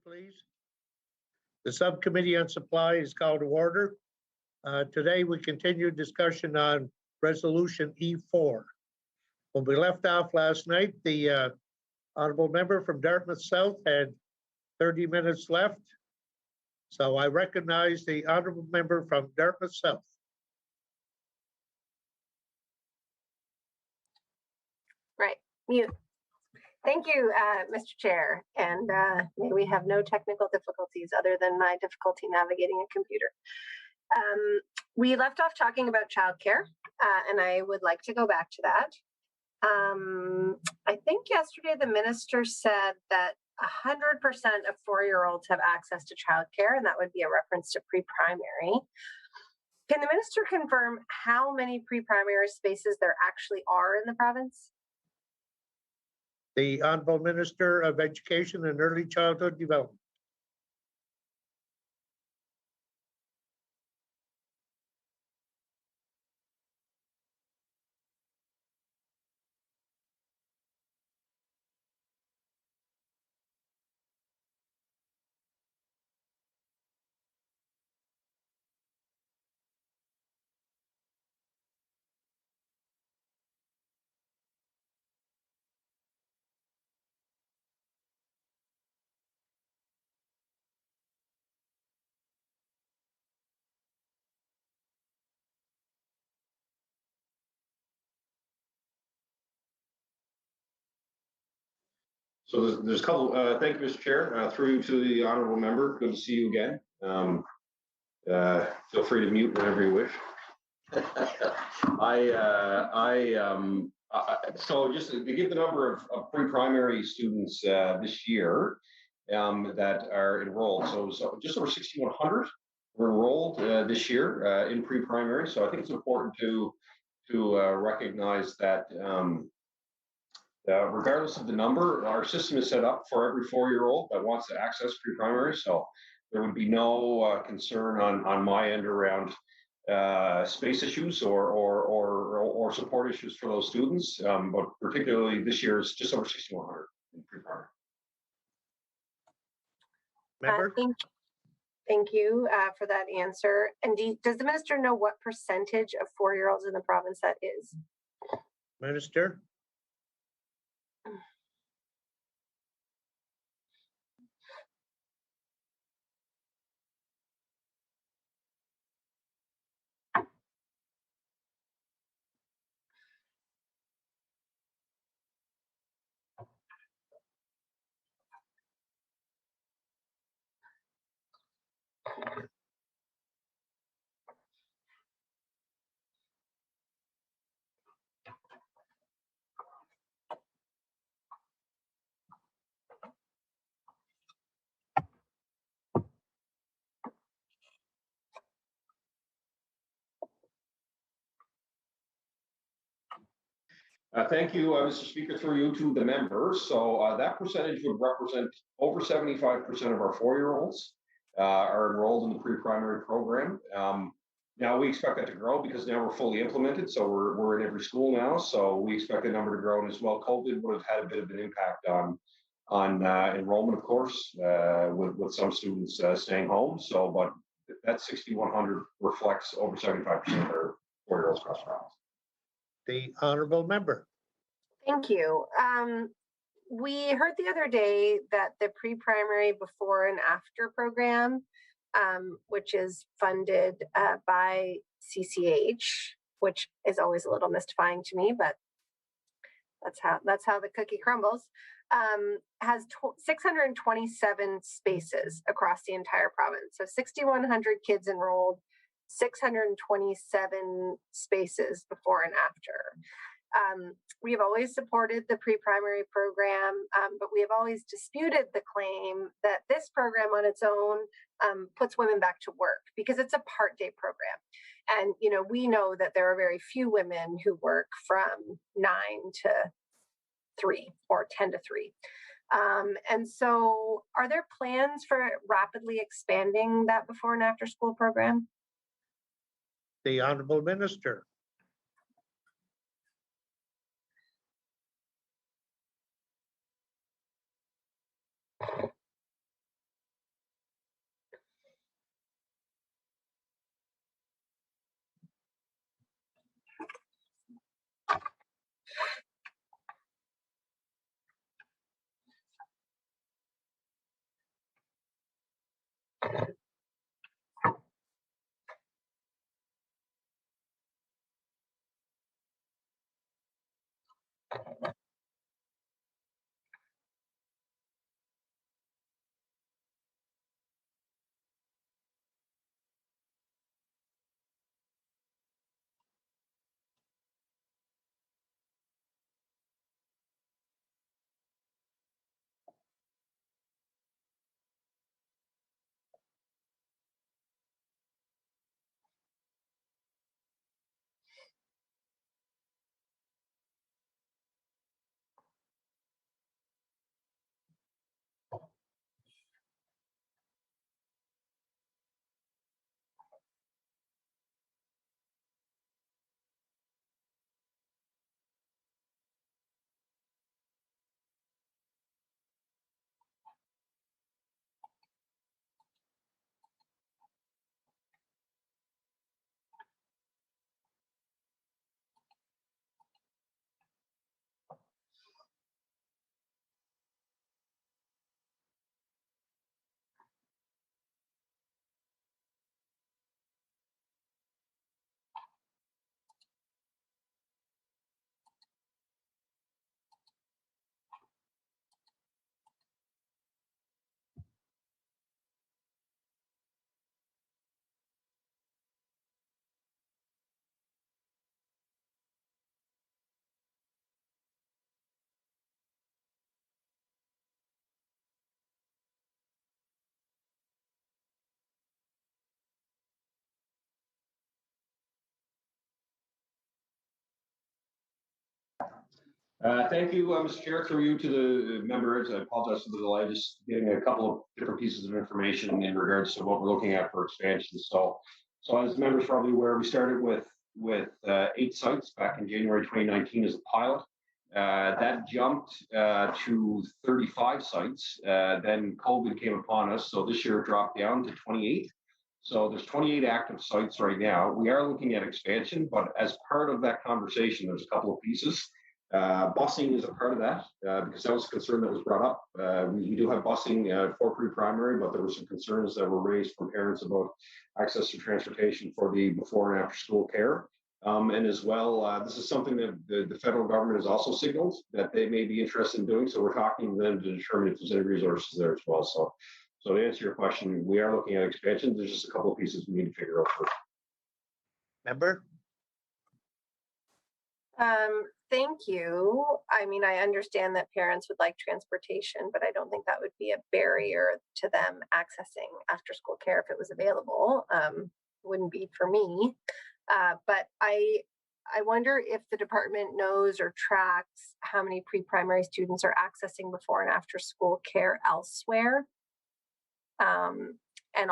Please. The subcommittee on supply is called to order. Today we continue discussion on resolution E4. When we left off last night, the honorable member from Dartmouth South had 30 minutes left. So I recognize the honorable member from Dartmouth South. Right, mute. Thank you, Mr. Chair, and may we have no technical difficulties other than my difficulty navigating a computer. We left off talking about childcare, and I would like to go back to that. I think yesterday the minister said that 100% of 4-year-olds have access to childcare, and that would be a reference to pre-primary. Can the minister confirm how many pre-primary spaces there actually are in the province? The Honorable Minister of Education and Early Childhood Development. So there's a couple, thank you, Mr. Chair, through to the honorable member. Good to see you again. Feel free to mute whenever you wish. So just to give the number of pre-primary students this year that are enrolled. So just over 6,100 were enrolled this year in pre-primary. So I think it's important to recognize that regardless of the number, our system is set up for every 4-year-old that wants to access pre-primary. So there would be no concern on my end around space issues or support issues for those students. But particularly this year is just over 6,100 in pre-primary. Thank you for that answer. And does the minister know what percentage of 4-year-olds in the province that is? Minister. Thank you, Mr. Speaker, through you to the members. So that percentage would represent over 75% of our 4-year-olds are enrolled in the pre-primary program. Now we expect that to grow because now we're fully implemented. So we're in every school now. So we expect the number to grow. And as well, COVID would have had a bit of an impact on enrollment, of course, with some students staying home. So, but that 6,100 reflects over 75% of our 4-year-olds across the province. The honorable member. Thank you. We heard the other day that the pre-primary before and after program, which is funded by CCH, which is always a little mystifying to me, but that's how the cookie crumbles, has 627 spaces across the entire province. So 6,100 kids enrolled, 627 spaces before and after. We have always supported the pre-primary program, but we have always disputed the claim that this program on its own puts women back to work because it's a part-day program. And, you know, we know that there are very few women who work from 9 to 3 or 10 to 3. And so are there plans for rapidly expanding that before and after school program? The honorable minister. Thank you, Mr. Chair. Through you to the members. I apologize for the delay. Just getting a couple of different pieces of information in regards to what we're looking at for expansion. So as members probably aware, we started with 8 sites back in January 2019 as a pilot. That jumped to 35 sites. Then COVID came upon us, so this year it dropped down to 28. So there's 28 active sites right now. We are looking at expansion, but as part of that conversation, there's a couple of pieces. Busing is a part of that because that was a concern that was brought up. We do have busing for pre-primary, but there were some concerns that were raised from parents about access to transportation for the before and after school care. And as well, this is something that the federal government has also signaled that they may be interested in doing. So we're talking to them to determine if there's any resources there as well. So to answer your question, we are looking at expansion. There's just a couple of pieces we need to figure out first. Member? Thank you. I mean, I understand that parents would like transportation, but I don't think that would be a barrier to them accessing after school care if it was available. Wouldn't be for me. But I wonder if the department knows or tracks how many pre-primary students are accessing before and after school care elsewhere. And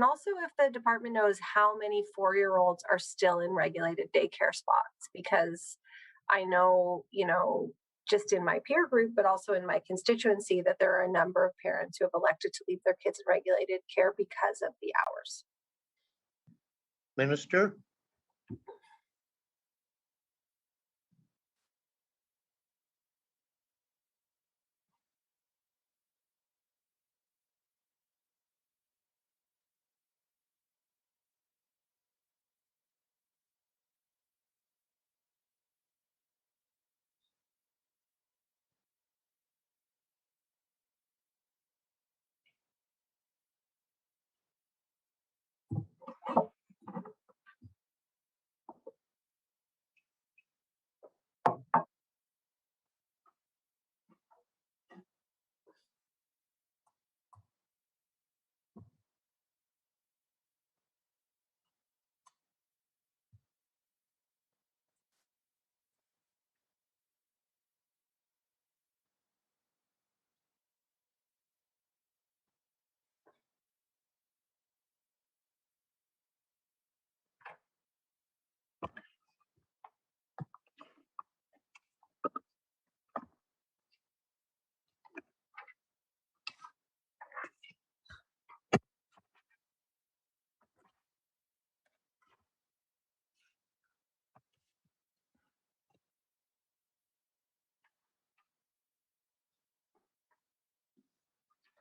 also if the department knows how many 4-year-olds are still in regulated daycare spots, because I know, just in my peer group, but also in my constituency, that there are a number of parents who have elected to leave their kids in regulated care because of the hours. Minister?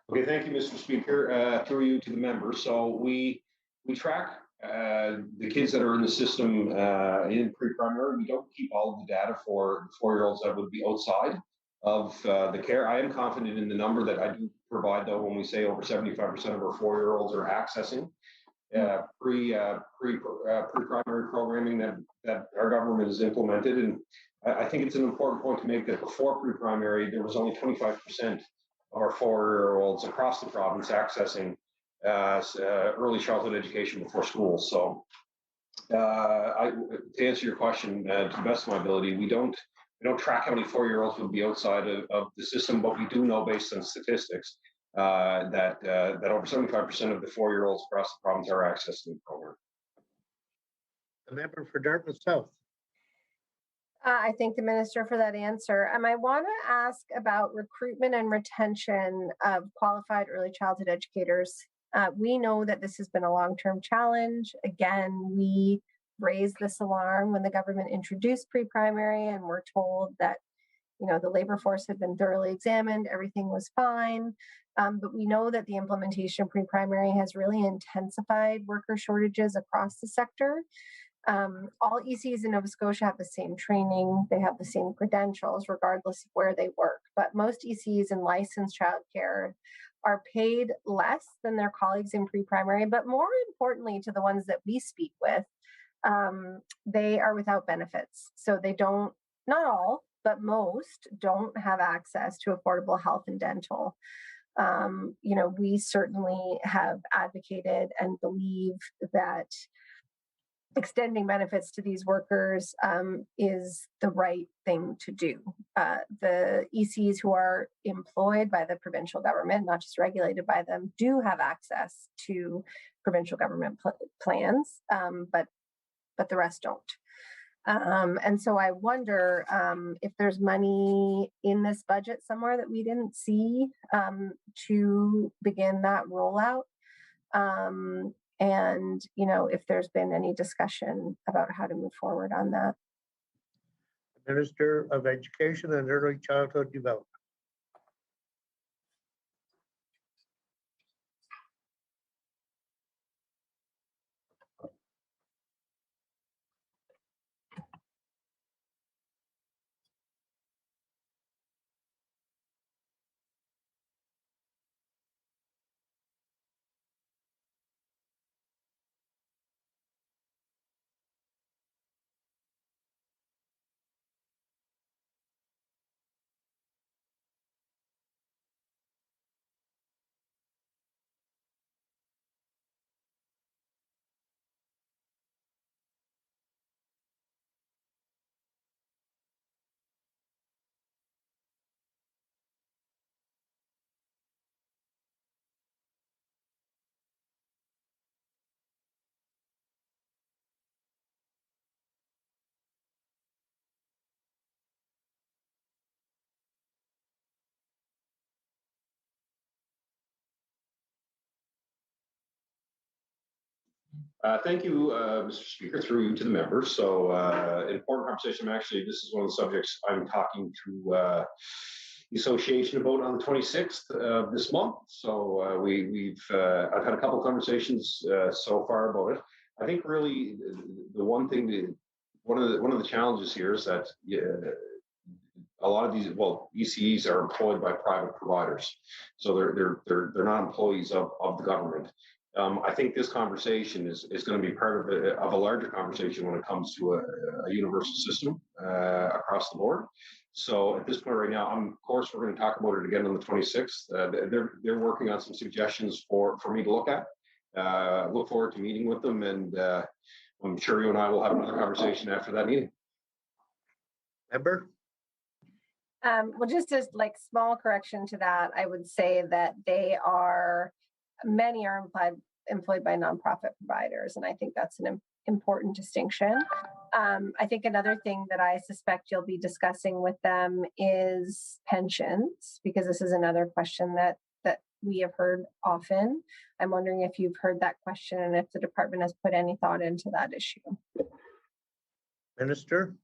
Okay, thank you, Mr. Speaker. Through you to the members. So we track the kids that are in the system in pre-primary, we don't keep all of the data for 4-year-olds that would be outside of the care. I am confident in the number that I do provide, though, when we say over 75% of our 4-year-olds are accessing pre-primary programming that our government has implemented. And I think it's an important point to make that before pre-primary, there was only 25% of our 4-year-olds across the province accessing early childhood education before school. So to answer your question, to the best of my ability, we don't track how many 4-year-olds would be outside of the system, but we do know based on statistics that over 75% of the 4-year-olds across the province are accessing the program. The member for Dartmouth South. I thank the minister for that answer. I want to ask about recruitment and retention of qualified early childhood educators. We know that this has been a long-term challenge. Again, we raised this alarm when the government introduced pre-primary, and we're told that the labor force had been thoroughly examined, everything was fine. But we know that the implementation of pre-primary has really intensified worker shortages across the sector. All ECs in Nova Scotia have the same training, they have the same credentials, regardless of where they work. But most ECs in licensed childcare are paid less than their colleagues in pre-primary, but more importantly to the ones that we speak with, they are without benefits. So they don't, not all, but most don't have access to affordable health and dental. We certainly have advocated and believe that extending benefits to these workers is the right thing to do. The ECs who are employed by the provincial government, not just regulated by them, do have access to provincial government plans, but the rest don't. And so I wonder if there's money in this budget somewhere that we didn't see to begin that rollout. And, if there's been any discussion about how to move forward on that. Minister of Education and Early Childhood Development. Thank you, Mr. Speaker, through you to the members. So, important conversation. Actually, this is one of the subjects I'm talking to the association about on the 26th of this month. So, I've had a couple of conversations so far about it. I think really the one thing, one of the challenges here is that a lot of these, ECEs are employed by private providers, so they're not employees of the government. I think this conversation is going to be part of a larger conversation when it comes to a universal system across the board. So at this point right now, of course, we're going to talk about it again on the 26th. They're working on some suggestions for me to look at. Look forward to meeting with them, and I'm sure you and I will have another conversation after that meeting. Member? Well, just as small correction to that, I would say that many are employed by nonprofit providers, and I think that's an important distinction. I think another thing that I suspect you'll be discussing with them is pensions, because this is another question that we have heard often. I'm wondering if you've heard that question and if the department has put any thought into that issue. Minister?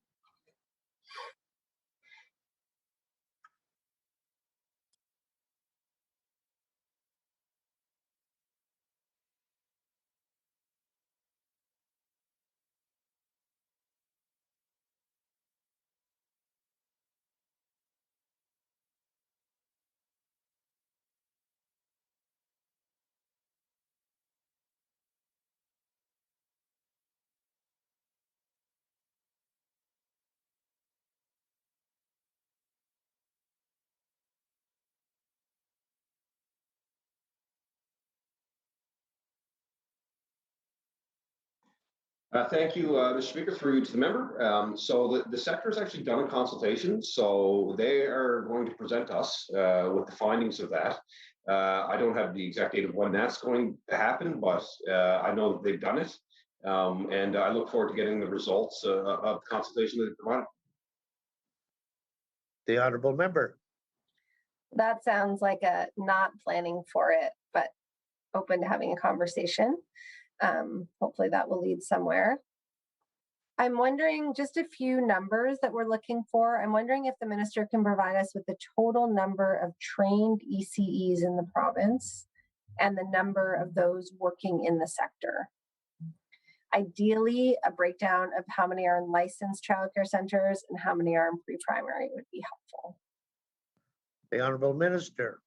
Thank you, Mr. Speaker, through you to the member. So the sector has actually done a consultation, so they are going to present us with the findings of that. I don't have the exact date of when that's going to happen, but I know that they've done it, and I look forward to getting the results of the consultation that they provided. The honorable member. That sounds like a not planning for it, but open to having a conversation. Hopefully that will lead somewhere. I'm wondering just a few numbers that we're looking for. I'm wondering if the minister can provide us with the total number of trained ECEs in the province and the number of those working in the sector. Ideally, a breakdown of how many are in licensed childcare centers and how many are in pre-primary would be helpful. The honorable minister.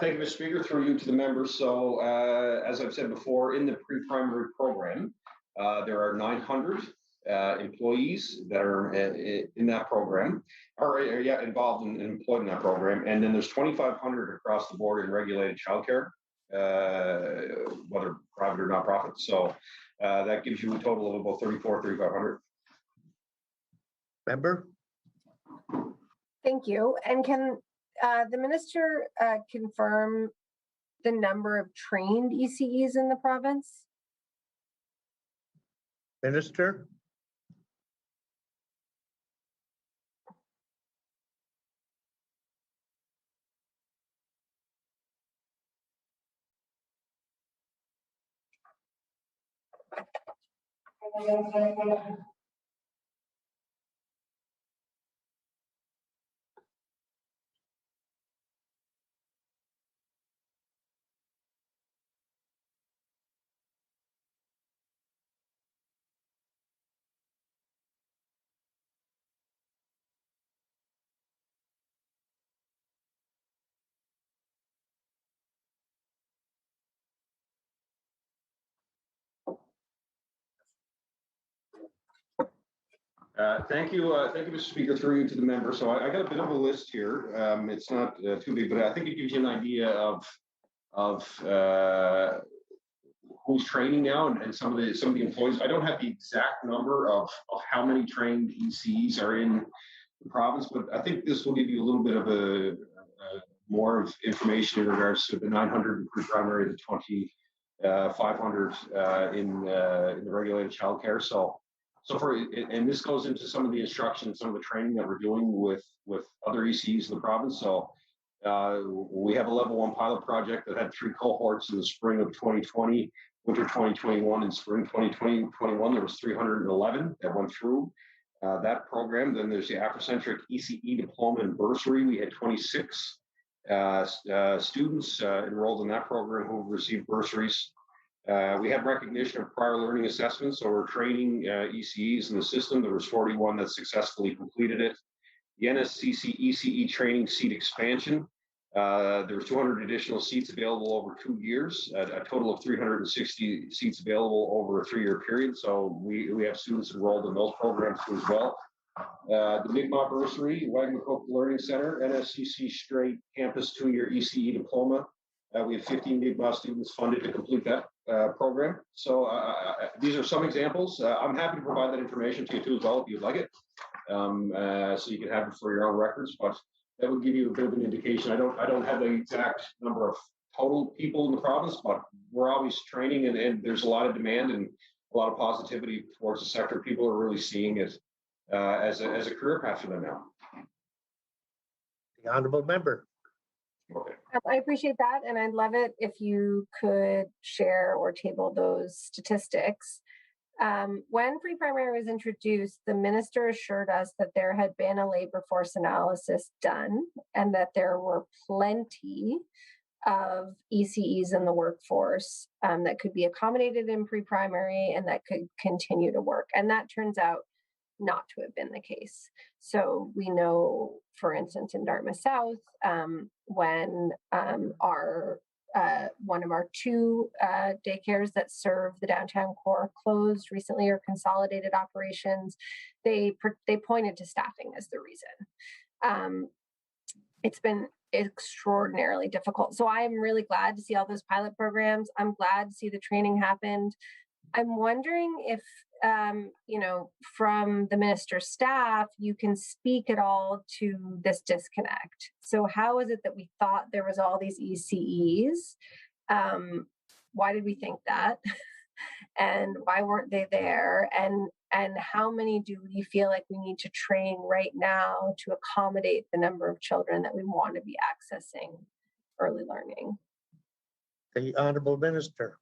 Thank you, Mr. Speaker, through you to the members. So, as I've said before, in the pre-primary program, there are 900 employees that are in that program, or involved and employed in that program. And then there's 2,500 across the board in regulated childcare, whether private or nonprofit. So that gives you a total of about 3,500. Member. Thank you. And can the minister confirm the number of trained ECEs in the province? Minister. Thank you, Mr. Speaker, through you to the member. So I got a bit of a list here. It's not too big, but I think it gives you an idea of who's training now and some of the employees. I don't have the exact number of how many trained ECs are in the province, but I think this will give you a little bit of a more of information in regards to the 900 in pre-primary, the 2,500 in the regulated childcare. So and this goes into some of the instruction, some of the training that we're doing with other ECs in the province. So we have a level 1 pilot project that had 3 cohorts in the spring of 2020, winter 2021, and spring 2021. There was 311 that went through that program. Then there's the Afrocentric ECE diploma and bursary. We had 26 students enrolled in that program who received bursaries. We have recognition of prior learning assessments, so we're training ECEs in the system. There was 41 that successfully completed it. The NSCC ECE training seat expansion. There were 200 additional seats available over 2 years, a total of 360 seats available over a 3-year period. So we have students enrolled in those programs too as well. The Mi'kmaq Bursary, Wagmatcook Learning Center, NSCC Straight Campus 2-year ECE diploma. We have 15 Mi'kmaq students funded to complete that program. So these are some examples. I'm happy to provide that information to you too as well if you'd like it, so you can have it for your own records. But that would give you a bit of an indication. I don't have the exact number of total people in the province, but we're always training, and there's a lot of demand and a lot of positivity towards the sector. People are really seeing it as a career path for them now. The honourable member. Okay. I appreciate that, and I'd love it if you could share or table those statistics. When pre-primary was introduced, the minister assured us that there had been a labor force analysis done and that there were plenty of ECEs in the workforce that could be accommodated in pre-primary and that could continue to work. And that turns out not to have been the case. So we know, for instance, in Dartmouth South, when our one of our two daycares that serve the downtown core closed recently or consolidated operations, they pointed to staffing as the reason. It's been extraordinarily difficult. So I am really glad to see all those pilot programs. I'm glad to see the training happened. I'm wondering if, from the minister's staff, you can speak at all to this disconnect. So how is it that we thought there was all these ECEs? Why did we think that? And why weren't they there? And how many do we feel like we need to train right now to accommodate the number of children that we want to be accessing early learning? The honourable minister.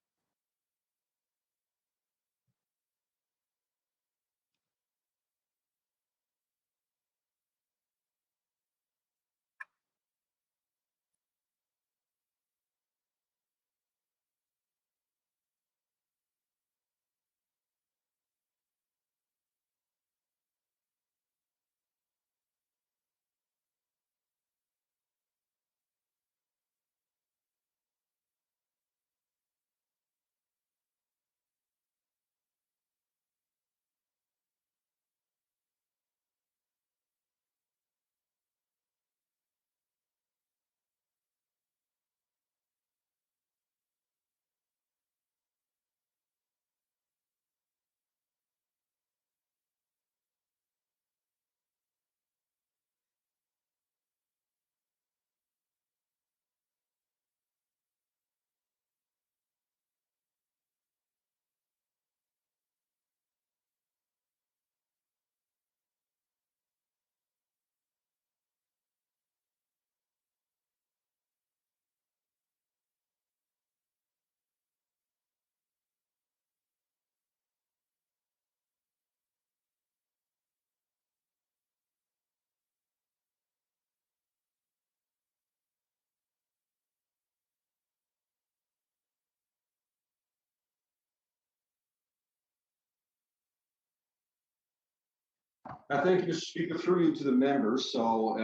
Thank you, Mr. Speaker. Through you to the members. So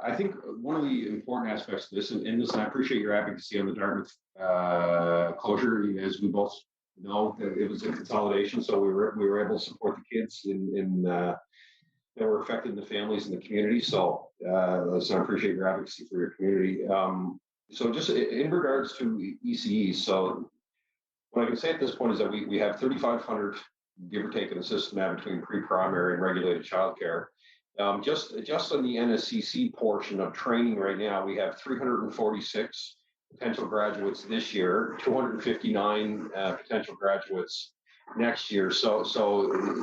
I think one of the important aspects of this, and listen, I appreciate your advocacy on the Dartmouth closure. As we both know, that it was a consolidation, so we were able to support the kids that were affected, in the families and the community. So I appreciate your advocacy for your community. So just in regards to ECEs, so what I can say at this point is that we have 3,500, give or take, in the system now between pre-primary and regulated childcare. Just on the NSCC portion of training right now, we have 346 potential graduates this year, 259 potential graduates next year. So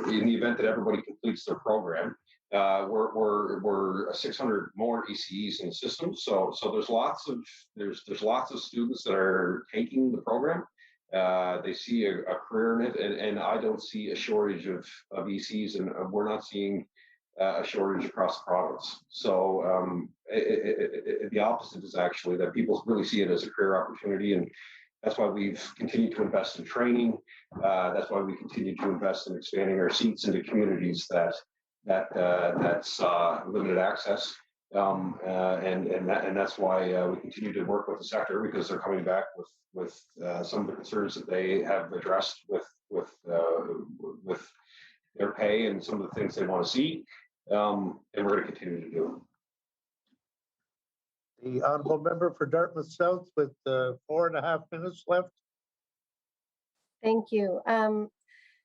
in the event that everybody completes their program, we're 600 more ECEs in the system. So there's lots of students that are taking the program. They see a career in it, and I don't see a shortage of ECs, and we're not seeing a shortage across the province. So the opposite is actually that people really see it as a career opportunity, and that's why we've continued to invest in training. That's why we continue to invest in expanding our seats into communities that's limited access. And that's why we continue to work with the sector, because they're coming back with some of the concerns that they have addressed with their pay and some of the things they want to see, and we're going to continue to do. The honourable member for Dartmouth South with 4.5 minutes left. Thank you.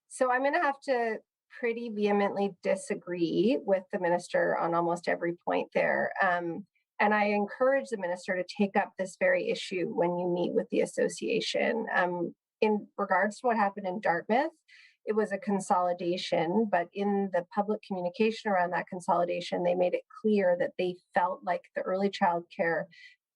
So I'm going to have to pretty vehemently disagree with the minister on almost every point there. And I encourage the minister to take up this very issue when you meet with the association. In regards to what happened in Dartmouth, it was a consolidation, but in the public communication around that consolidation, they made it clear that they felt like the early childcare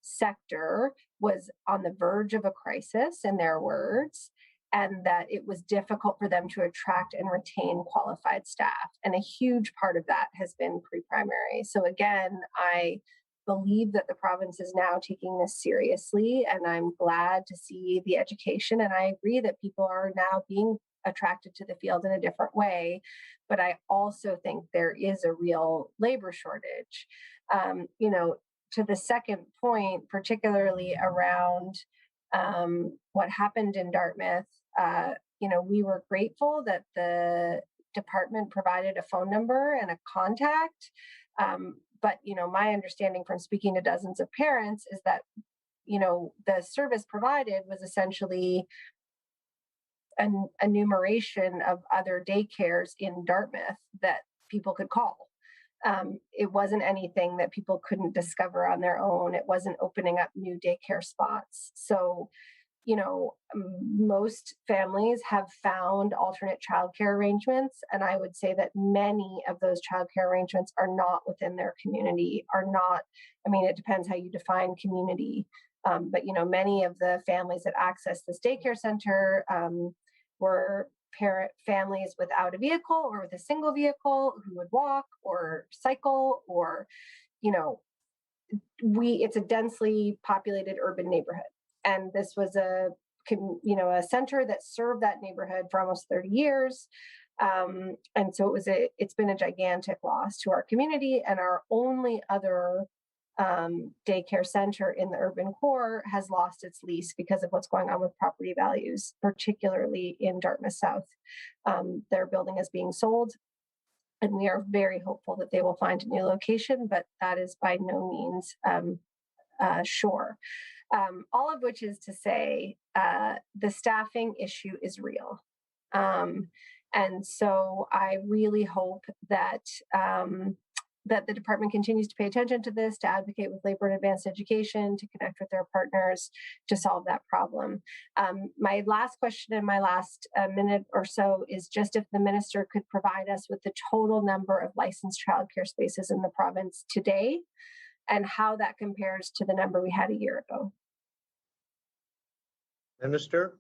sector was on the verge of a crisis, in their words, and that it was difficult for them to attract and retain qualified staff. And a huge part of that has been pre-primary. So again, I believe that the province is now taking this seriously, and I'm glad to see the education. And I agree that people are now being attracted to the field in a different way. But I also think there is a real labor shortage. To the second point, particularly around what happened in Dartmouth, we were grateful that the department provided a phone number and a contact. But my understanding from speaking to dozens of parents is that, the service provided was essentially an enumeration of other daycares in Dartmouth that people could call. It wasn't anything that people couldn't discover on their own. It wasn't opening up new daycare spots. So, most families have found alternate childcare arrangements. And I would say that many of those childcare arrangements are not within their community, it depends how you define community. But many of the families that access this daycare center were families without a vehicle or with a single vehicle who would walk or cycle, or, it's a densely populated urban neighborhood. And this was a center that served that neighborhood for almost 30 years. And so it's been a gigantic loss to our community. And our only other daycare center in the urban core has lost its lease because of what's going on with property values, particularly in Dartmouth South. Their building is being sold, and we are very hopeful that they will find a new location, but that is by no means sure. All of which is to say, the staffing issue is real. And so I really hope that that the department continues to pay attention to this, to advocate with labor and advanced education, to connect with their partners to solve that problem. My last question in my last minute or so is just if the minister could provide us with the total number of licensed childcare spaces in the province today, and how that compares to the number we had a year ago. Minister?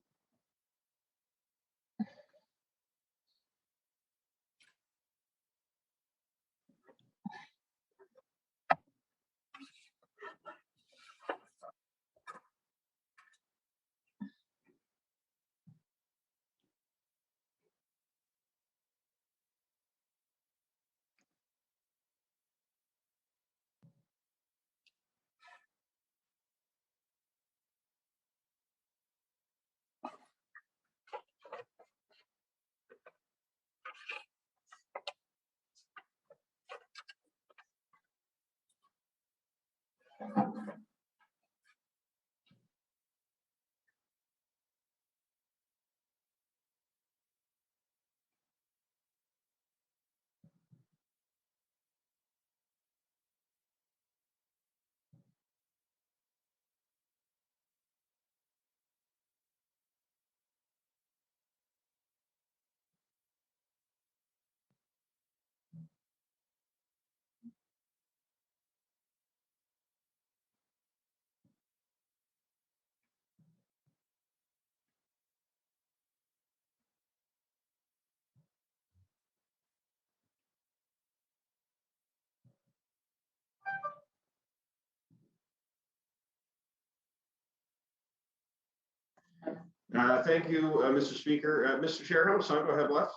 Thank you, Mr. Speaker. Mr. Chair, how much time do I have left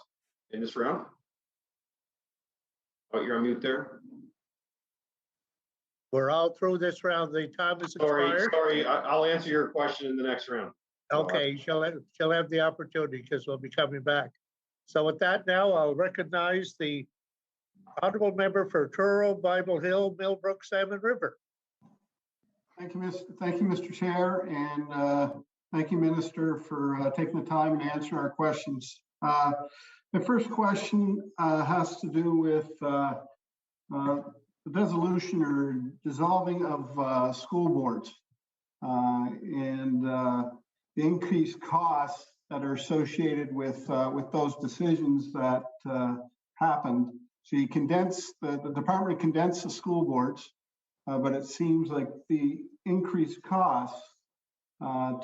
in this round? Oh, you're on mute there. We're all through this round. The time is expired. Sorry, I'll answer your question in the next round. Okay, she'll have the opportunity because we'll be coming back. So with that now, I'll recognize the honorable member for Truro, Bible Hill, Millbrook, Salmon River. Thank you, Mr. Chair, and thank you, Minister, for taking the time and answering our questions. The first question has to do with dissolution or dissolving of school boards and the increased costs that are associated with those decisions that happened. So you the department condensed the school boards, but it seems like the increased costs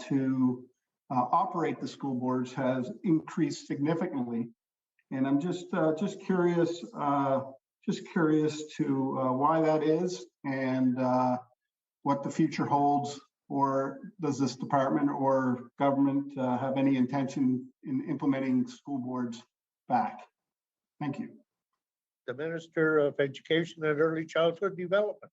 to operate the school boards has increased significantly. And I'm just curious to why that is and what the future holds, or does this department or government have any intention in implementing school boards back? Thank you. The Minister of Education and Early Childhood Development.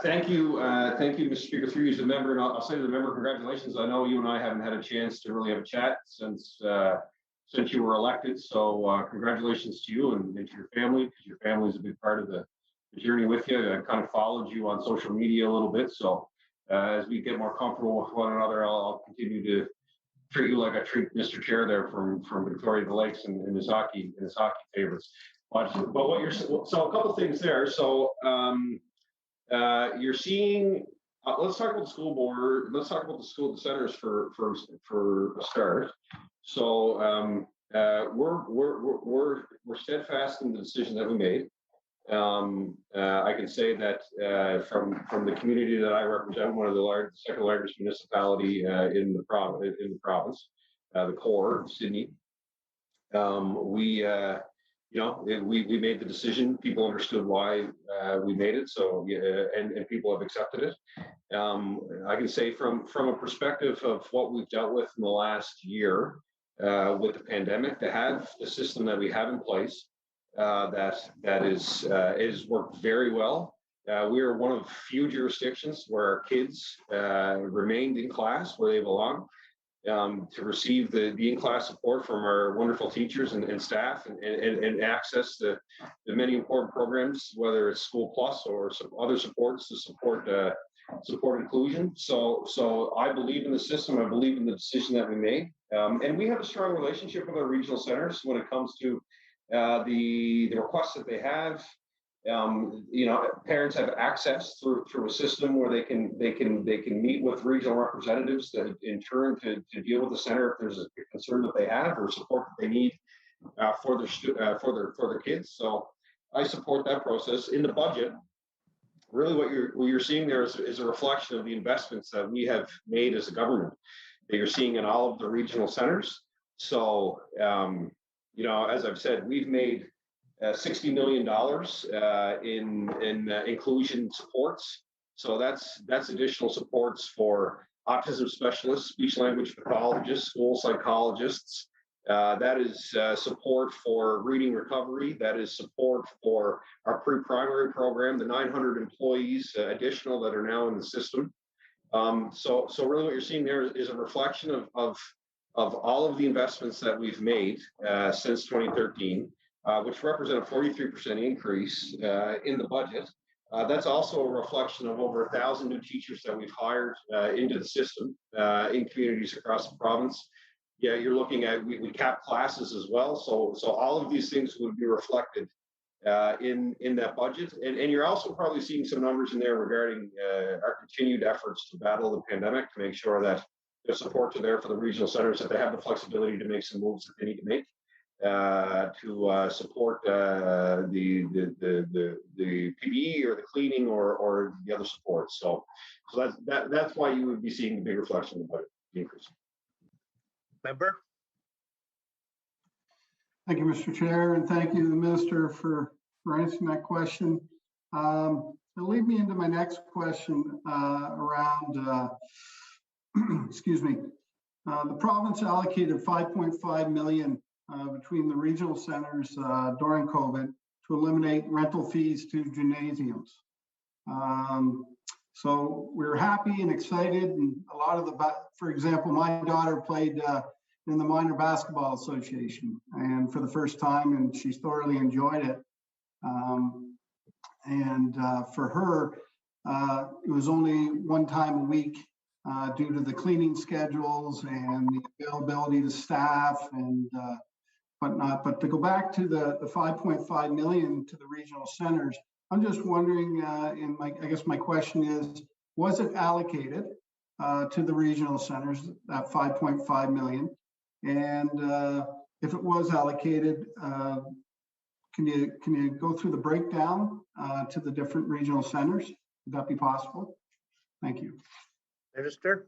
Thank you, Mr. Speaker. Through you as a member, and I'll say to the member, congratulations. I know you and I haven't had a chance to really have a chat since you were elected. So congratulations to you and to your family, because your family is a big part of the journey with you. I kind of followed you on social media a little bit. So as we get more comfortable with one another, I'll continue to treat you like I treat Mr. Chair there from Victoria to the Lakes and his hockey favorites. But what you're so a couple things there. So. You're seeing. Let's talk about the school board. Let's talk about the centers for a start. So we're steadfast in the decision that we made. I can say that from the community that I represent, one of the second largest municipality in the province, the core of Sydney. We made the decision. People understood why we made it. So, and people have accepted it. I can say from a perspective of what we've dealt with in the last year with the pandemic, to have the system that we have in place that is worked very well. We are one of few jurisdictions where our kids remained in class where they belong. To receive the in-class support from our wonderful teachers and staff and access the many important programs, whether it's School Plus or some other supports to support inclusion. So I believe in the system. I believe in the decision that we made. And we have a strong relationship with our regional centers when it comes to the requests that they have. Parents have access through a system where they can meet with regional representatives that in turn to deal with the center if there's a concern that they have or support that they need for their kids. So I support that process. In the budget, really what you're seeing there is a reflection of the investments that we have made as a government that you're seeing in all of the regional centers. So as I've said, we've made $60 million in inclusion supports. So that's additional supports for autism specialists, speech language pathologists, school psychologists. That is support for reading recovery. That is support for our pre-primary program, the 900 employees additional that are now in the system. So really what you're seeing there is a reflection of all of the investments that we've made since 2013. Which represent a 43% increase in the budget. That's also a reflection of over 1,000 new teachers that we've hired into the system in communities across the province. Yeah, you're looking at, we cap classes as well. So all of these things would be reflected in that budget. And you're also probably seeing some numbers in there regarding our continued efforts to battle the pandemic to make sure that the supports are there for the regional centers, that they have the flexibility to make some moves that they need to make. To support the PPE or the cleaning or the other supports. So that's why you would be seeing the big reflection of the budget increase. Member. Thank you, Mr. Chair, and thank you, the Minister, for answering that question. It'll lead me into my next question around, excuse me, the province allocated $5.5 million between the regional centers during COVID to eliminate rental fees to gymnasiums. So we were happy and excited, and a lot of for example, my daughter played in the Minor Basketball Association, and for the first time, and she thoroughly enjoyed it. For her, it was only one time a week due to the cleaning schedules and the availability to staff and whatnot. But to go back to the 5.5 million to the regional centers, I'm just wondering, I guess my question is, was it allocated to the regional centers, that 5.5 million? And if it was allocated, can you go through the breakdown to the different regional centers? Would that be possible? Thank you. Minister?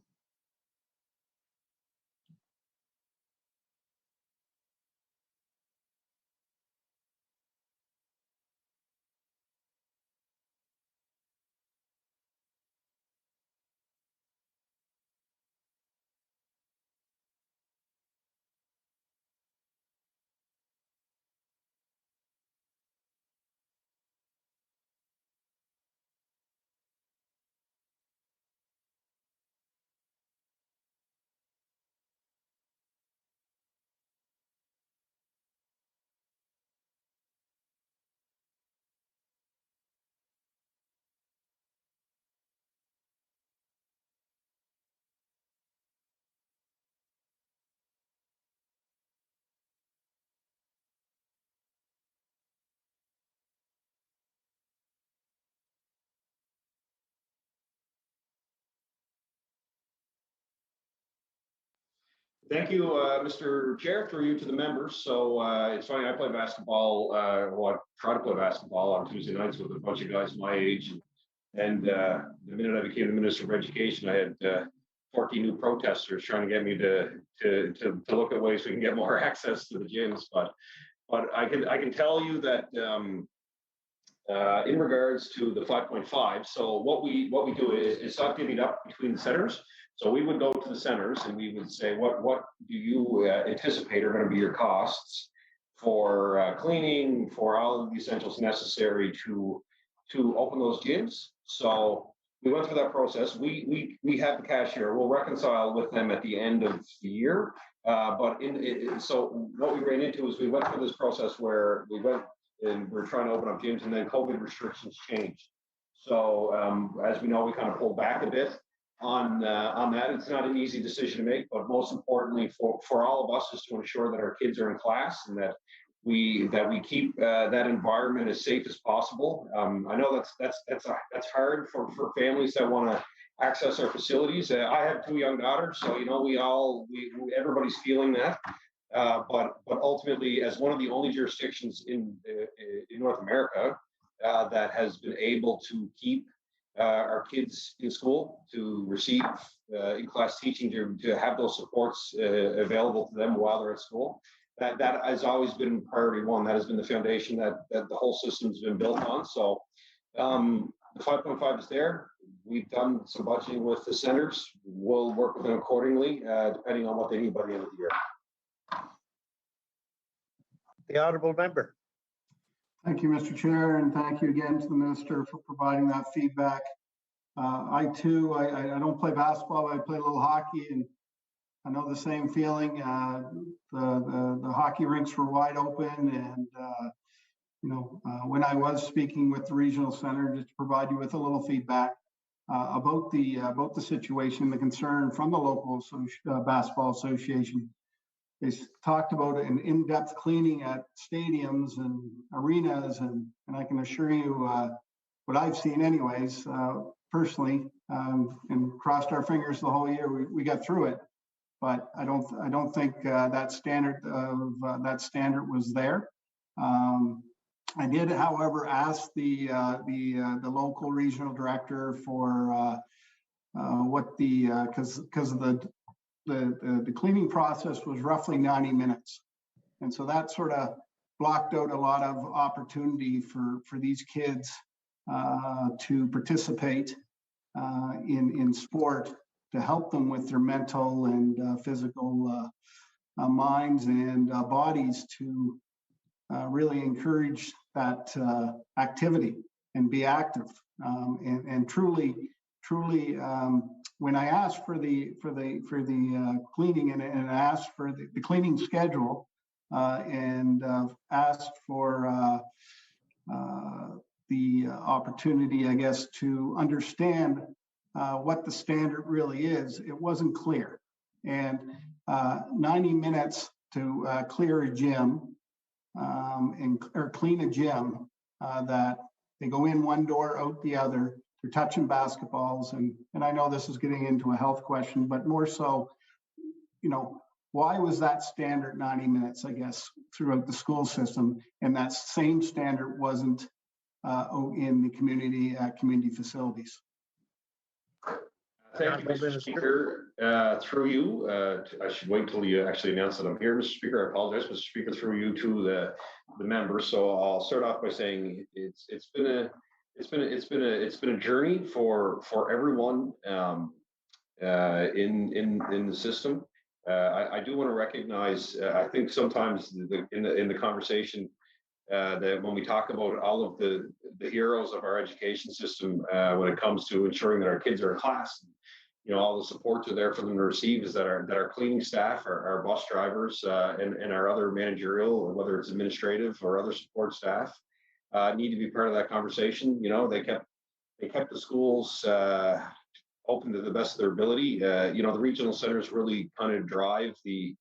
Thank you, Mr. Chair, through you to the members. So it's funny, I play basketball, well, I try to play basketball on Tuesday nights with a bunch of guys my age. And the minute I became the Minister of Education, I had 14 new protesters trying to get me to look at ways we can get more access to the gyms. But I can tell you that in regards to the 5.5, so what we do is not divvied up between the centers. So we would go to the centers and we would say, what do you anticipate are going to be your costs for cleaning, for all of the essentials necessary to open those gyms? So we went through that process. We have the cashier. We'll reconcile with them at the end of the year. So what we ran into is we went through this process where we went and we're trying to open up gyms, and then COVID restrictions changed. So as we know, we kind of pulled back a bit on that. It's not an easy decision to make, but most importantly for all of us is to ensure that our kids are in class and that we keep that environment as safe as possible. I know that's hard for families that want to access our facilities. I have 2 young daughters, so everybody's feeling that. But ultimately, as one of the only jurisdictions in North America that has been able to keep our kids in school, to receive in-class teaching, to have those supports available to them while they're at school, that has always been priority one. That has been the foundation that the whole system's been built on. So the 5.5 is there. We've done some budgeting with the centers. We'll work with them accordingly, depending on what they need by the end of the year. The honourable member. Thank you, Mr. Chair, and thank you again to the Minister for providing that feedback. I too, I don't play basketball, but I play a little hockey, and I know the same feeling. The hockey rinks were wide open, and when I was speaking with the regional center, just to provide you with a little feedback about the situation, the concern from the local basketball association. They talked about an in-depth cleaning at stadiums and arenas, and I can assure you what I've seen anyways, personally, and crossed our fingers the whole year, we got through it. But I don't think that standard was there. I did, however, ask the local regional director for what because of the cleaning process was roughly 90 minutes. And so that sort of blocked out a lot of opportunity for these kids to participate in sport, to help them with their mental and physical minds and bodies, to really encourage that activity and be active and truly truly, when I asked for the cleaning and asked for the cleaning schedule and asked for the opportunity, I guess, to understand what the standard really is, it wasn't clear. And 90 minutes to clear a gym or clean a gym that they go in one door, out the other, they're touching basketballs. And I know this is getting into a health question, but more so, why was that standard 90 minutes, I guess, throughout the school system, and that same standard wasn't in the community facilities? Thank you, Mr. Speaker. Through you, I should wait till you actually announce that I'm here, Mr. Speaker. I apologize, Mr. Speaker. Through you to the members. So I'll start off by saying it's been a journey for everyone in the system. I do want to recognize. I think sometimes in the conversation that when we talk about all of the heroes of our education system, when it comes to ensuring that our kids are in class, all the supports are there for them to receive, is that our cleaning staff, our bus drivers, and our other managerial, whether it's administrative or other support staff, need to be part of that conversation. They kept the schools open to the best of their ability. The regional centers really kind of drive the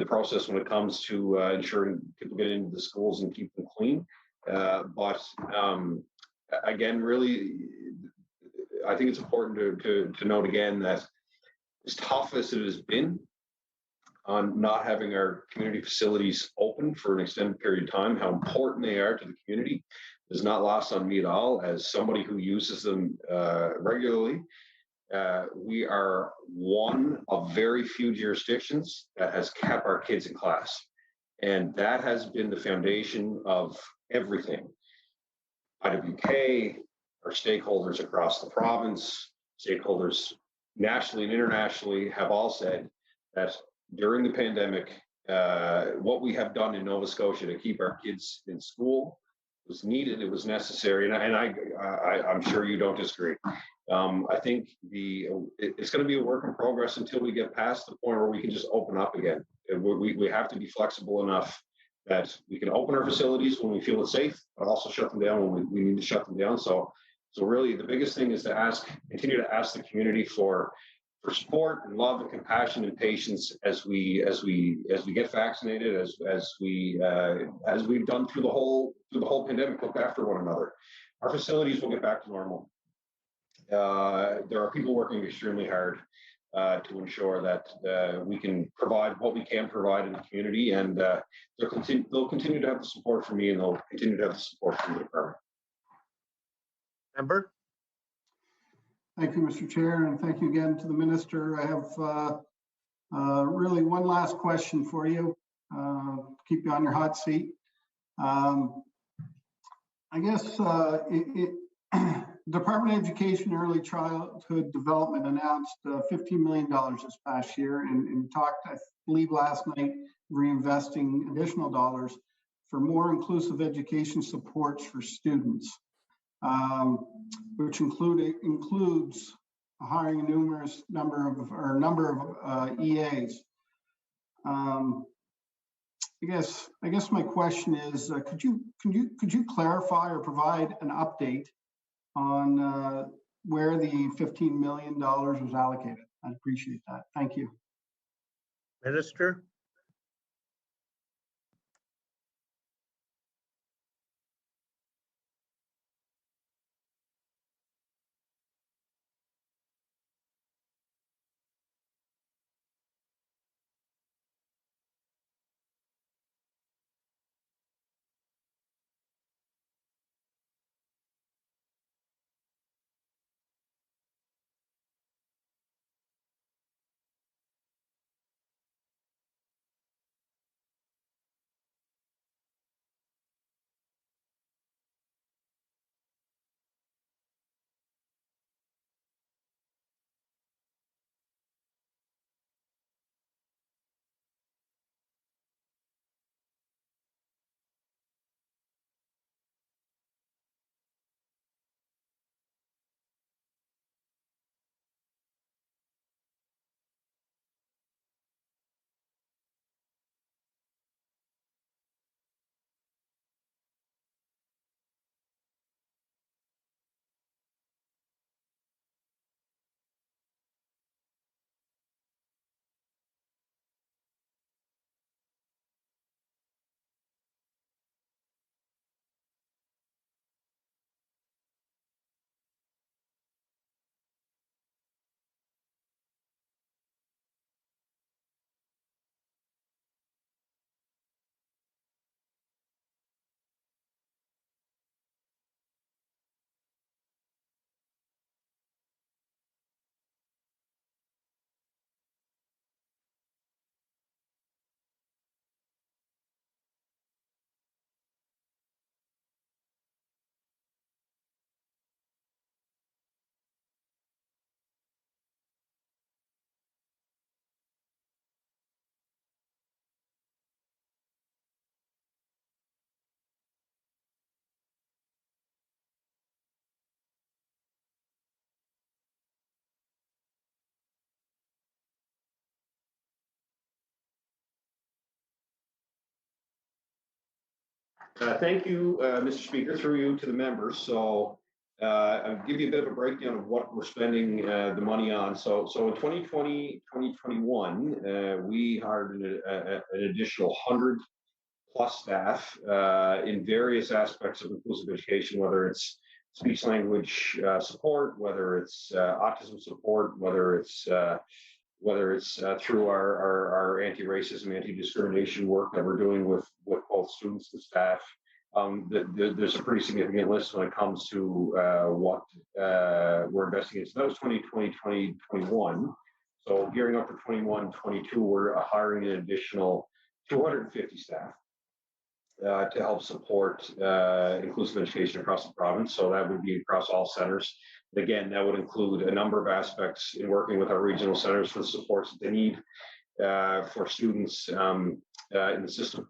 process when it comes to ensuring people get into the schools and keep them clean. But again, really, I think it's important to note again that as tough as it has been on not having our community facilities open for an extended period of time, how important they are to the community is not lost on me at all. As somebody who uses them regularly, we are one of very few jurisdictions that has kept our kids in class. And that has been the foundation of everything. IWK, our stakeholders across the province, stakeholders nationally and internationally have all said that during the pandemic, what we have done in Nova Scotia to keep our kids in school was needed, it was necessary, and I'm sure you don't disagree. I think it's going to be a work in progress until we get past the point where we can just open up again. We have to be flexible enough that we can open our facilities when we feel it's safe, but also shut them down when we need to shut them down. So really, the biggest thing is to continue to ask the community for support and love and compassion and patience as we get vaccinated, as we've done through the whole pandemic, look after one another. Our facilities will get back to normal. There are people working extremely hard to ensure that we can provide what we can provide in the community, and they'll continue to have the support from me, and they'll continue to have the support from the department. Member? Thank you, Mr. Chair, and thank you again to the Minister. I have really one last question for you. Keep you on your hot seat. I guess Department of Education and Early Childhood Development announced $15 million this past year and talked, I believe last night, reinvesting additional dollars for more inclusive education supports for students, which includes hiring a number of EAs. I guess my question is, could you clarify or provide an update on where the $15 million was allocated? I'd appreciate that. Thank you. Minister? Thank you, Mr. Speaker, through you to the members. So I'll give you a bit of a breakdown of what we're spending the money on. So in 2020, 2021, we hired an additional 100 plus staff in various aspects of inclusive education, whether it's speech language support, whether it's autism support, whether it's through our anti-racism, anti-discrimination work that we're doing with both students and staff. There's a pretty significant list when it comes to what we're investing in. So that was 2020, 2021. So gearing up for 21, 22, we're hiring an additional 250 staff to help support inclusive education across the province. So that would be across all centers. Again, that would include a number of aspects in working with our regional centers for the supports that they need for students in the system.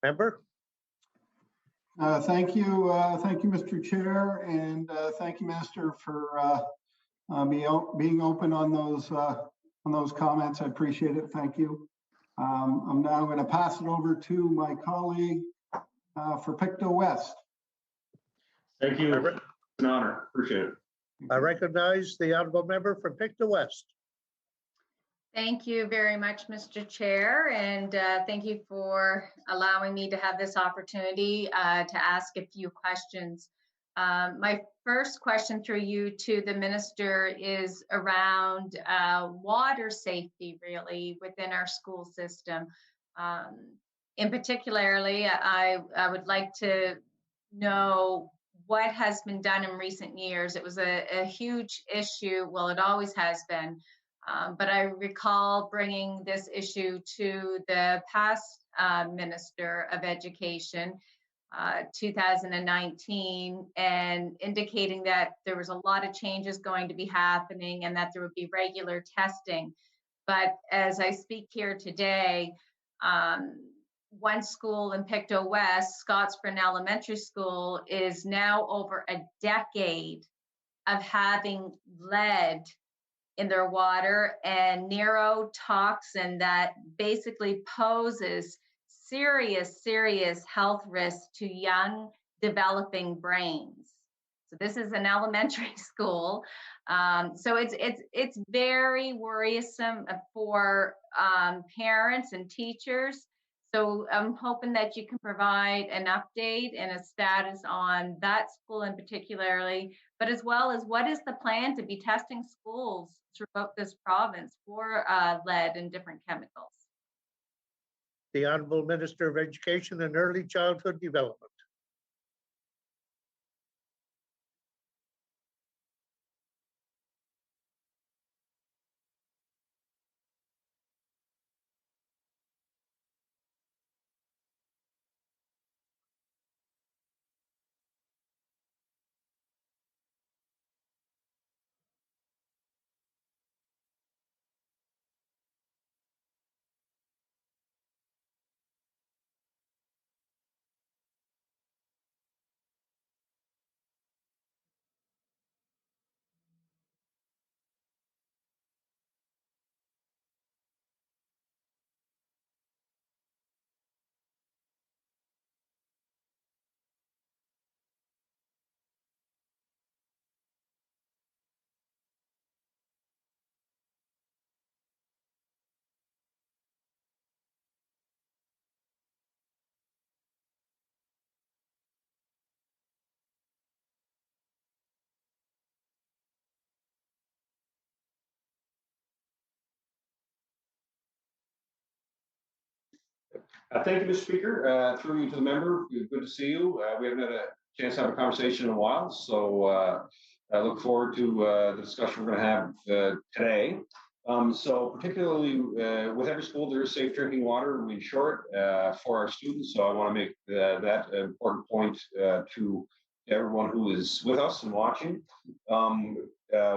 Member? Thank you, Mr. Chair, and thank you, Minister, for being open on those comments. I appreciate it. Thank you. I'm now going to pass it over to my colleague for Pictou West. Thank you. It's an honor. Appreciate it. I recognize the honourable member from Pictou West. Thank you very much, Mr. Chair, and thank you for allowing me to have this opportunity to ask a few questions. My first question through you to the Minister is around water safety, really, within our school system. In particularly, I would like to know what has been done in recent years. It was a huge issue, well, it always has been, but I recall bringing this issue to the past Minister of Education, 2019, and indicating that there was a lot of changes going to be happening and that there would be regular testing. But as I speak here today, one school in Pictou West, Scottsburn Elementary School, is now over a decade of having lead in their water and neurotoxin that basically poses serious health risks to young developing brains. So this is an elementary school. So it's very worrisome for parents and teachers. So I'm hoping that you can provide an update and a status on that school in particularly, but as well as what is the plan to be testing schools throughout this province for lead and different chemicals? The Honourable Minister of Education and Early Childhood Development. Thank you, Mr. Speaker. Through you to the member, good to see you. We haven't had a chance to have a conversation in a while, so I look forward to the discussion we're going to have today. So particularly with every school, there is safe drinking water, we ensure it for our students. So I want to make that an important point to everyone who is with us and watching.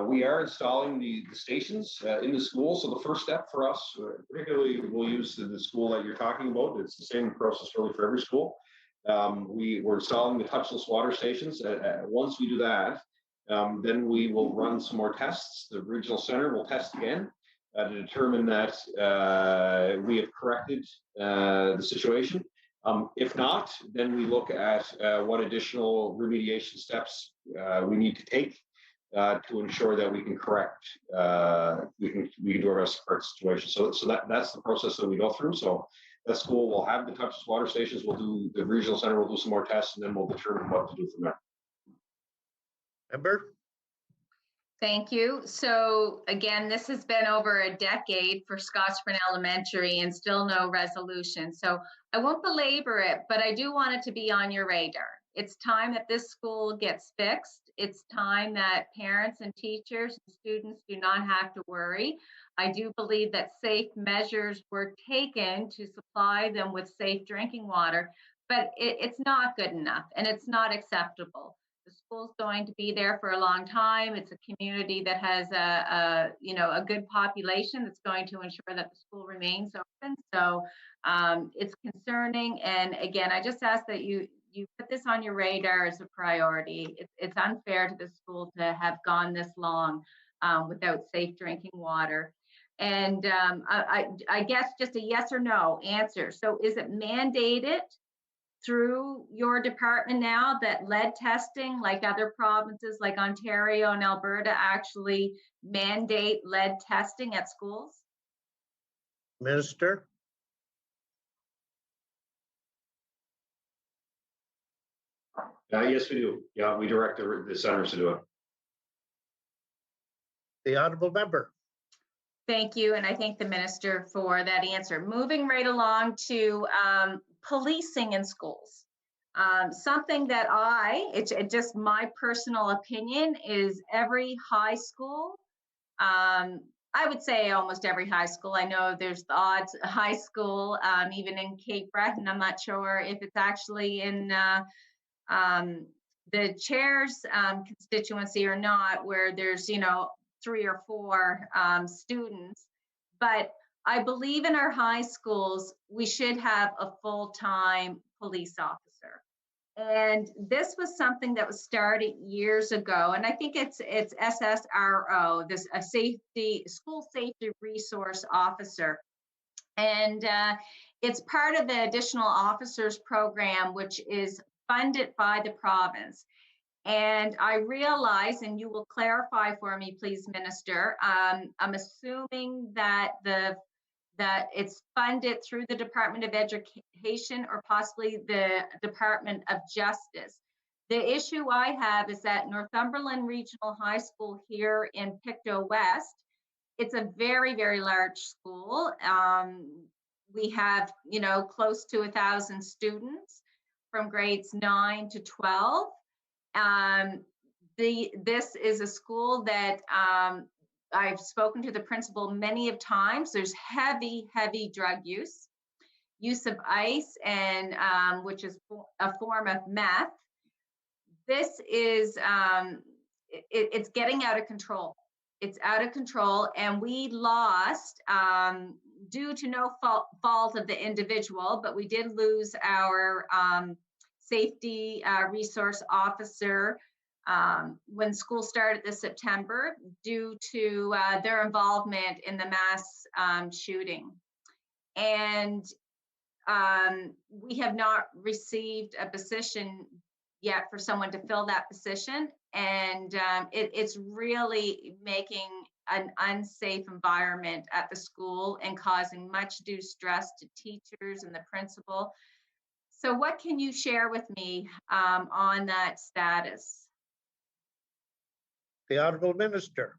We are installing the stations in the school. So the first step for us, particularly we'll use the school that you're talking about. It's the same process really for every school. We're installing the touchless water stations. Once we do that, then we will run some more tests. The regional center will test again. to determine that we have corrected the situation. If not, then we look at what additional remediation steps we need to take to ensure that we can correct, we can do our best to correct the situation. So that's the process that we go through. So that school will have the touchless water stations. We'll do the regional center. We'll do some more tests, and then we'll determine what to do from there. Member? Thank you. So again, this has been over a decade for Scottsburn Elementary and still no resolution. So I won't belabor it, but I do want it to be on your radar. It's time that this school gets fixed. It's time that parents and teachers and students do not have to worry. I do believe that safe measures were taken to supply them with safe drinking water, but it's not good enough and it's not acceptable. The school's going to be there for a long time. It's a community that has a good population that's going to ensure that the school remains open. So it's concerning. And again, I just ask that you put this on your radar as a priority. It's unfair to the school to have gone this long without safe drinking water. And I guess just a yes or no answer. So is it mandated through your department now that lead testing, like other provinces like Ontario and Alberta, actually mandate lead testing at schools? Minister? Yes, we do. Yeah, we direct the centers to do it. The honourable member. Thank you, and I thank the minister for that answer. Moving right along to policing in schools. Something that it's just my personal opinion, is every high school, I would say almost every high school. I know there's the odd high school, even in Cape Breton. I'm not sure if it's actually in the chair's constituency or not, where there's 3 or 4 students. But I believe in our high schools, we should have a full-time police officer. And this was something that was started years ago. And I think it's SSRO, a school safety resource officer. And it's part of the additional officers program, which is funded by the province. And I realize, and you will clarify for me, please, Minister, I'm assuming that it's funded through the Department of Education or possibly the Department of Justice. The issue I have is that Northumberland Regional High School here in Pictou West, it's a very, very large school. We have, close to 1,000 students from grades 9 to 12. This is a school that I've spoken to the principal many of times. There's heavy drug use of ice, and which is a form of meth. This is it's getting out of control. It's out of control, and we lost due to no fault of the individual, but we did lose our safety resource officer when school started this September due to their involvement in the mass shooting. And we have not received a position yet for someone to fill that position. And it's really making an unsafe environment at the school and causing much due stress to teachers and the principal. So what can you share with me on that status? The honourable minister.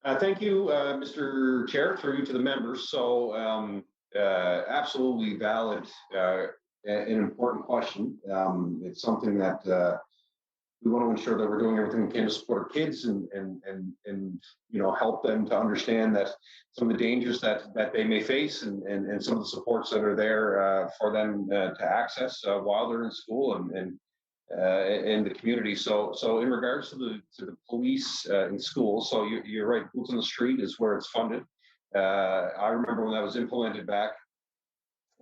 Thank you, Mr. Chair, through you to the members. So absolutely valid and important question. It's something that we want to ensure that we're doing everything we can to support our kids and help them to understand that some of the dangers that they may face and some of the supports that are there for them to access while they're in school and in the community. So in regards to the police in schools, so you're right, boots on the street is where it's funded. I remember when that was implemented back,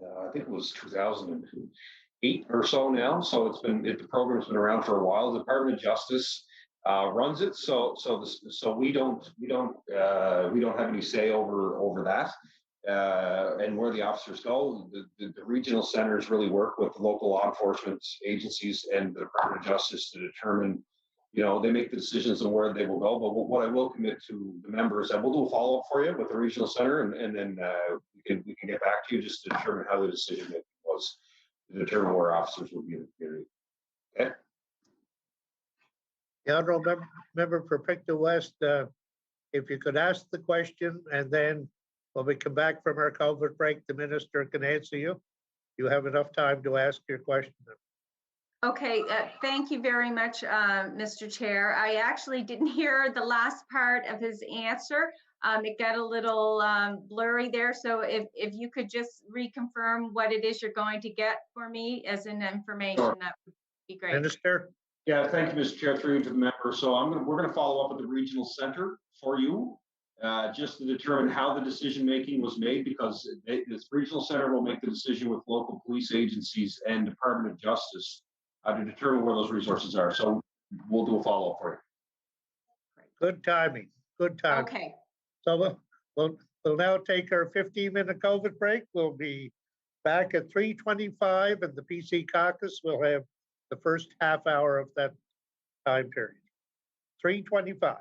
I think it was 2008 or so now. So the program's been around for a while. The Department of Justice runs it. So we don't have any say over that. And where the officers go, the regional centers really work with the local law enforcement agencies and the Department of Justice to determine, they make the decisions on where they will go. But what I will commit to the members, and we'll do a follow-up for you with the regional center, and then we can get back to you just to determine how the decision making was to determine where officers will be in the community. Okay. The honorable member for Pictou West, if you could ask the question, and then when we come back from our COVID break, the minister can answer you. You have enough time to ask your question. Okay, thank you very much, Mr. Chair. I actually didn't hear the last part of his answer. It got a little blurry there. So if you could just reconfirm what it is you're going to get for me as an information, Sure. That would be great. Minister? Yeah, thank you, Mr. Chair, through you to the member. So we're going to follow up with the regional center for you, just to determine how the decision making was made, because this regional center will make the decision with local police agencies and Department of Justice to determine where those resources are. So we'll do a follow up for you. Good timing. Good timing. Okay. So we'll now take our 15-minute COVID break. We'll be back at 3:25, and the PC caucus will have the first half hour of that time period. 3:25.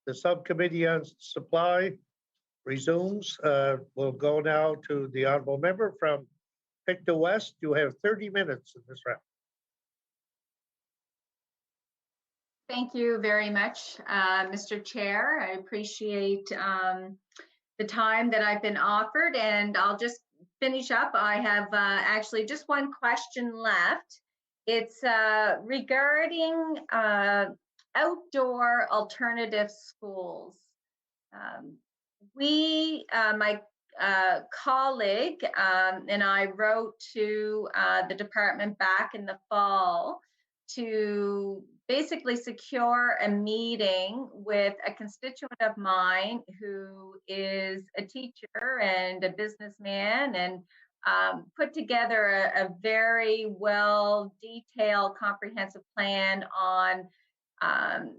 The subcommittee on supply resumes. We'll go now to the honorable member from Pictou West. You have 30 minutes in this round. Thank you very much, Mr. Chair. I appreciate the time that I've been offered, and I'll just finish up. I have actually just one question left. It's regarding outdoor alternative schools. My colleague and I wrote to the department back in the fall to basically secure a meeting with a constituent of mine who is a teacher and a businessman, and put together a very well detailed comprehensive plan on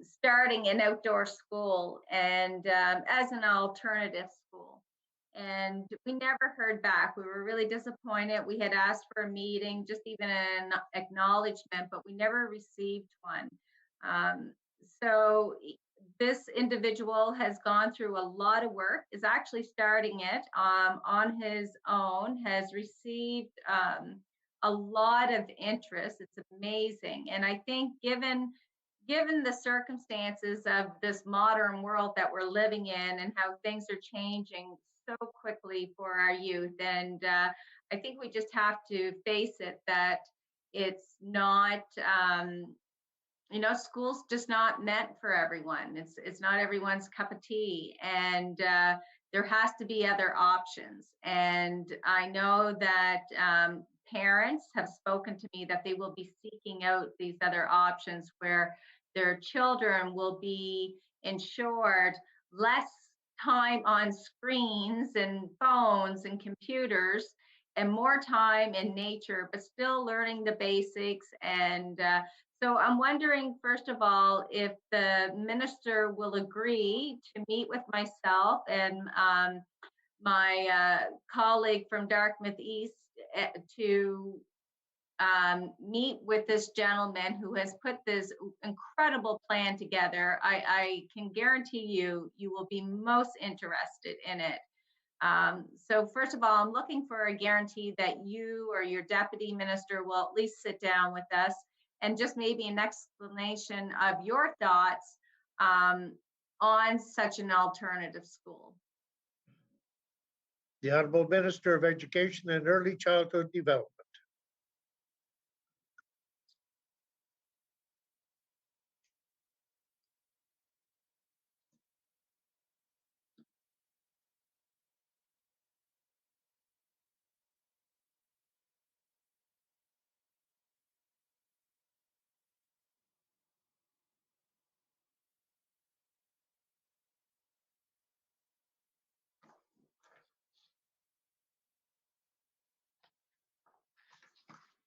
starting an outdoor school and as an alternative school. And we never heard back. We were really disappointed. We had asked for a meeting, just even an acknowledgement, but we never received one. So this individual has gone through a lot of work, is actually starting it on his own, has received a lot of interest. It's amazing. And I think given the circumstances of this modern world that we're living in and how things are changing so quickly for our youth, and I think we just have to face it that it's not, school's just not meant for everyone. It's not everyone's cup of tea, and there has to be other options. And I know that parents have spoken to me that they will be seeking out these other options where their children will be ensured less time on screens and phones and computers and more time in nature, but still learning the basics. And so I'm wondering, first of all, if the minister will agree to meet with myself and my colleague from Dartmouth East to meet with this gentleman who has put this incredible plan together. I can guarantee you will be most interested in it. So first of all, I'm looking for a guarantee that you or your deputy minister will at least sit down with us and just maybe an explanation of your thoughts on such an alternative school. The Honorable Minister of Education and Early Childhood Development.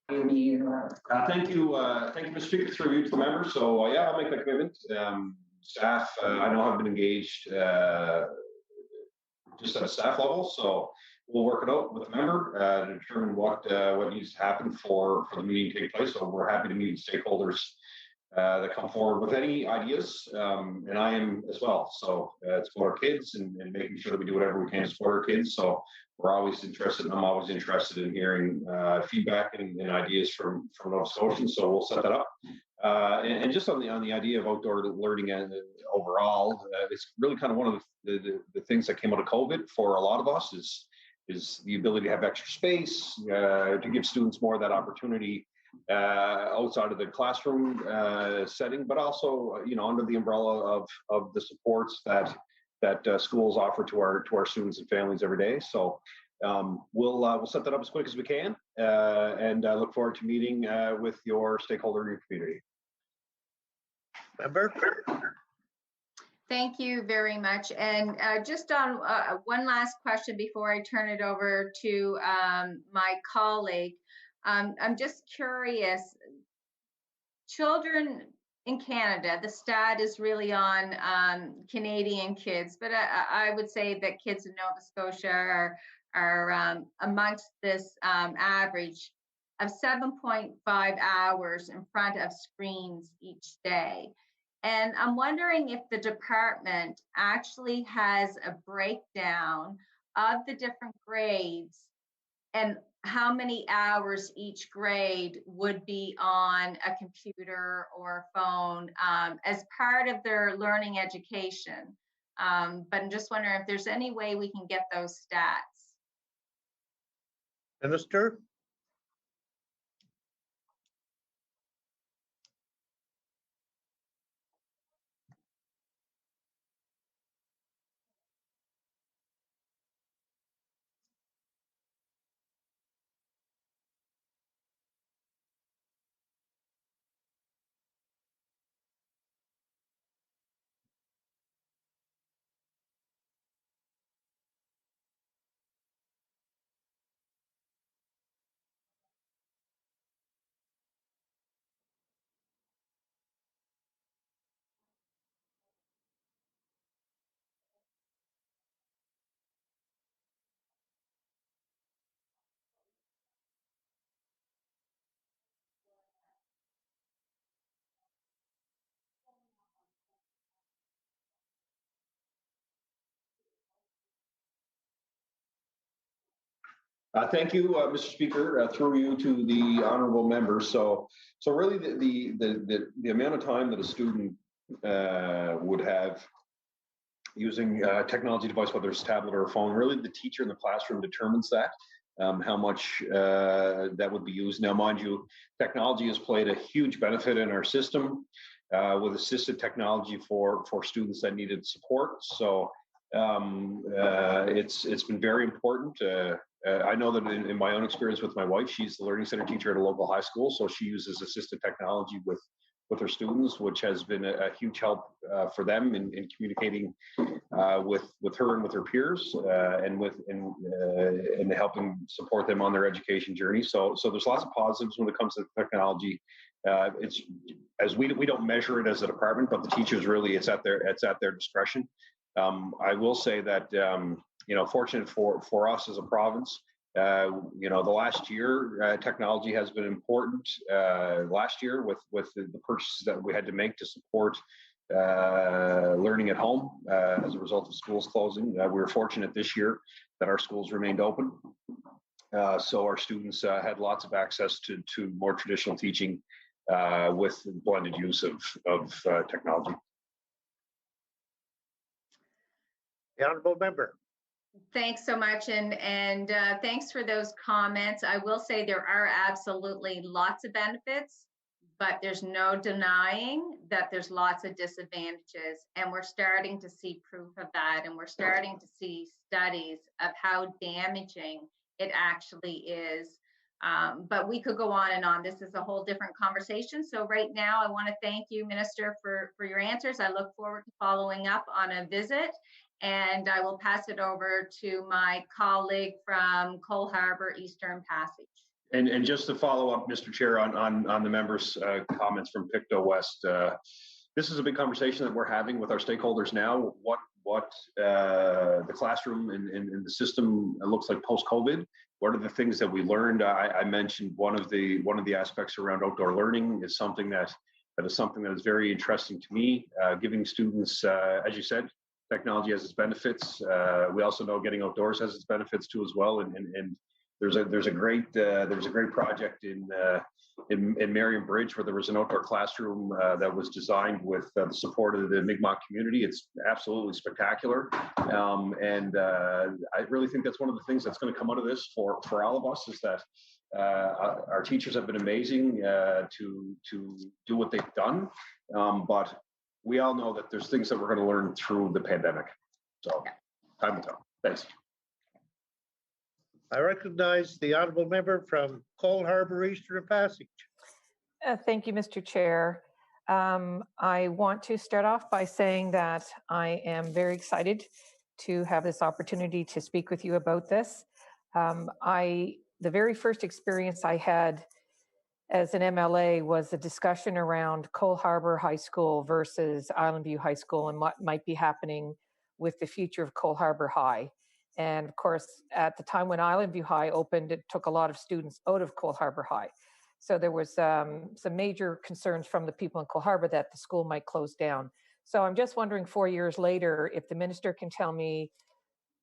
Thank you, Mr. Speaker, through you to the members. So yeah, I'll make that commitment. Staff, I know have been engaged just at a staff level, so we'll work it out with the member to determine what needs to happen for the meeting to take place. So we're happy to meet stakeholders that come forward with any ideas, and I am as well. So it's for our kids and making sure that we do whatever we can to support our kids. So we're always interested, and I'm always interested in hearing feedback and ideas from Nova Scotians. So we'll set that up. And just on the idea of outdoor learning and overall, it's really kind of one of the things that came out of COVID for a lot of us is the ability to have extra space, to give students more of that opportunity outside of the classroom setting, but also under the umbrella of the supports that schools offer to our students and families every day. So we'll set that up as quick as we can, and I look forward to meeting with your stakeholder in your community. Member. Thank you very much. And just on one last question before I turn it over to my colleague. I'm just curious, children in Canada, the stat is really on Canadian kids, but I would say that kids in Nova Scotia are amongst this average of 7.5 hours in front of screens each day. And I'm wondering if the department actually has a breakdown of the different grades and how many hours each grade would be on a computer or a phone as part of their learning education. But I'm just wondering if there's any way we can get those stats. Minister? Thank you, Mr. Speaker, through you to the honorable members. So really the amount of time that a student would have using technology device, whether it's tablet or a phone, really the teacher in the classroom determines that, how much that would be used. Now, mind you, technology has played a huge benefit in our system with assisted technology for students that needed support. So it's been very important. I know that in my own experience with my wife, she's the learning center teacher at a local high school, so she uses assistive technology with her students, which has been a huge help for them in communicating with her and with her peers, and helping support them on their education journey. So there's lots of positives when it comes to technology. It's as we don't measure it as a department, but the teachers really it's at their discretion. I will say that fortunate for us as a province, the last year technology has been important. Last year with the purchases that we had to make to support learning at home as a result of schools closing. We were fortunate this year that our schools remained open. So our students had lots of access to more traditional teaching with blended use of technology. The honorable member. Thanks so much, and thanks for those comments. I will say there are absolutely lots of benefits, but there's no denying that there's lots of disadvantages, and we're starting to see proof of that, and we're starting to see studies of how damaging it actually is. But we could go on and on. This is a whole different conversation. So right now, I want to thank you, Minister, for your answers. I look forward to following up on a visit. And I will pass it over to my colleague from Cole Harbour, Eastern Passage. And just to follow up, Mr. Chair, on the members' comments from Pictou West, this is a big conversation that we're having with our stakeholders now. What the classroom and the system looks like post-COVID. What are the things that we learned? I mentioned one of the aspects around outdoor learning is something that is very interesting to me. Giving students, as you said, technology has its benefits. We also know getting outdoors has its benefits too as well. And there's a great project in Marion Bridge where there was an outdoor classroom that was designed with the support of the Mi'kmaq community. It's absolutely spectacular, and I really think that's one of the things that's going to come out of this for all of us is that our teachers have been amazing to do what they've done, but we all know that there's things that we're going to learn through the pandemic. So time will tell. Thanks. I recognize the honorable member from Cole Harbour, Eastern Passage. Thank you, Mr. Chair. I want to start off by saying that I am very excited to have this opportunity to speak with you about this. The very first experience I had as an MLA was a discussion around Cole Harbour High School versus Island View High School and what might be happening with the future of Cole Harbour High. And of course, at the time when Island View High opened, it took a lot of students out of Cole Harbour High. So there was some major concerns from the people in Cole Harbour that the school might close down. So I'm just wondering 4 years later, if the minister can tell me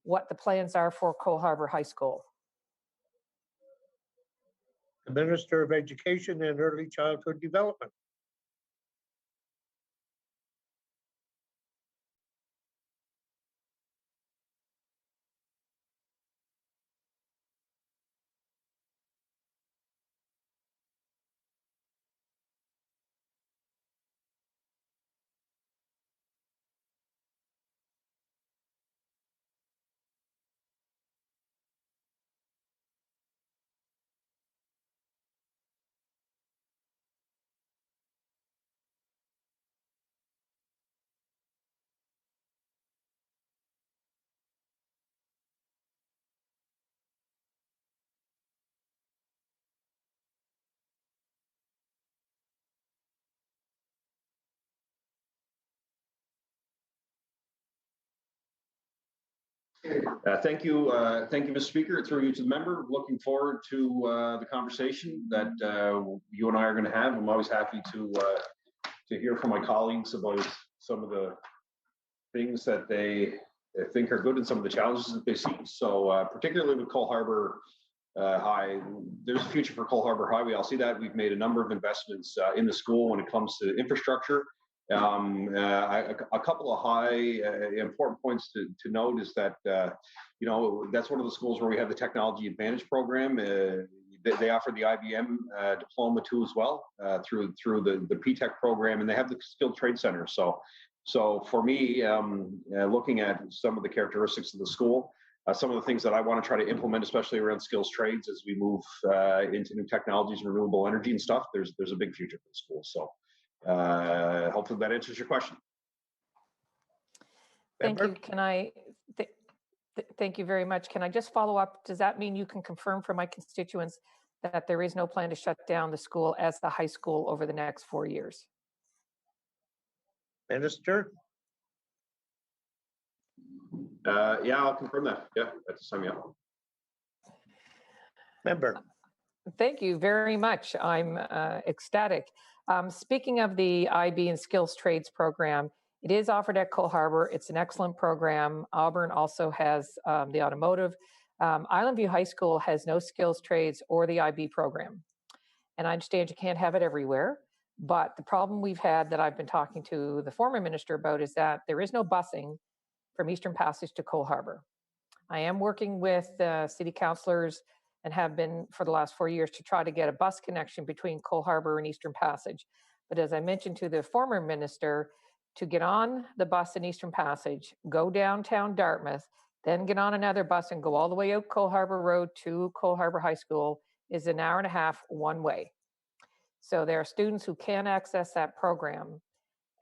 what the plans are for Cole Harbour High School. The Minister of Education and Early Childhood Development. Thank you, Mr. Speaker. Through you to the member. Looking forward to the conversation that you and I are going to have. I'm always happy to hear from my colleagues about some of the things that they think are good and some of the challenges that they see. So, particularly with Cole Harbour High, there's a future for Cole Harbour High. We all see that. We've made a number of investments in the school when it comes to infrastructure. A couple of high important points to note is that that's one of the schools where we have the technology advantage program. They offer the IBM diploma too as well through the PTech program, and they have the skilled trade center. So for me, looking at some of the characteristics of the school, some of the things that I want to try to implement, especially around skills trades as we move into new technologies and renewable energy and stuff, there's a big future for the school. So hopefully that answers your question. Thank you. Can I, thank you very much. Can I just follow up? Does that mean you can confirm for my constituents that there is no plan to shut down the school as the high school over the next 4 years? Minister? Yeah, I'll confirm that. Yeah, at this time, yeah. Member? Thank you very much. I'm ecstatic. Speaking of the IB and Skills Trades program, it is offered at Cole Harbour. It's an excellent program. Auburn also has the automotive. Island View High School has no skills trades or the IB program. And I understand you can't have it everywhere, but the problem we've had that I've been talking to the former minister about is that there is no busing from Eastern Passage to Cole Harbour. I am working with city councillors and have been for the last 4 years to try to get a bus connection between Cole Harbour and Eastern Passage. But as I mentioned to the former minister, to get on the bus in Eastern Passage, go downtown Dartmouth, then get on another bus and go all the way out Cole Harbour Road to Cole Harbour High School is an hour and a half one way. So there are students who can access that program.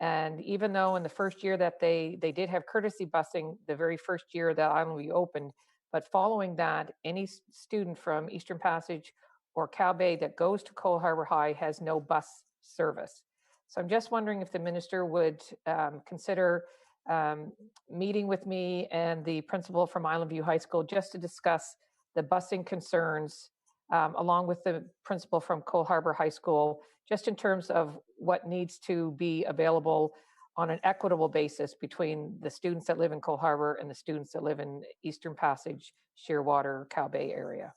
And even though in the first year that they did have courtesy busing, the very first year that Island View opened, but following that, any student from Eastern Passage or Cow Bay that goes to Cole Harbour High has no bus service. So I'm just wondering if the minister would consider meeting with me and the principal from Island View High School just to discuss the busing concerns along with the principal from Cole Harbour High School, just in terms of what needs to be available on an equitable basis between the students that live in Cole Harbour and the students that live in Eastern Passage, Shearwater, Cow Bay area.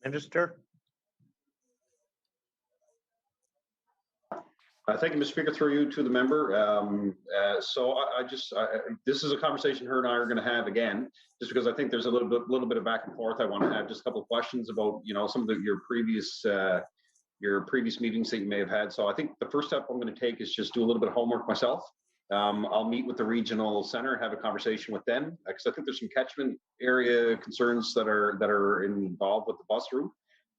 Minister? Thank you, Mr. Speaker. Through you to the member. This is a conversation her and I are going to have again, just because I think there's a little bit of back and forth. I want to have just a couple of questions about, some of your previous meetings that you may have had. So I think the first step I'm going to take is just do a little bit of homework myself. I'll meet with the regional center, have a conversation with them, because I think there's some catchment area concerns that are involved with the bus route.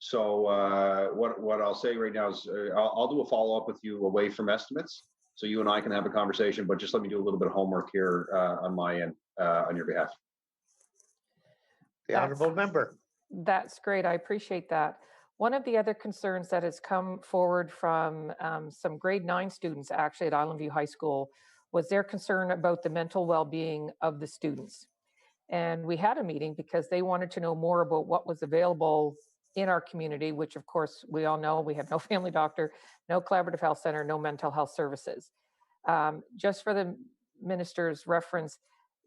So what I'll say right now is I'll do a follow-up with you away from estimates, so you and I can have a conversation, but just let me do a little bit of homework here on my end on your behalf. The honourable member. That's great. I appreciate that. One of the other concerns that has come forward from some grade 9 students actually at Island View High School was their concern about the mental well-being of the students. And we had a meeting because they wanted to know more about what was available in our community, which of course we all know we have no family doctor, no collaborative health center, no mental health services. Just for the minister's reference,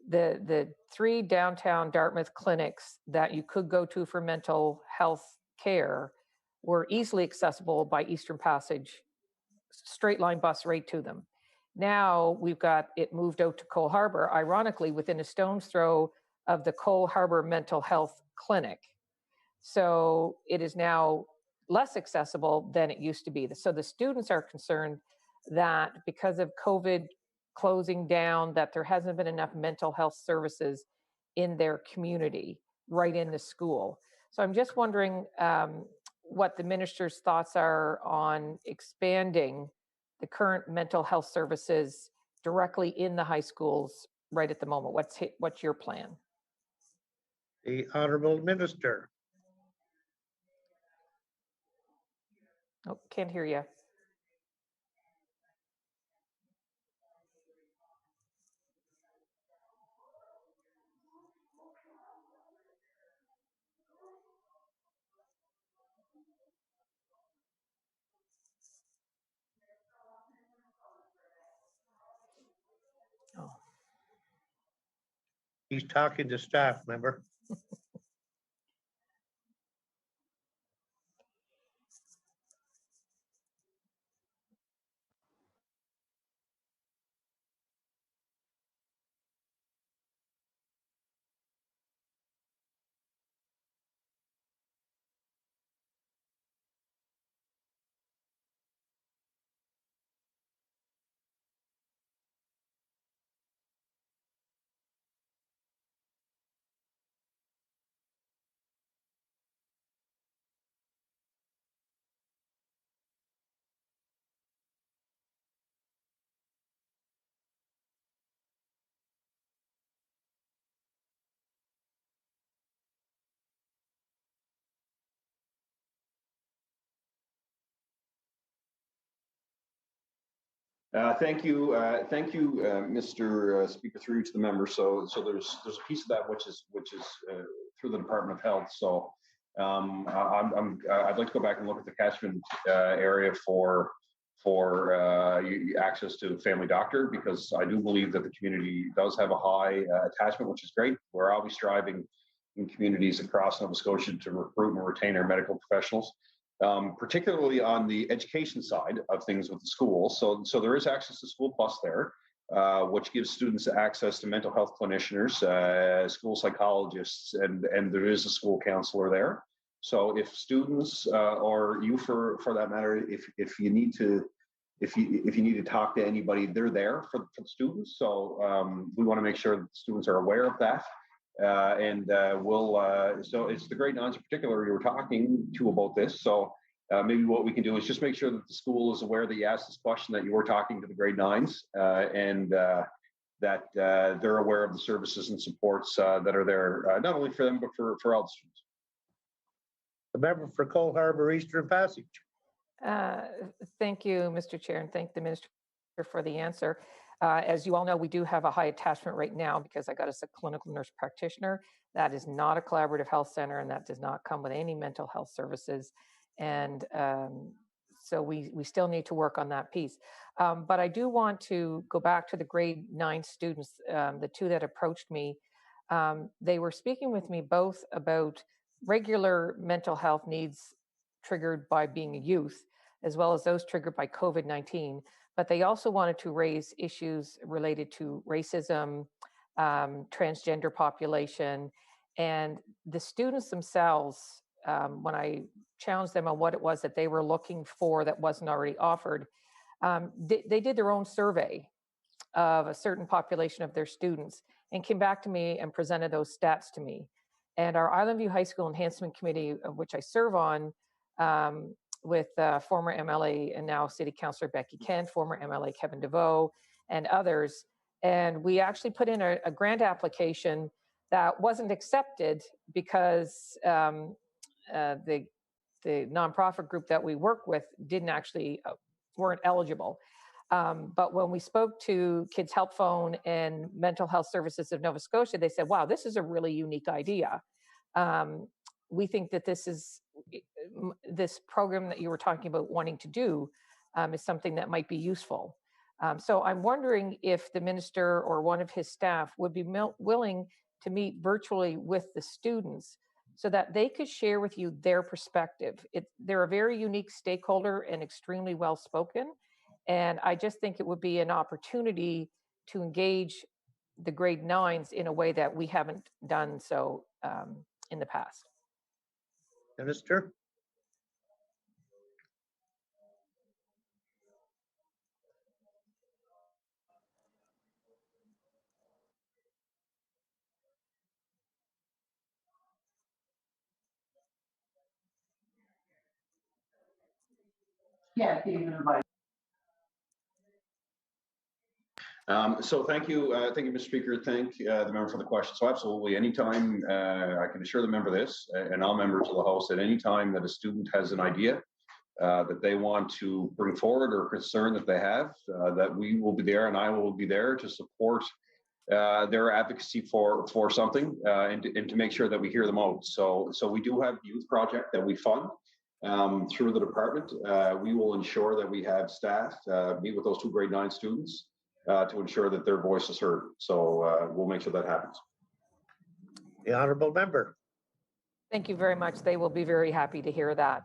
the 3 downtown Dartmouth clinics that you could go to for mental health care were easily accessible by Eastern Passage, straight line bus right to them. Now we've got it moved out to Cole Harbour, ironically within a stone's throw of the Cole Harbour Mental Health Clinic. So it is now less accessible than it used to be. So the students are concerned that because of COVID closing down, that there hasn't been enough mental health services in their community, right in the school. So I'm just wondering what the minister's thoughts are on expanding the current mental health services directly in the high schools right at the moment. What's your plan? The Honorable Minister. Oh, can't hear you. Oh. He's talking to staff, member. Thank you, Mr. Speaker, through to the member. So there's a piece of that which is through the Department of Health. So I'd like to go back and look at the catchment area for access to family doctor, because I do believe that the community does have a high attachment, which is great. We're always striving in communities across Nova Scotia to recruit and retain our medical professionals. Particularly on the education side of things with the school. So there is access to School Plus there, which gives students access to mental health clinicians, school psychologists, and there is a school counselor there. So if students or you for that matter, if you need to talk to anybody, they're there for the students. So we want to make sure that the students are aware of that. So it's the grade 9s in particular you were talking to about this. So maybe what we can do is just make sure that the school is aware that you asked this question, that you were talking to the grade 9s, and that they're aware of the services and supports that are there, not only for them, but for all the students. The member for Cole Harbour Eastern Passage. Thank you, Mr. Chair, and thank the minister for the answer. As you all know, we do have a high attachment right now because I got us a clinical nurse practitioner. That is not a collaborative health center, and that does not come with any mental health services. And so we still need to work on that piece. But I do want to go back to the grade 9 students, the 2 that approached me. They were speaking with me both about regular mental health needs triggered by being a youth, as well as those triggered by COVID-19. But they also wanted to raise issues related to racism, transgender population, and the students themselves, when I challenged them on what it was that they were looking for that wasn't already offered, they did their own survey of a certain population of their students and came back to me and presented those stats to me. And our Island View High School Enhancement Committee, of which I serve on, with former MLA and now City Councillor Becky Kent, former MLA Kevin DeVoe, and others. And we actually put in a grant application that wasn't accepted because the nonprofit group that we work with didn't actually, weren't eligible. But when we spoke to Kids Help Phone and Mental Health Services of Nova Scotia, they said, wow, this is a really unique idea. We think that this is this program that you were talking about wanting to do is something that might be useful. So I'm wondering if the minister or one of his staff would be willing to meet virtually with the students so that they could share with you their perspective. They're a very unique stakeholder and extremely well spoken. And I just think it would be an opportunity to engage the grade 9s in a way that we haven't done so in the past. Minister? Yeah, So thank you, Mr. Speaker. Thank the member for the question. So absolutely, anytime I can assure the member this, and all members of the House, at any time that a student has an idea that they want to bring forward or concern that they have, that we will be there, and I will be there to support their advocacy for something and to make sure that we hear them out. So we do have a youth project that we fund through the department. We will ensure that we have staff meet with those 2 grade 9 students to ensure that their voice is heard. So we'll make sure that happens. The honourable member. Thank you very much. They will be very happy to hear that.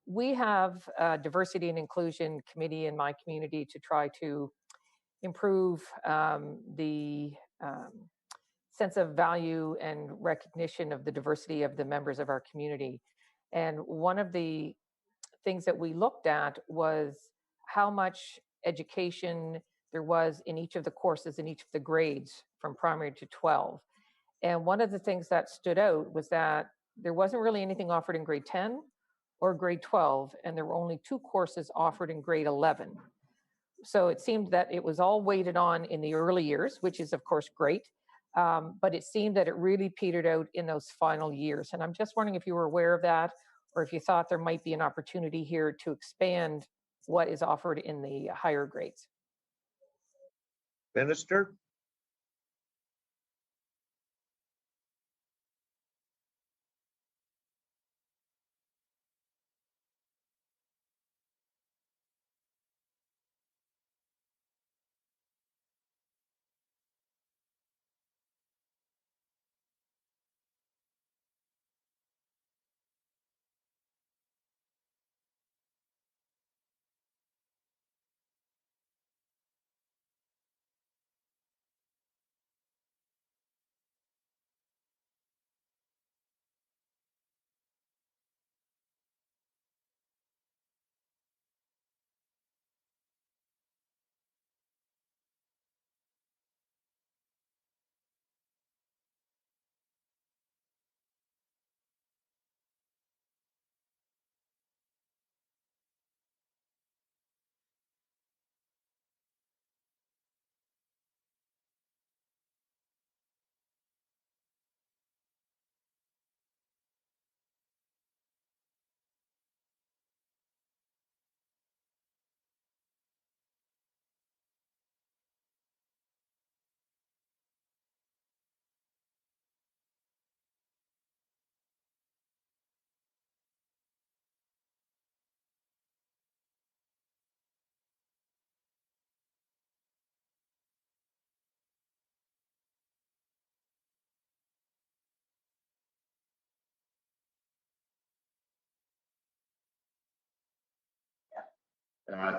We have a diversity and inclusion committee in my community to try to improve the sense of value and recognition of the diversity of the members of our community. And one of the things that we looked at was how much education there was in each of the courses in each of the grades from primary to 12. And one of the things that stood out was that there wasn't really anything offered in grade 10 or grade 12, and there were only 2 courses offered in grade 11. So it seemed that it was all weighted on in the early years, which is of course great, but it seemed that it really petered out in those final years. And I'm just wondering if you were aware of that, or if you thought there might be an opportunity here to expand what is offered in the higher grades. Minister?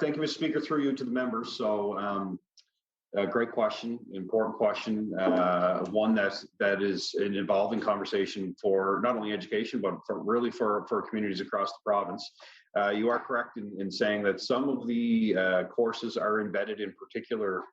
Thank you, Mr. Speaker, through you to the members. So great question, important question, one that is an evolving conversation for not only education, but really for communities across the province. You are correct in saying that some of the courses are embedded in particular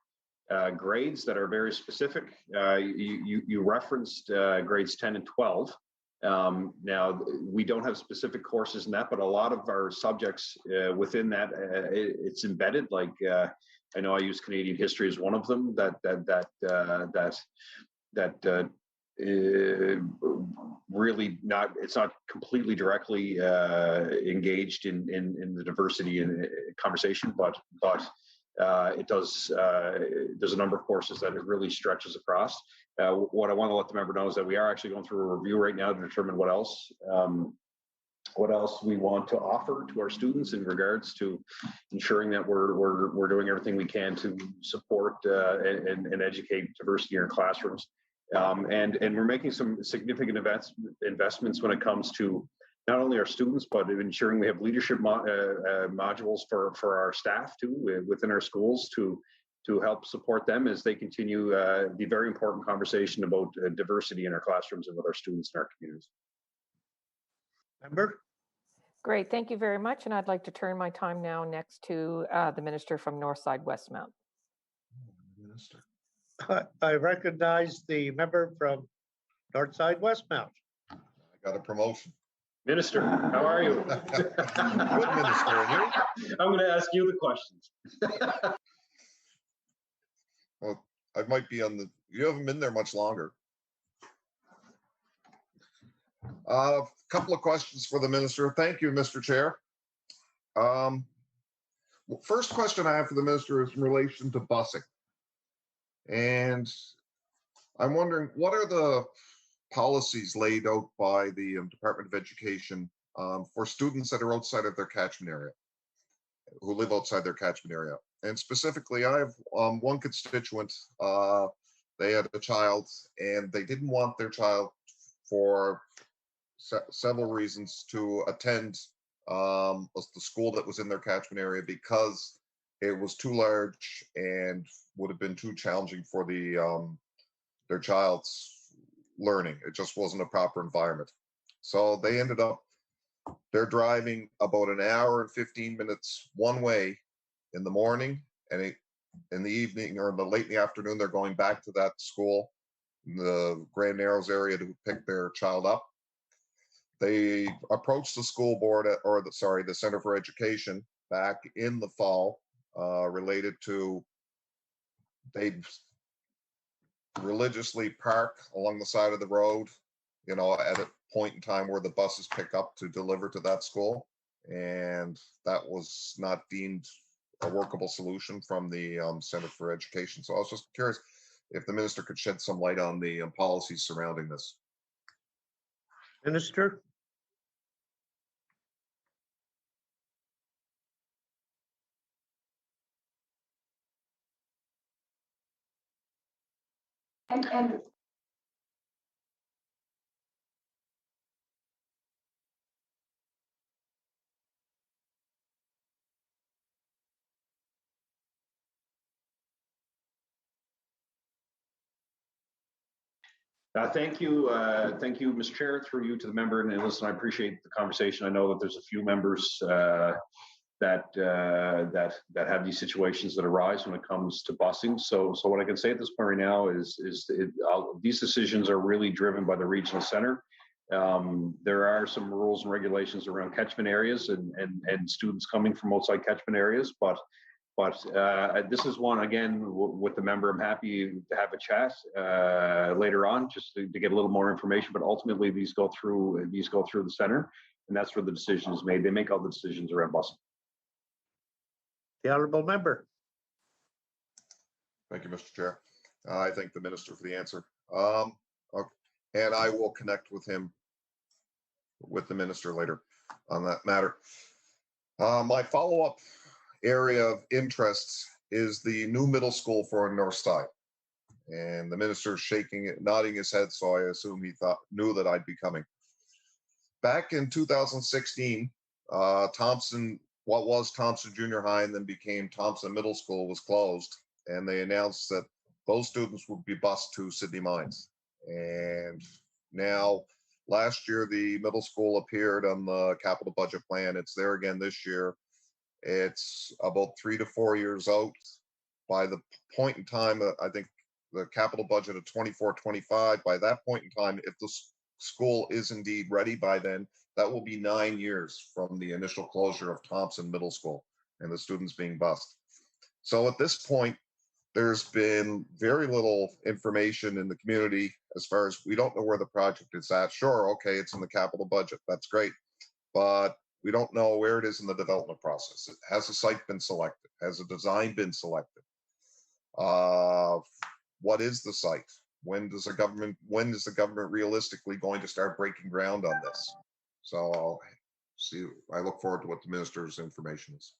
grades that are very specific. You referenced grades 10 and 12. Now, we don't have specific courses in that, but a lot of our subjects within that, it's embedded. Like I know I use Canadian history as one of them. Really not. It's not completely directly engaged in the diversity and conversation, but it does. There's a number of courses that it really stretches across. What I want to let the member know is that we are actually going through a review right now to determine what else what else we want to offer to our students in regards to ensuring that we're doing everything we can to support and educate diversity in our classrooms. And we're making some significant investments when it comes to not only our students, but ensuring we have leadership modules for our staff too within our schools to help support them as they continue the very important conversation about diversity in our classrooms and with our students in our communities. Member? Great, thank you very much. And I'd like to turn my time now next to the Minister from Northside Westmount. Minister. I recognize the member from Northside Westmount. I got a promotion. Minister, how are you? Good, Minister, and you? I'm going to ask you the questions. Well, I might be on the, you haven't been there much longer. A couple of questions for the Minister. Thank you, Mr. Chair. First question I have for the Minister is in relation to busing. And I'm wondering, what are the policies laid out by the Department of Education for students that are outside of their catchment area, who live outside their catchment area? And specifically, I have one constituent, they had a child and they didn't want their child for several reasons to attend the school that was in their catchment area because it was too large and would have been too challenging for their child's learning. It just wasn't a proper environment. So they ended up, they're driving about an hour and 15 minutes one way in the morning, and in the evening or late in the afternoon, they're going back to that school in the Grand Narrows area to pick their child up. They approached the school board the Center for Education back in the fall related to they religiously park along the side of the road, you know, at a point in time where the buses pick up to deliver to that school. And that was not deemed a workable solution from the Center for Education. So I was just curious if the Minister could shed some light on the policies surrounding this. Minister? And Thank you, Mr. Chair, through you to the member. And listen, I appreciate the conversation. I know that there's a few members that have these situations that arise when it comes to busing. So what I can say at this point right now is these decisions are really driven by the regional center. There are some rules and regulations around catchment areas and students coming from outside catchment areas, but this is one, again, with the member. I'm happy to have a chat later on just to get a little more information, but ultimately these go through the center, and that's where the decision is made. They make all the decisions around busing. The honourable member. Thank you, Mr. Chair. I thank the Minister for the answer. And I will connect with him, with the Minister later on that matter. My follow-up area of interest is the new middle school for Northside. And the Minister shaking it, nodding his head, so I assume he knew that I'd be coming. Back in 2016, Thompson, what was Thompson Junior High and then became Thompson Middle School, was closed, and they announced that those students would be bused to Sydney Mines. And now, last year, the middle school appeared on the capital budget plan. It's there again this year. It's about 3 to 4 years out. By the point in time, I think the capital budget of 24-25, by that point in time, if the school is indeed ready by then, that will be 9 years from the initial closure of Thompson Middle School and the students being bused. So at this point, there's been very little information in the community as far as we don't know where the project is at. Sure, okay, it's in the capital budget. That's great. But we don't know where it is in the development process. Has a site been selected? Has a design been selected? What is the site? When is the government realistically going to start breaking ground on this? So see, I look forward to what the minister's information is.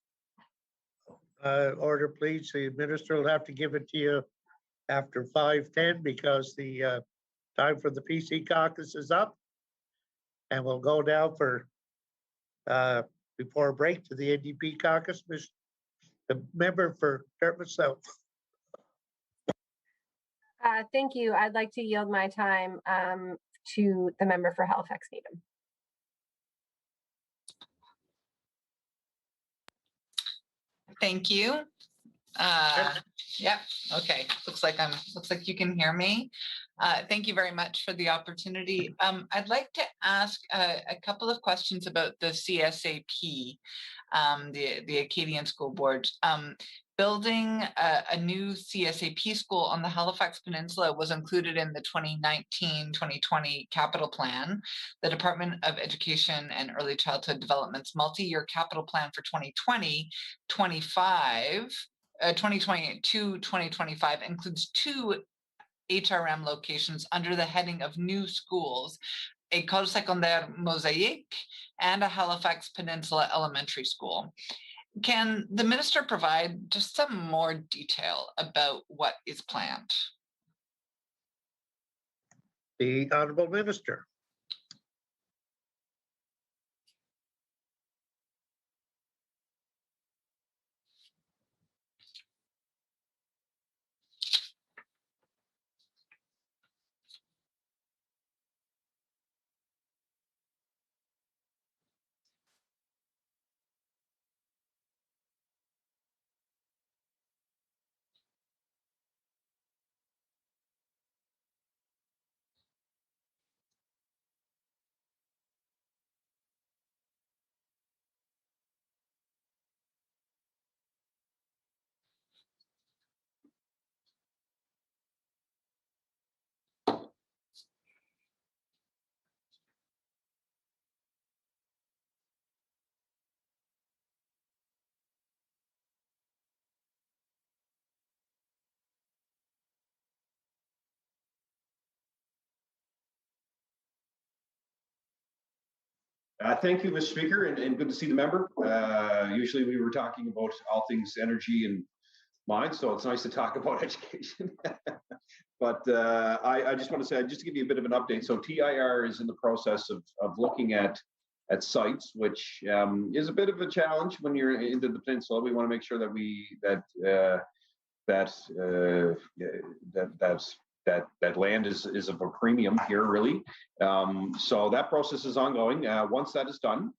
Order, please. The minister will have to give it to you after 5:10 because the time for the PC caucus is up. And we'll go down for before a break to the NDP caucus. The member for Dartmouth South. Thank you. I'd like to yield my time to the member for Halifax Needham. Thank you. Yep. Okay. Looks like you can hear me. Thank you very much for the opportunity. I'd like to ask a couple of questions about the CSAP, the Acadian School Board. Building a new CSAP school on the Halifax Peninsula was included in the 2019-2020 capital plan. The Department of Education and Early Childhood Development's multi-year capital plan for 2022-2025 includes 2 HRM locations under the heading of new schools, École Secondaire Mosaic and a Halifax Peninsula Elementary School. Can the minister provide just some more detail about what is planned? The honorable minister. Thank you, Mr. Speaker, and good to see the member. Usually we were talking about all things energy and mine, so it's nice to talk about education. But I just want to say, just to give you a bit of an update. So TIR is in the process of looking at sites, which is a bit of a challenge when you're into the peninsula. We want to make sure that land is of a premium here, really. So that process is ongoing. Once that is done,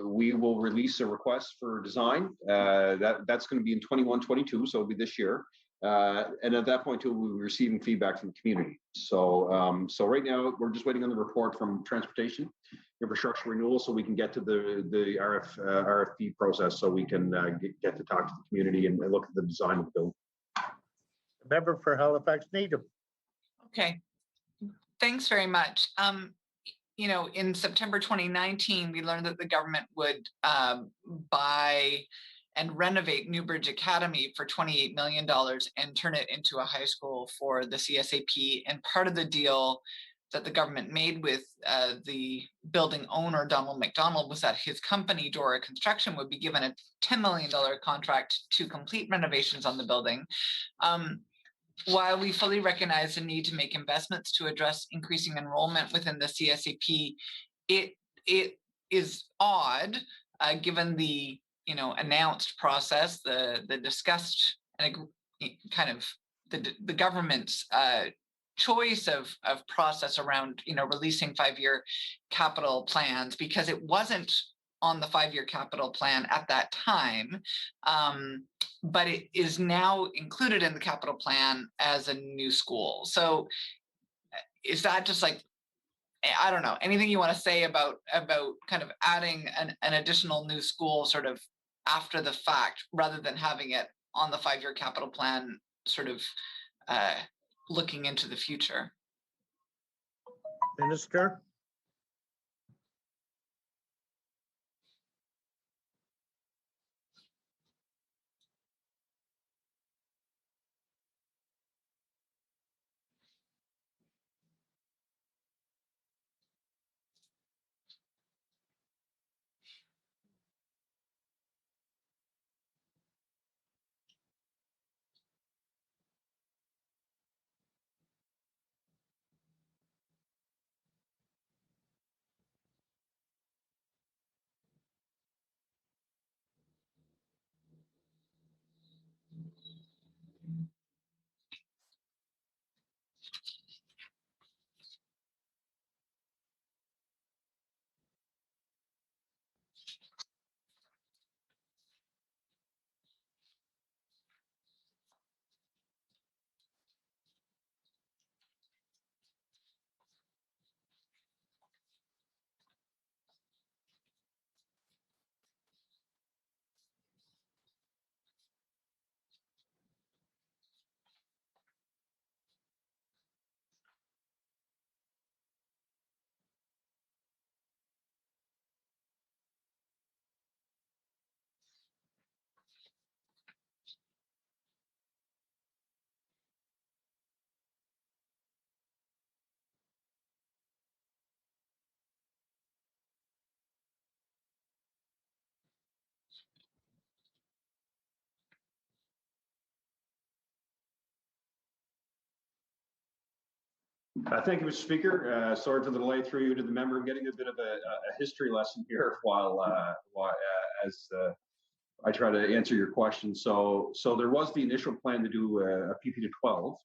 we will release a request for design. That's going to be in 21-22, so it'll be this year. And at that point, too, we'll be receiving feedback from the community. So, so right now, we're just waiting on the report from Transportation Infrastructure Renewal, so we can get to the RFP process, so we can get to talk to the community and look at the design of the building. Member for Halifax Needham. Okay, thanks very much. You know, in September 2019, we learned that the government would buy and renovate Newbridge Academy for $28 million and turn it into a high school for the CSAP. And part of the deal that the government made with the building owner, Donald McDonald, was that his company, Dora Construction, would be given a $10 million contract to complete renovations on the building. While we fully recognize the need to make investments to address increasing enrollment within the CSAP, it is odd, given the announced process, the discussed and kind of the government's choice of process around releasing 5-year capital plans, because it wasn't on the 5-year capital plan at that time, but it is now included in the capital plan as a new school. So is that just like, I don't know, anything you want to say about kind of adding an additional new school sort of after the fact, rather than having it on the 5-year capital plan, sort of looking into the future? Minister. Thank you, Mr. Speaker. Sorry for the delay through you to the member. Getting a bit of a history lesson here while as I try to answer your question. So there was the initial plan to do a PP to 12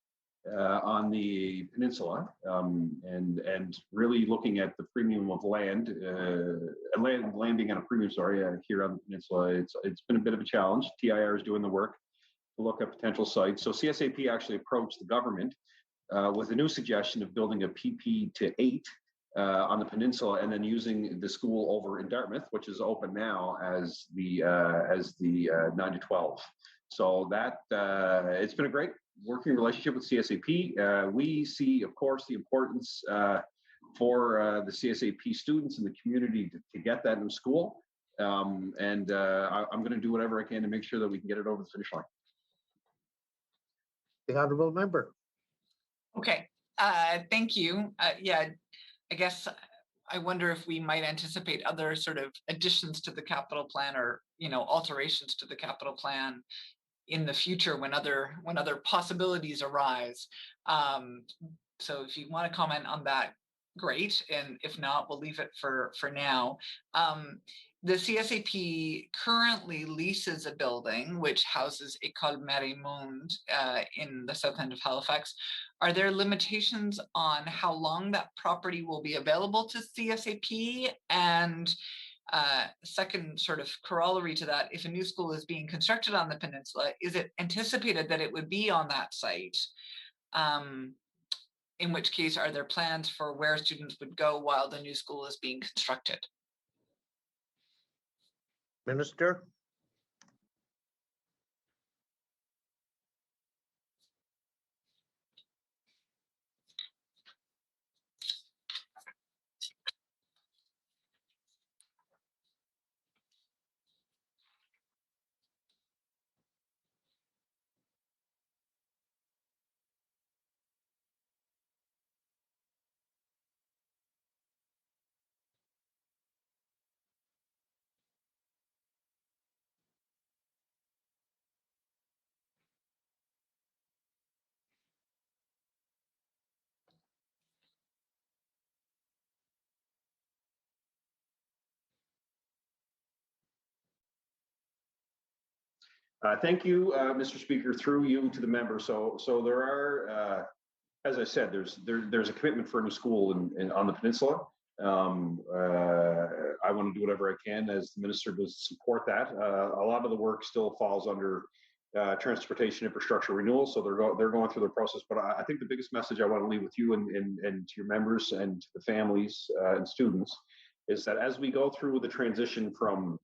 on the peninsula, and really looking at the premium of land, land being on a premium. Sorry, here on the peninsula, it's been a bit of a challenge. TIR is doing the work to look at potential sites. So CSAP actually approached the government with a new suggestion of building a PP to 8 on the peninsula, and then using the school over in Dartmouth, which is open now, as the 9 to 12. So that it's been a great working relationship with CSAP. We see, of course, the importance for the CSAP students and the community to get that in school. I'm going to do whatever I can to make sure that we can get it over the finish line. The honorable member. Okay, thank you. Yeah, I guess I wonder if we might anticipate other sort of additions to the capital plan, or alterations to the capital plan in the future when other possibilities arise. So if you want to comment on that, great, and if not, we'll leave it for now. The CSAP currently leases a building which houses École Marimonde in the south end of Halifax. Are there limitations on how long that property will be available to CSAP? And second sort of corollary to that, if a new school is being constructed on the peninsula, is it anticipated that it would be on that site? In which case, are there plans for where students would go while the new school is being constructed? Minister. Thank you, Mr. Speaker, through you to the member. So there are, as I said, there's a commitment for a new school on the peninsula. I want to do whatever I can as the minister to support that. A lot of the work still falls under transportation infrastructure renewal, so they're going through the process. But I think the biggest message I want to leave with you and to your members and to the families and students is that as we go through the transition from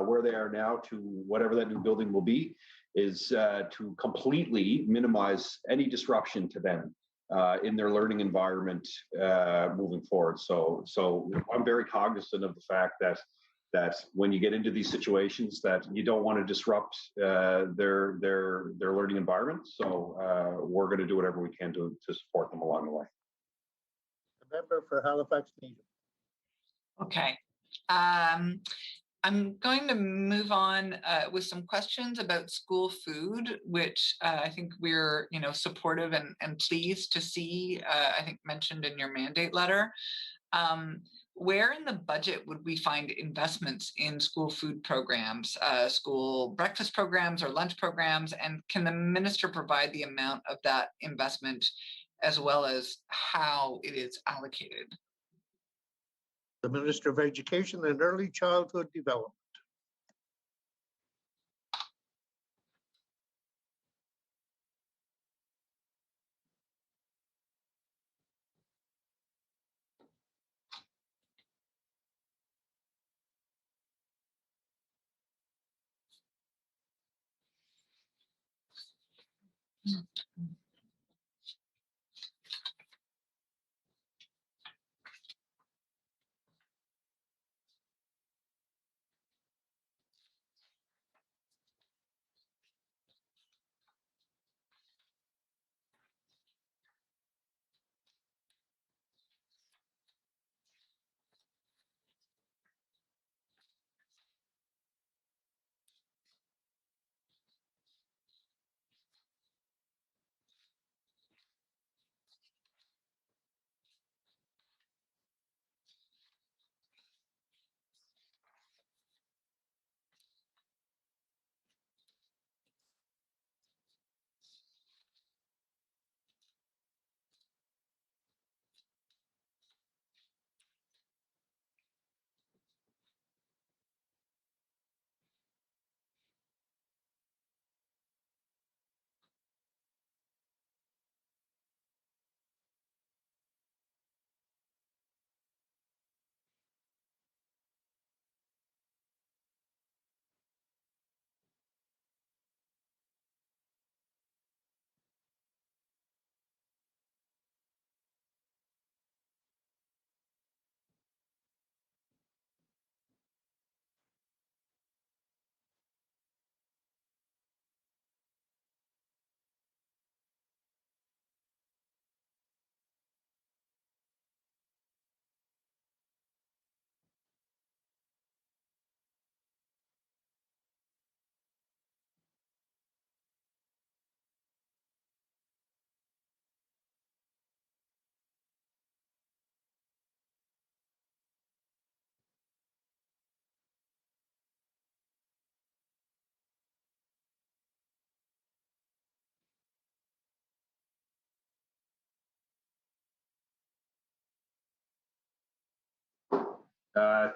where they are now to whatever that new building will be, is to completely minimize any disruption to them in their learning environment moving forward. So I'm very cognizant of the fact that when you get into these situations, that you don't want to disrupt their learning environment. So we're going to do whatever we can to support them along the way. The member for Halifax Needham. Okay. I'm going to move on with some questions about school food, which I think we're supportive and pleased to see, I think mentioned in your mandate letter. where in the budget would we find investments in school food programs, school breakfast programs or lunch programs? And can the minister provide the amount of that investment as well as how it is allocated? The Minister of Education and Early Childhood Development.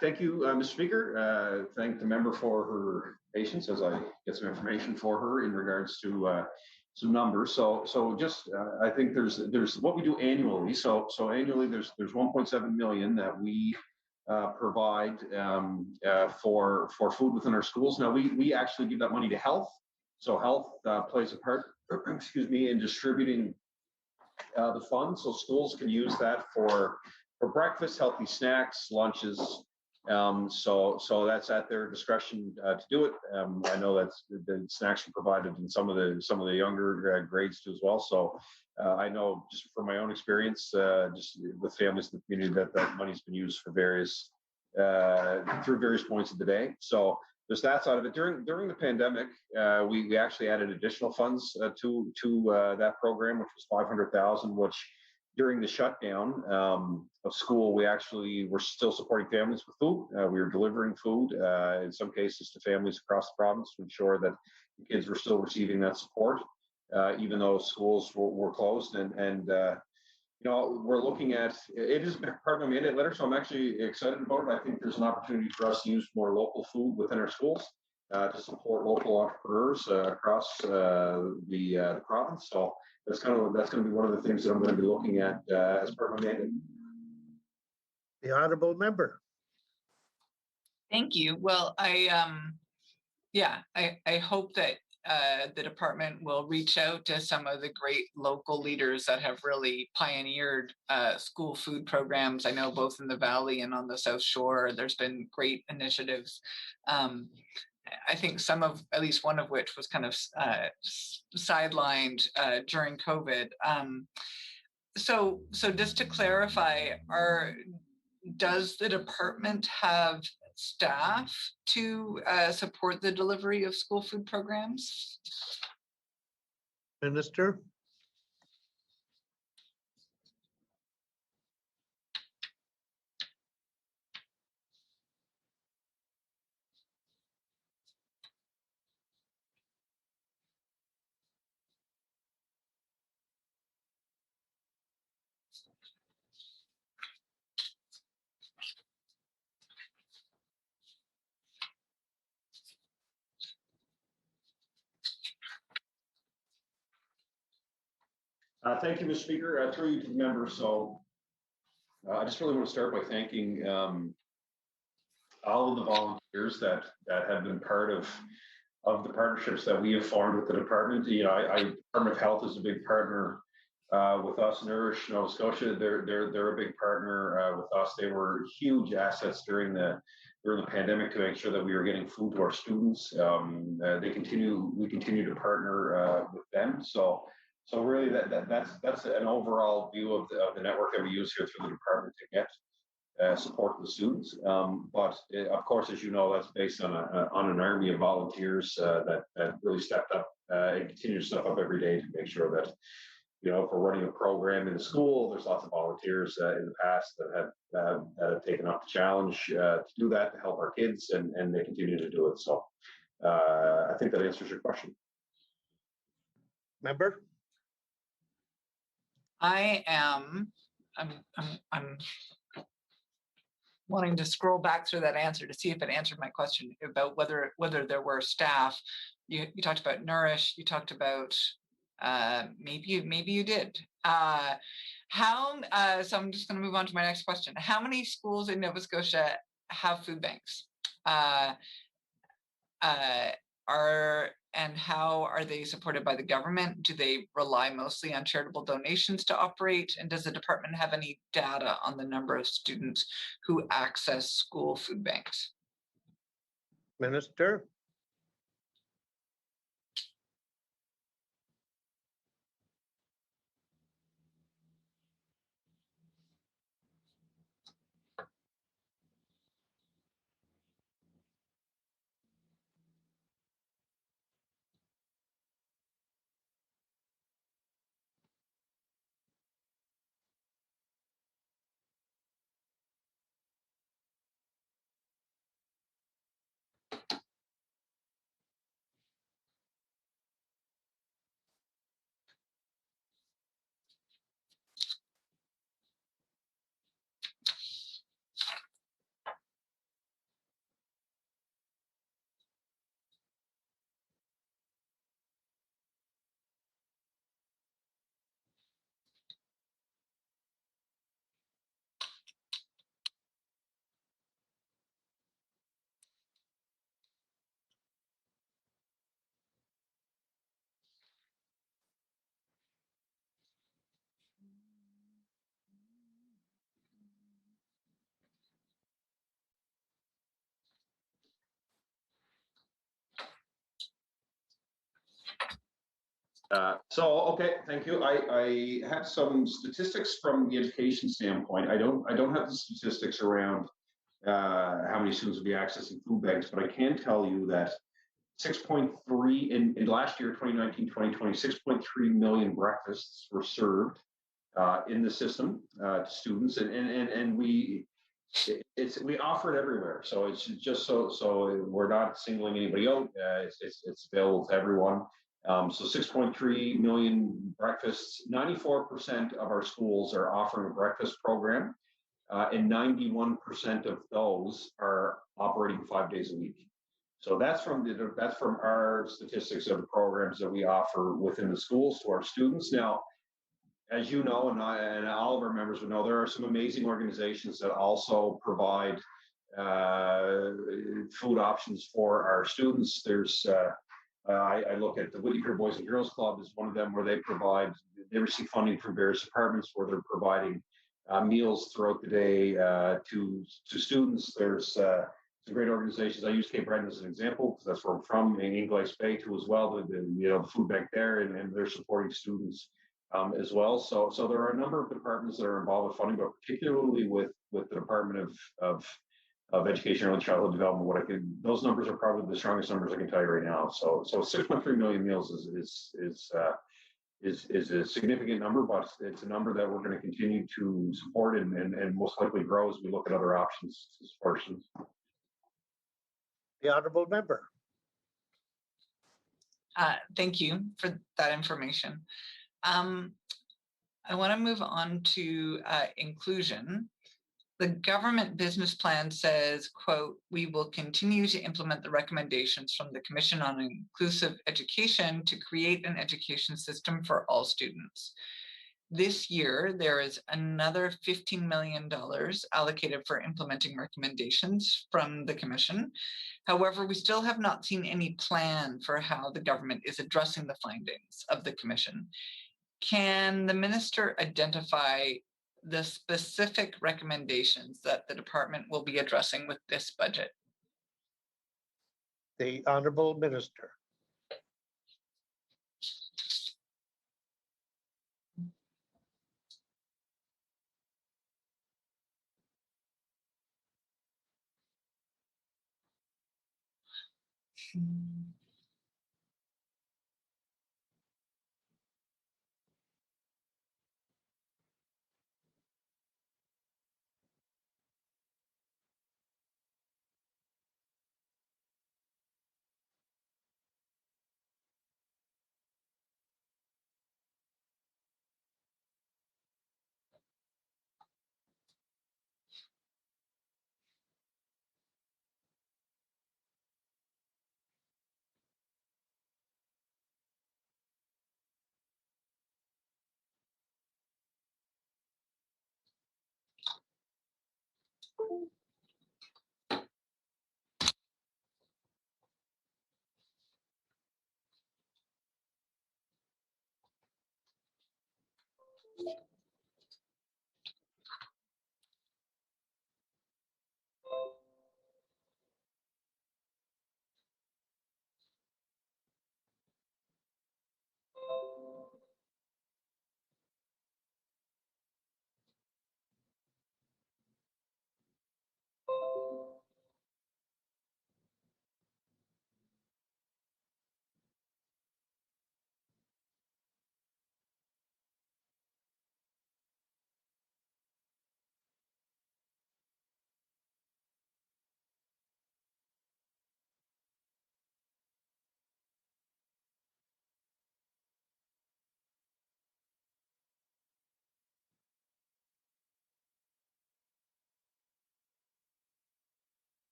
Thank you, Mr. Speaker. Thank the member for her patience as I get some information for her in regards to some numbers. So just I think there's what we do annually. So annually there's 1.7 million that we provide for food within our schools. Now we actually give that money to health. So health plays a part, excuse me, in distributing the funds. So schools can use that for breakfast, healthy snacks, lunches. So that's at their discretion to do it. I know that's the snacks are provided in some of the younger grades too as well. So I know just from my own experience, just with families in the community, that money's been used for various through various points of the day. So there's that side of it. During the pandemic, we actually added additional funds to that program, which was 500,000, which during the shutdown of school, we actually were still supporting families with food. We were delivering food in some cases to families across the province to ensure that the kids were still receiving that support, even though schools were closed. And you know, we're looking at it is part of my mandate letter, so I'm actually excited about it. I think there's an opportunity for us to use more local food within our schools to support local entrepreneurs across the province. So that's going to be one of the things that I'm going to be looking at as part of my mandate. The honorable member. Thank you. Well, I hope that the department will reach out to some of the great local leaders that have really pioneered school food programs. I know both in the Valley and on the South Shore, there's been great initiatives. I think at least one of which was kind of sidelined during COVID. So just to clarify, does the department have staff to support the delivery of school food programs? Minister. Thank you, Mr. Speaker. Through you to the members. So I just really want to start by thanking all of the volunteers that have been part of the partnerships that we have formed with the department. You know, Department of Health is a big partner with us. Nourish Nova Scotia, they're a big partner with us. They were huge assets during the pandemic to make sure that we were getting food to our students. We continue to partner with them. So really that's an overall view of the network that we use here through the department to get support the students. But of course, as you know, that's based on an army of volunteers that really stepped up and continue to step up every day to make sure that, you know, if we're running a program in the school, there's lots of volunteers in the past that have taken up the challenge to do that, to help our kids, and they continue to do it. So I think that answers your question. Member? I'm wanting to scroll back through that answer to see if it answered my question about whether there were staff. You talked about Nourish. You talked about maybe you did. So I'm just going to move on to my next question. How many schools in Nova Scotia have food banks? And how are they supported by the government? Do they rely mostly on charitable donations to operate? And does the department have any data on the number of students who access school food banks? Minister? Okay, thank you. I have some statistics from the education standpoint. I don't have the statistics around how many students will be accessing food banks, but I can tell you that 6.3 in last year, 2019-2020, 6.3 million breakfasts were served in the system to students, and we offer it everywhere. So it's just so we're not singling anybody out. It's available to everyone. So 6.3 million breakfasts. 94% of our schools are offering a breakfast program, and 91% of those are operating 5 days a week. So that's from our statistics of the programs that we offer within the schools to our students. Now, as you know, and all of our members would know, there are some amazing organizations that also provide food options for our students. There's I look at the Whittier Boys and Girls Club as one of them, where they receive funding from various departments where they're providing meals throughout the day to students. There's some great organizations. I use Cape Breton as an example because that's where I'm from, in Ingles Bay too as well. The food bank there, and they're supporting students as well. So there are a number of departments that are involved with funding, but particularly with the Department of Education, Early Childhood Development. Those numbers are probably the strongest numbers I can tell you right now. So 6.3 million meals is a significant number, but it's a number that we're going to continue to support and most likely grow as we look at other options to support students. The honorable member. Thank you for that information. I want to move on to inclusion. The government business plan says, quote, "We will continue to implement the recommendations from the Commission on Inclusive Education to create an education system for all students." This year, there is another $15 million allocated for implementing recommendations from the Commission. However, we still have not seen any plan for how the government is addressing the findings of the Commission. Can the Minister identify the specific recommendations that the department will be addressing with this budget? The Honorable Minister.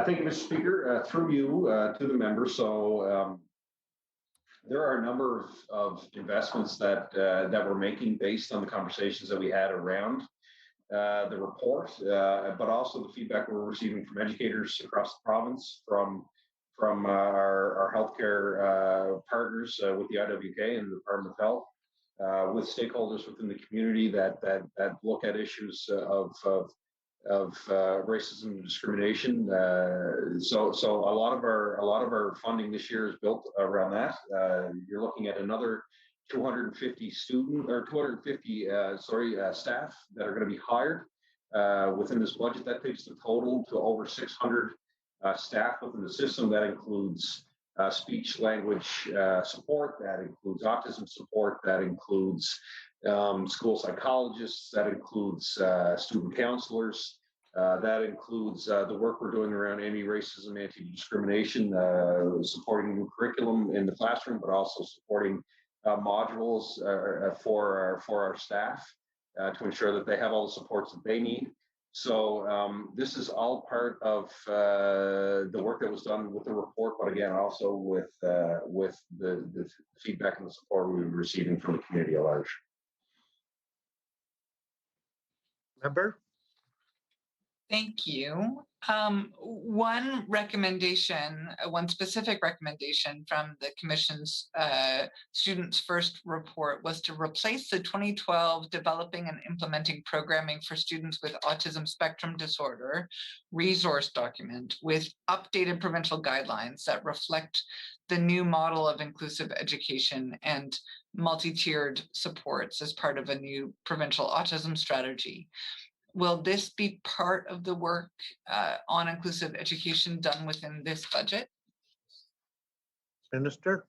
Thank you, Mr. Speaker. Through you to the member. So there are a number of investments that that we're making based on the conversations that we had around the report, but also the feedback we're receiving from educators across the province, from our healthcare partners with the IWK and the Department of Health, with stakeholders within the community that look at issues of racism and discrimination. So a lot of our funding this year is built around that. You're looking at another 250 staff that are going to be hired within this budget. That takes the total to over 600 staff within the system. That includes speech language support, that includes autism support, that includes school psychologists, that includes student counselors, that includes the work we're doing around anti-racism, anti-discrimination, supporting new curriculum in the classroom, but also supporting modules for our staff to ensure that they have all the supports that they need. So this is all part of the work that was done with the report, but again, also with the feedback and the support we were receiving from the community at large. Member? Thank you. One specific recommendation from the Commission's Students First report was to replace the 2012 Developing and Implementing Programming for Students with Autism Spectrum Disorder resource document with updated provincial guidelines that reflect the new model of inclusive education and multi-tiered supports as part of a new provincial autism strategy. Will this be part of the work on inclusive education done within this budget? Minister?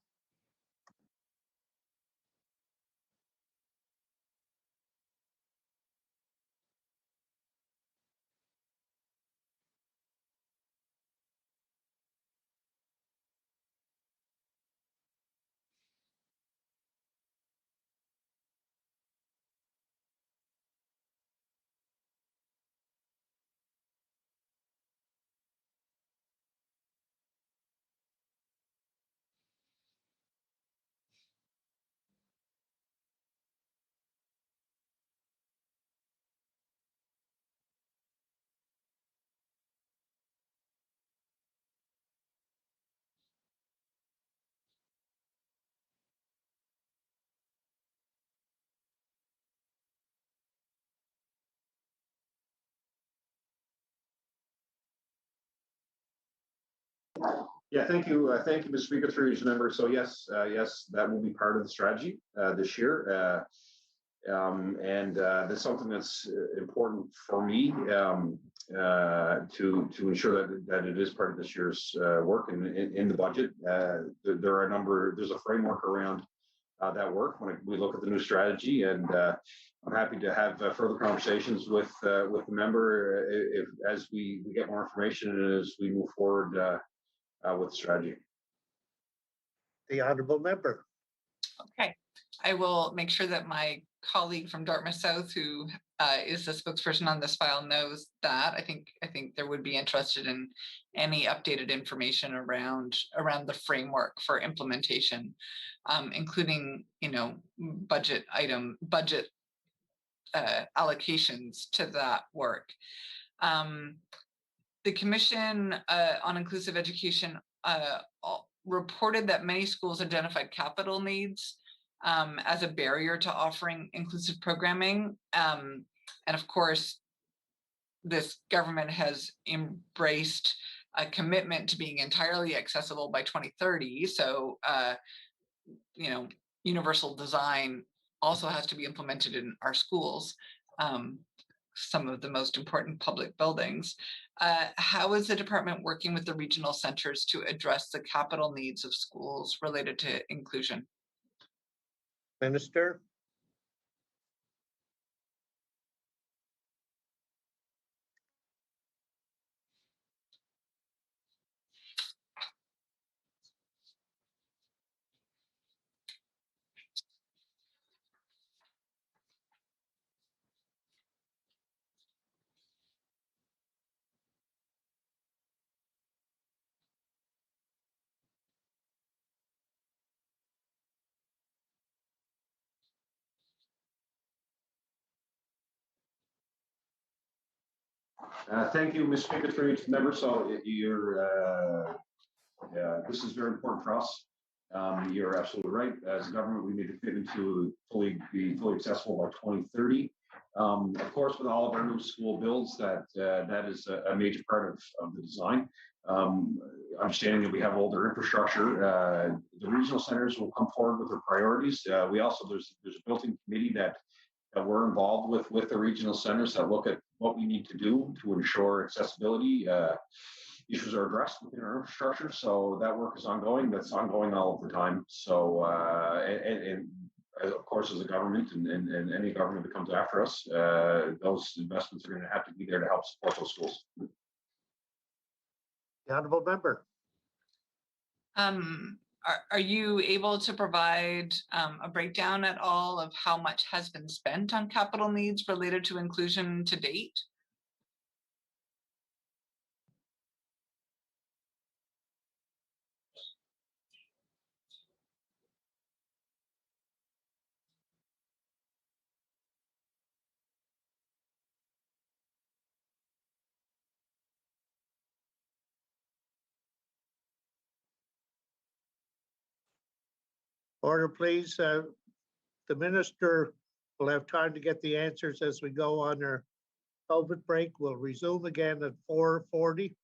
Yeah, thank you, Mr. Speaker, through each member. So yes, yes, that will be part of the strategy this year, and that's something that's important for me to ensure that it is part of this year's work and in the budget. There are a number. There's a framework around that work when we look at the new strategy, and I'm happy to have further conversations with the member as we get more information and as we move forward with the strategy. The honorable member. Okay, I will make sure that my colleague from Dartmouth South, who is the spokesperson on this file, knows that. I think there would be interested in any updated information around the framework for implementation, including budget allocations to that work. The Commission on Inclusive Education reported that many schools identified capital needs as a barrier to offering inclusive programming. And of course, this government has embraced a commitment to being entirely accessible by 2030. So, universal design also has to be implemented in our schools, some of the most important public buildings. How is the department working with the regional centers to address the capital needs of schools related to inclusion? Minister. Thank you, Mr. Speaker, through each member. So this is very important for us. You're absolutely right. As a government, we made a commitment to be fully accessible by 2030. Of course, with all of our new school builds, that is a major part of the design. Understanding that we have older infrastructure, the regional centers will come forward with their priorities. We also there's a built-in committee that we're involved with the regional centers that look at what we need to do to ensure accessibility issues are addressed within our infrastructure. So that work is ongoing. That's ongoing all of the time. So and of course, as a government and any government that comes after us, those investments are going to have to be there to help support those schools. The honorable member. Are you able to provide a breakdown at all of how much has been spent on capital needs related to inclusion to date? Order, please. The minister will have time to get the answers as we go on our COVID break. We'll resume again at 4:40.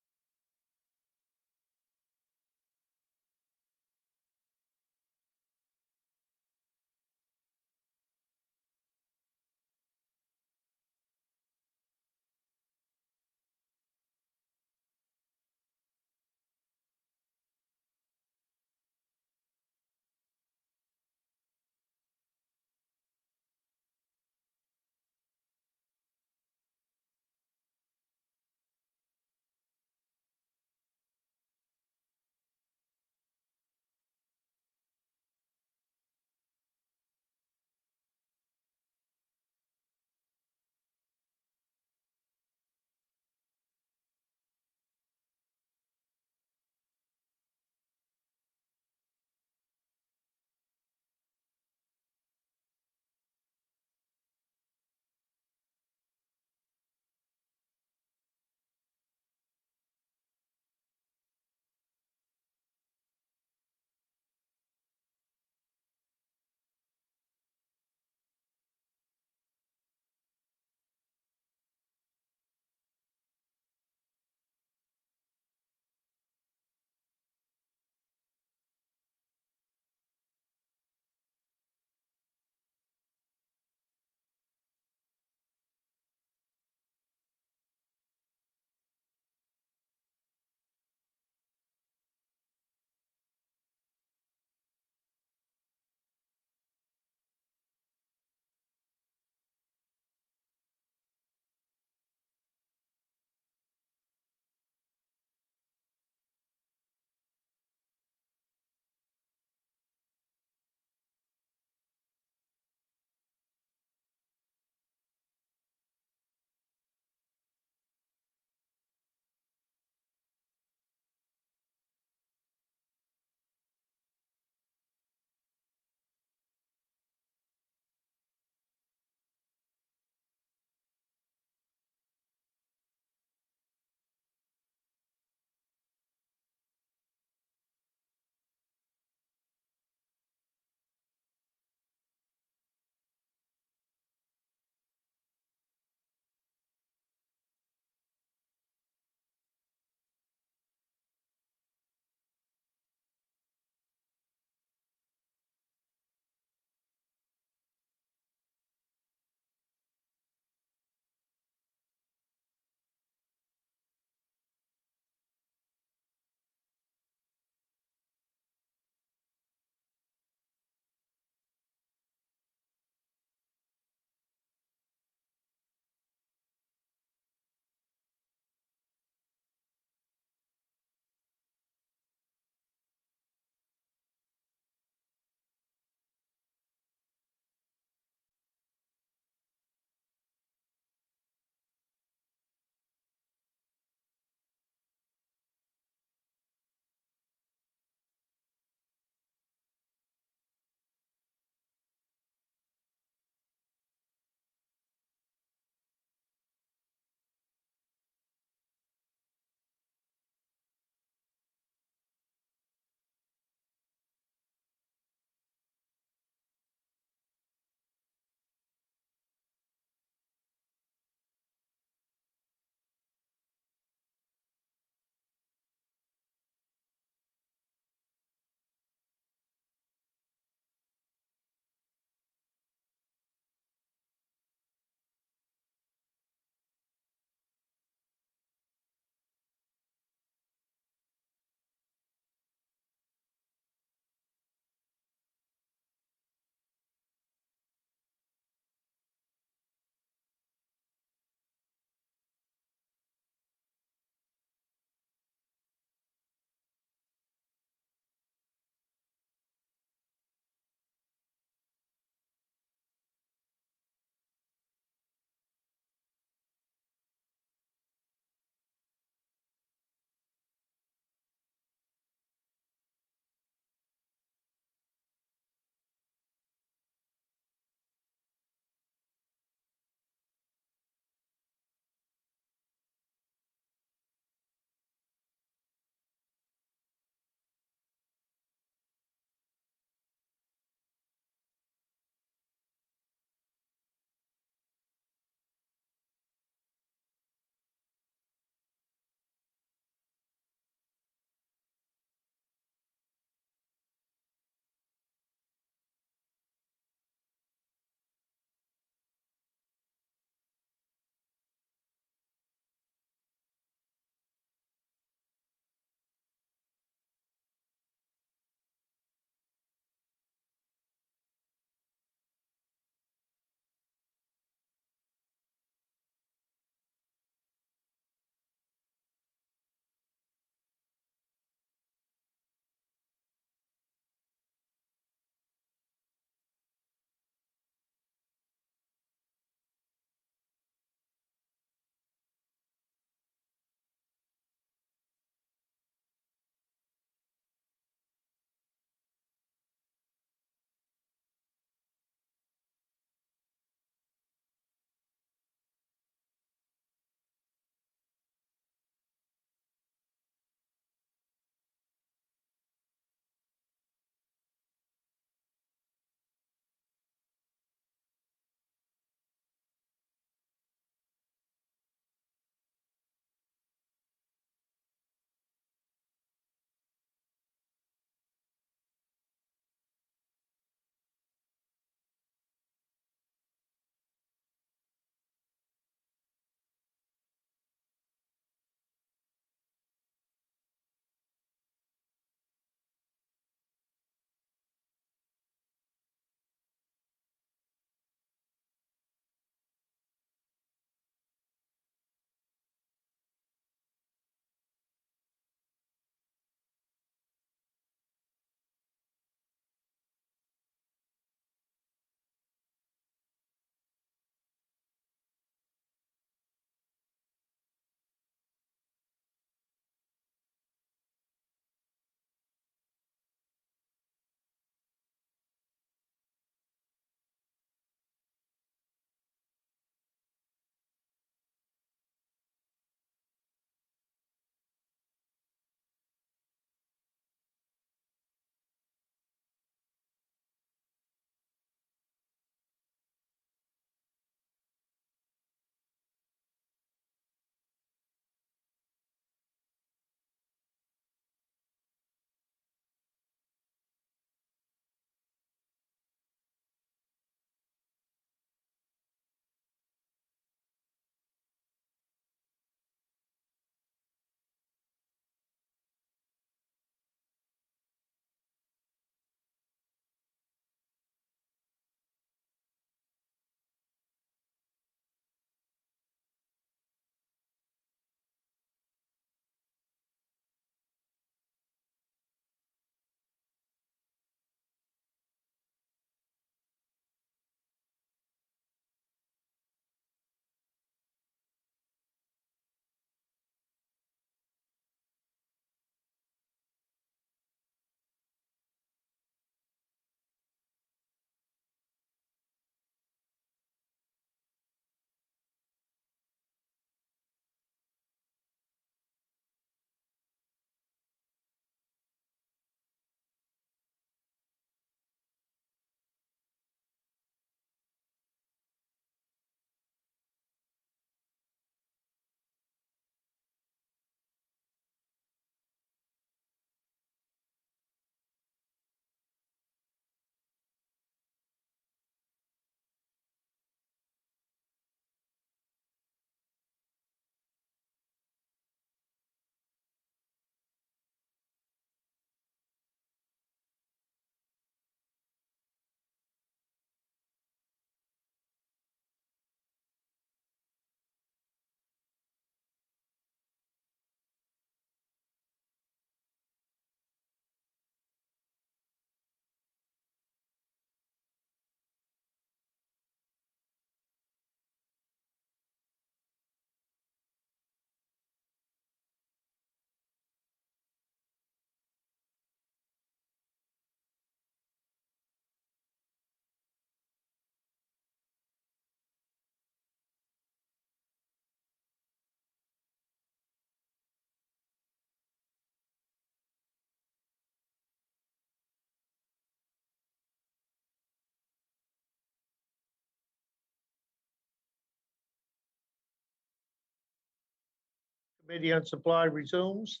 Committee on Supply resumes.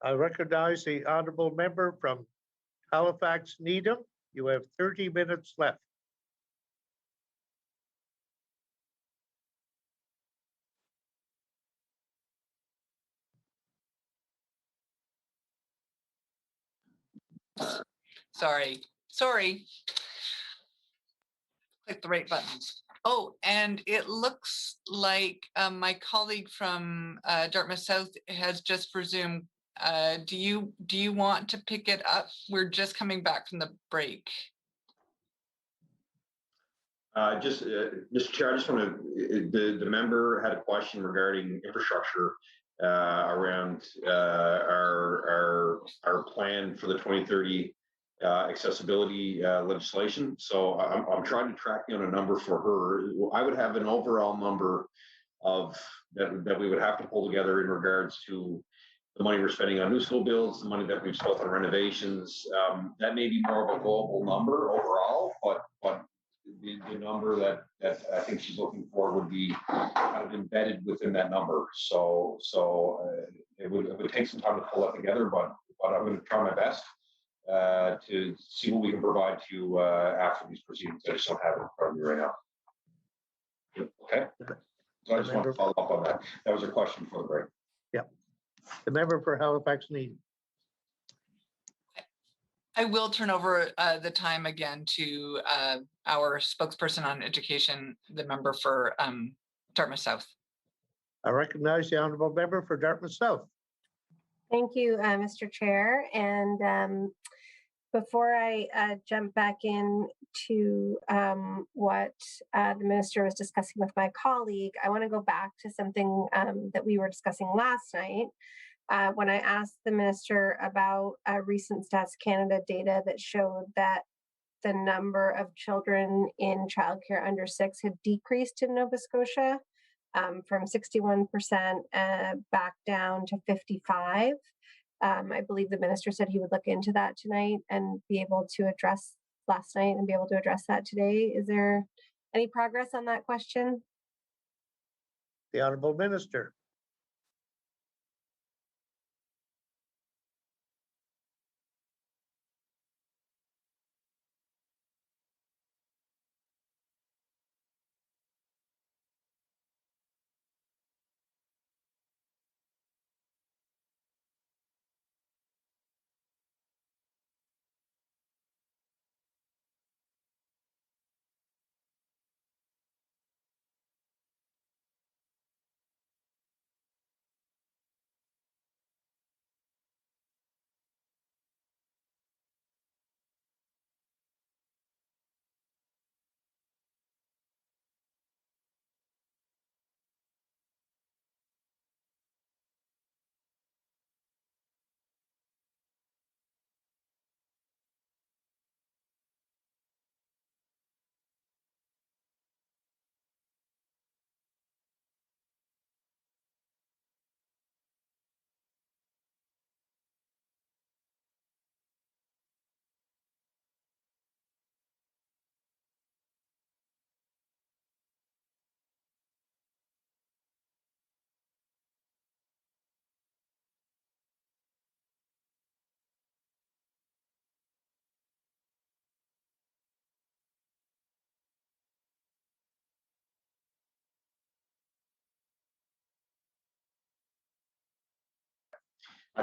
I recognize the honorable member from Halifax Needham. You have 30 minutes left. Sorry. Click the right buttons. Oh, and it looks like my colleague from Dartmouth South has just resumed. Do you want to pick it up? We're just coming back from the break. Mr. Chair, I just want to, the member had a question regarding infrastructure around our plan for the 2030 accessibility legislation. So I'm trying to track down a number for her. I would have an overall number of that we would have to pull together in regards to the money we're spending on new school builds, the money that we've spent on renovations. That may be more of a global number overall, but the number that I think she's looking for would be kind of embedded within that number. So it would take some time to pull that together, but I'm going to try my best to see what we can provide to you after these proceedings. I just don't have it in front of me right now. Okay. So I just want to follow up on that. That was a question for the break. Yeah. The member for Halifax Needham. I will turn over the time again to our spokesperson on education, the member for Dartmouth South. I recognize the honorable member for Dartmouth South. Thank you, Mr. Chair. And before I jump back into what the minister was discussing with my colleague, I want to go back to something that we were discussing last night when I asked the minister about recent Stats Canada data that showed that the number of children in childcare under 6 had decreased in Nova Scotia from 61% back down to 55%. I believe the minister said he would look into that tonight and be able to address last night and be able to address that today. Is there any progress on that question? The honorable minister.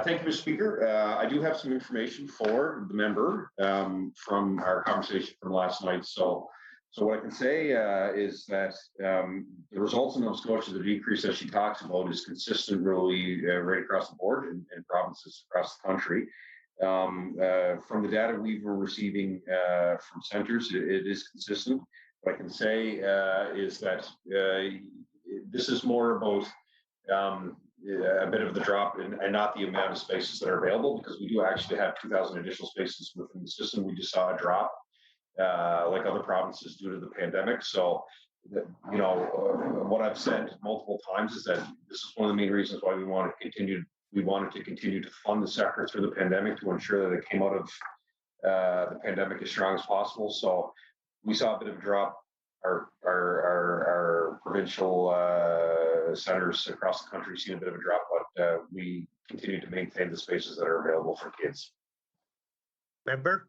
Thank you, Mr. Speaker. I do have some information for the member from our conversation from last night. So what I can say is that the results in Nova Scotia, the decrease that she talks about, is consistent really right across the board in provinces across the country. From the data we've been receiving from centres, it is consistent. What I can say is that this is more about a bit of the drop and not the amount of spaces that are available, because we do actually have 2,000 additional spaces within the system. We just saw a drop like other provinces due to the pandemic. So, what I've said multiple times is that this is one of the main reasons why we wanted to continue to fund the sector through the pandemic to ensure that it came out of the pandemic as strong as possible. So we saw a bit of a drop our provincial centers across the country seen a bit of a drop, but we continue to maintain the spaces that are available for kids. Member?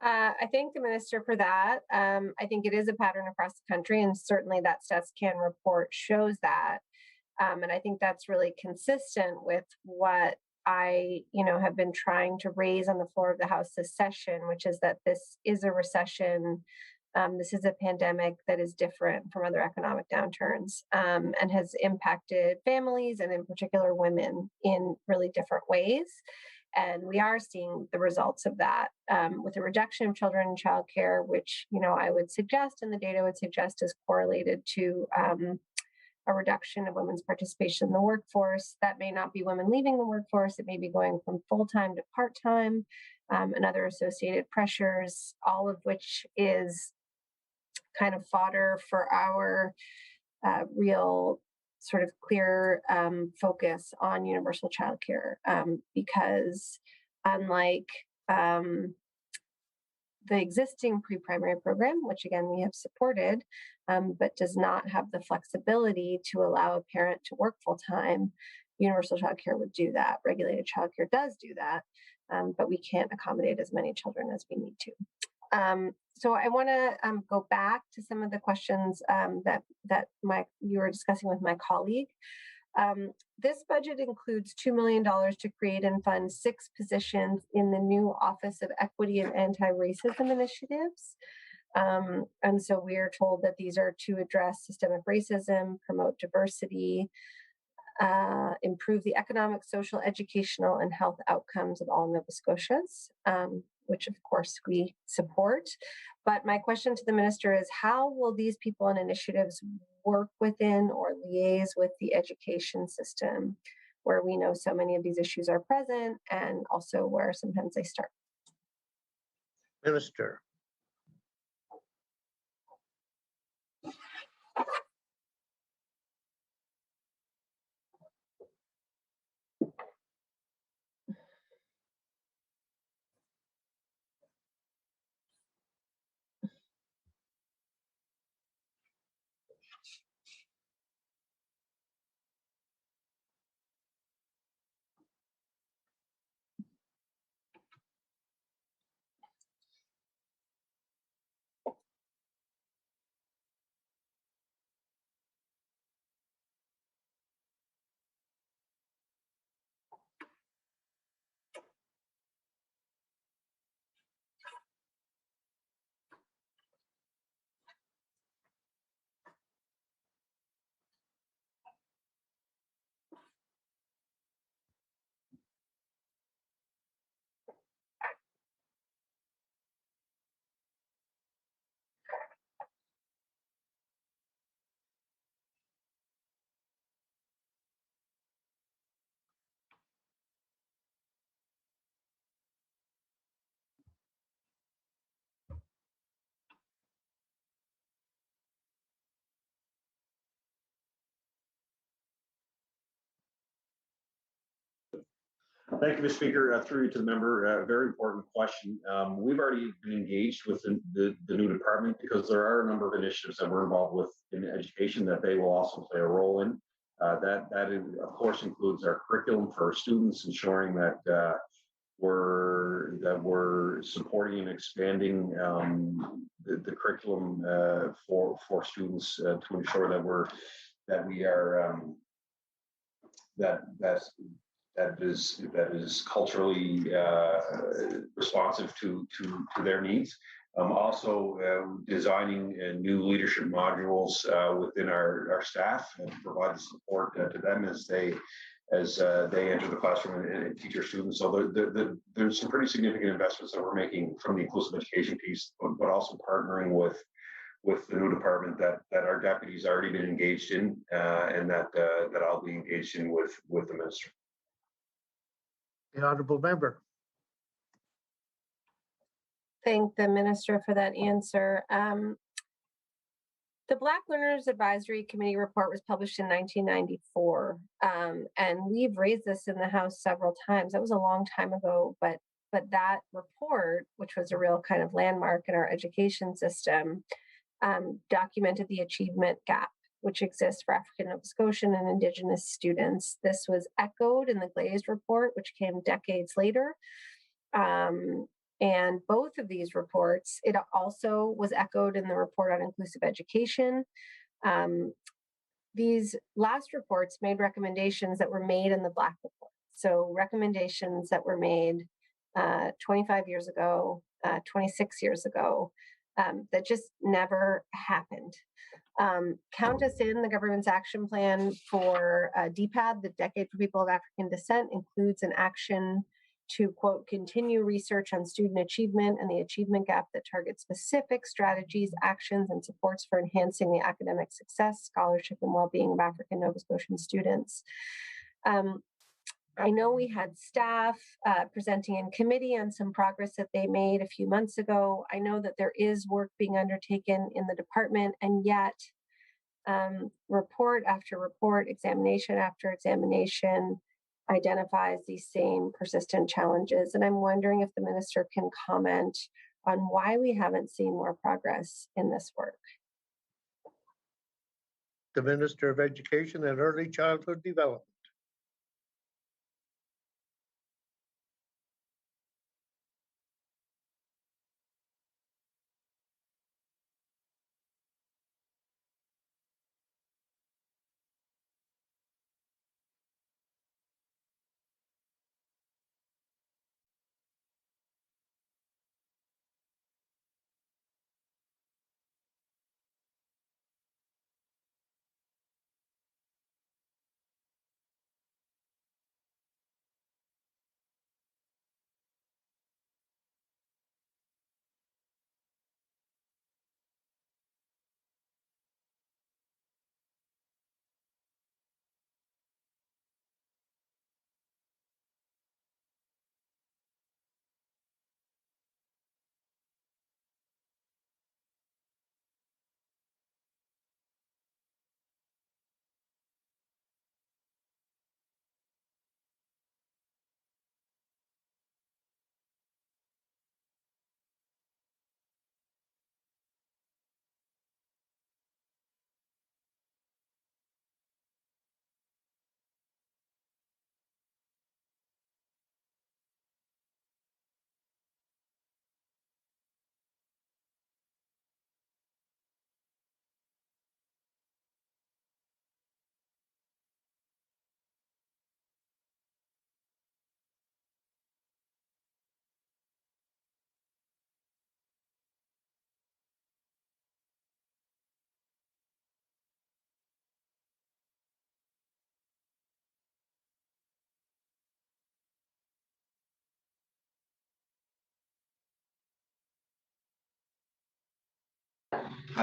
I thank the minister for that. I think it is a pattern across the country, and certainly that Stats Can report shows that. And I think that's really consistent with what I, have been trying to raise on the floor of the House this session, which is that this is a recession. This is a pandemic that is different from other economic downturns, and has impacted families and in particular women in really different ways. And we are seeing the results of that with the reduction of children in childcare, which, I would suggest and the data would suggest is correlated to a reduction of women's participation in the workforce. That may not be women leaving the workforce. It may be going from full-time to part-time, and other associated pressures, all of which is kind of fodder for our real sort of clear focus on universal childcare, because unlike the existing pre-primary program, which again we have supported, but does not have the flexibility to allow a parent to work full-time, universal childcare would do that. Regulated childcare does do that, but we can't accommodate as many children as we need to. So I want to go back to some of the questions that you were discussing with my colleague. This budget includes $2 million to create and fund 6 positions in the new Office of Equity and Anti-Racism Initiatives. And so we are told that these are to address systemic racism, promote diversity, improve the economic, social, educational, and health outcomes of all Nova Scotians, which of course we support. But my question to the minister is, how will these people and initiatives work within or liaise with the education system, where we know so many of these issues are present and also where sometimes they start? Minister. Thank you, Mr. Speaker. Through you to the member, a very important question. We've already been engaged with the new department because there are a number of initiatives that we're involved with in education that they will also play a role in. That of course includes our curriculum for our students, ensuring that we're supporting and expanding the curriculum for students to ensure that is culturally responsive to their needs. Also designing new leadership modules within our staff and provide the support to them as they enter the classroom and teach our students. So there's some pretty significant investments that we're making from the inclusive education piece, but also partnering with the new department that our deputies already been engaged in, and that I'll be engaged in with the minister. The honorable member. Thank the minister for that answer. The Black Learners Advisory Committee report was published in 1994, and we've raised this in the House several times. That was a long time ago, but that report, which was a real kind of landmark in our education system, documented the achievement gap which exists for African Nova Scotian and Indigenous students. This was echoed in the Glazed report, which came decades later. And both of these reports, it also was echoed in the report on inclusive education. These last reports made recommendations that were made in the Black report. So recommendations that were made 25 years ago, 26 years ago, that just never happened. Count us in. The government's action plan for DPAD, the Decade for People of African Descent, includes an action to, quote, continue research on student achievement and the achievement gap that targets specific strategies, actions, and supports for enhancing the academic success, scholarship, and well-being of African Nova Scotian students. I know we had staff presenting in committee on some progress that they made a few months ago. I know that there is work being undertaken in the department, and yet report after report, examination after examination identifies these same persistent challenges. And I'm wondering if the minister can comment on why we haven't seen more progress in this work. The Minister of Education and Early Childhood Development.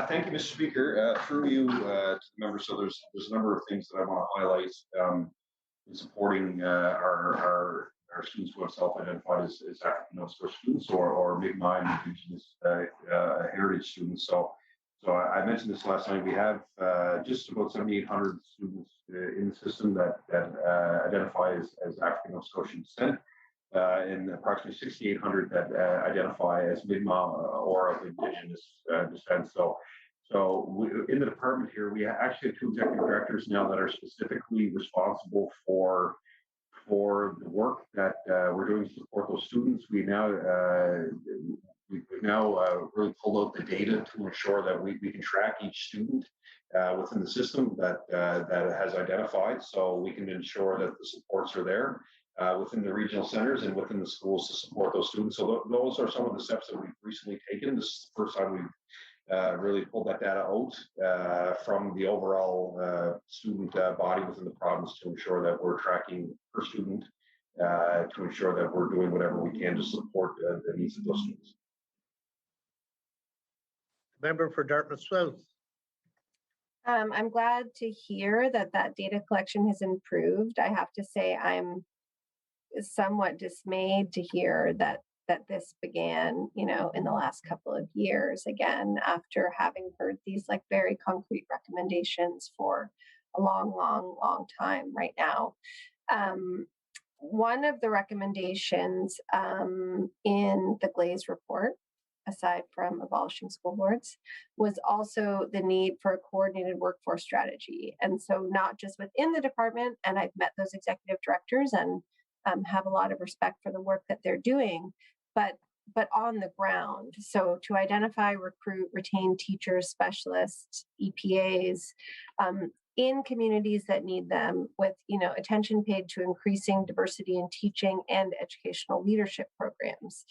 Thank you, Mr. Speaker. Through you to the members, so there's a number of things that I want to highlight in supporting our students who have self-identified as African Nova Scotian students or Mi'kmaq and Indigenous heritage students. So I mentioned this last night. We have just about 7,800 students in the system that identify as African Nova Scotian descent. And approximately 6,800 that identify as Mi'kmaq or of Indigenous descent. So in the department here, we actually have two executive directors now that are specifically responsible for the work that we're doing to support those students. We've now really pulled out the data to ensure that we can track each student within the system that has identified, so we can ensure that the supports are there within the regional centers and within the schools to support those students. So those are some of the steps that we've recently taken. This is the first time we've really pulled that data out from the overall student body within the province to ensure that we're tracking per student to ensure that we're doing whatever we can to support the needs of those students. Member for Dartmouth South. I'm glad to hear that data collection has improved. I have to say I'm somewhat dismayed to hear that this began, in the last couple of years, again, after having heard these like very concrete recommendations for a long time right now. One of the recommendations in the Glazed report aside from abolishing school boards, was also the need for a coordinated workforce strategy. And so not just within the department, and I've met those executive directors and have a lot of respect for the work that they're doing, but on the ground. So to identify, recruit, retain teachers, specialists, EPAs, in communities that need them, with attention paid to increasing diversity in teaching and educational leadership programs,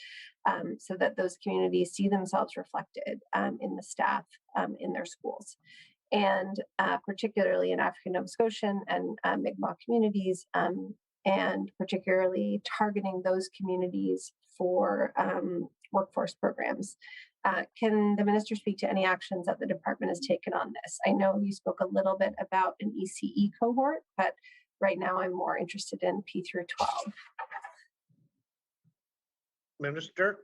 so that those communities see themselves reflected in the staff in their schools. And particularly in African Nova Scotian and Mi'kmaq communities, and particularly targeting those communities for workforce programs. Can the minister speak to any actions that the department has taken on this? I know you spoke a little bit about an ECE cohort, but right now I'm more interested in P through 12. Minister?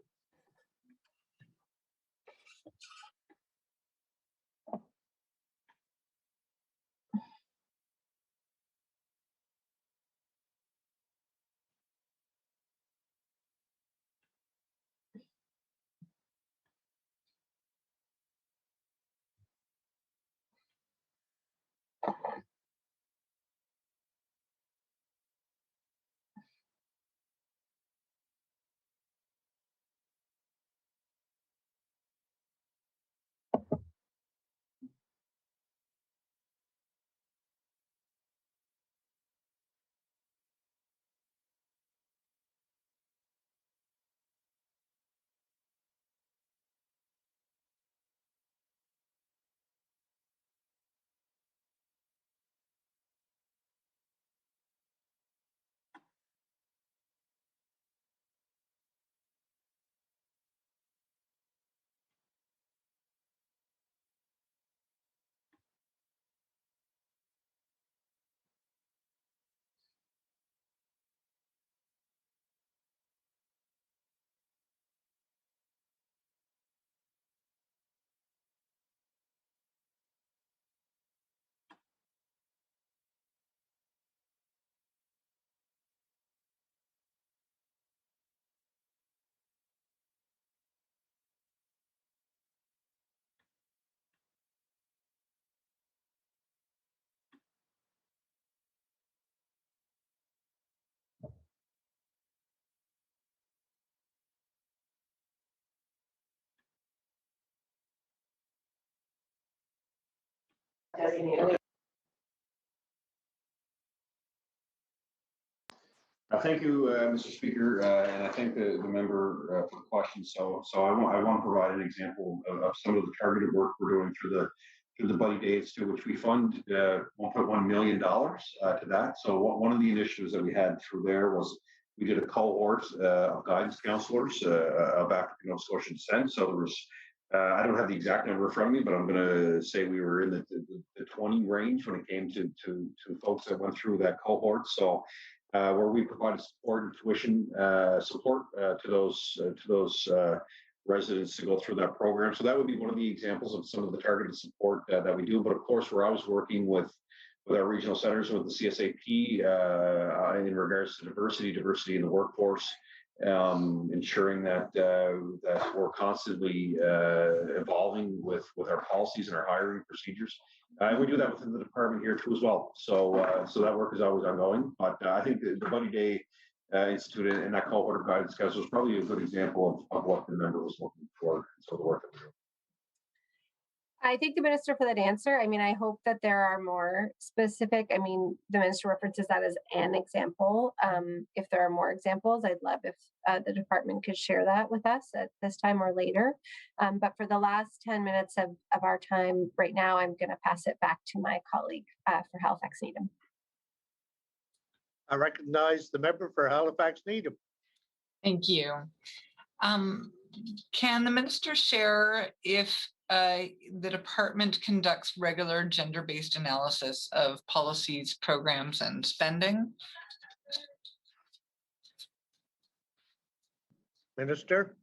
Thank you, Mr. Speaker, and I thank the member for the question. So I want to provide an example of some of the targeted work we're doing through the Buddy Days, to which we fund $1.1 million to that. So one of the initiatives that we had through there was we did a cohort of guidance counselors of African Nova Scotian descent. So there was, I don't have the exact number in front of me, but I'm going to say we were in the 20 range when it came to folks that went through that cohort. So where we provided support and tuition support to those residents to go through that program. So that would be one of the examples of some of the targeted support that we do. But of course, we're always working with our regional centers, with the CSAP in regards to diversity in the workforce, ensuring that we're constantly evolving with our policies and our hiring procedures. And we do that within the department here too as well. So that work is always ongoing. But I think the Buddy Day Institute and that cohort of guidance counselors was probably a good example of what the member was looking for. So the work that we're doing. I thank the minister for that answer. I mean, I hope that there are more specific. I mean, the minister references that as an example. If there are more examples, I'd love if the department could share that with us at this time or later. But for the last 10 minutes of our time right now, I'm going to pass it back to my colleague for Halifax Needham. I recognize the member for Halifax Needham. Thank you. Can the minister share if the department conducts regular gender-based analysis of policies, programs, and spending? Minister?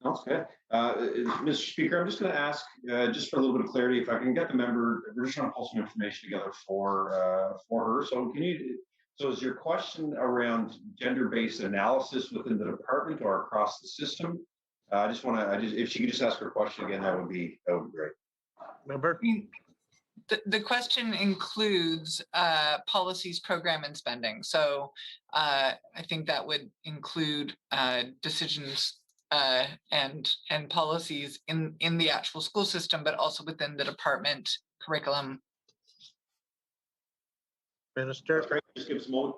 Sounds good. Mr. Speaker, I'm just going to ask, just for a little bit of clarity, if I can get the member, we're just trying to pull some information together for her. So can you, so is your question around gender-based analysis within the department or across the system? I just want to, if she could just ask her question again, that would be great. Member? The question includes policies, program, and spending. So I think that would include decisions and policies in the actual school system, but also within the department curriculum. Minister? Just give some more.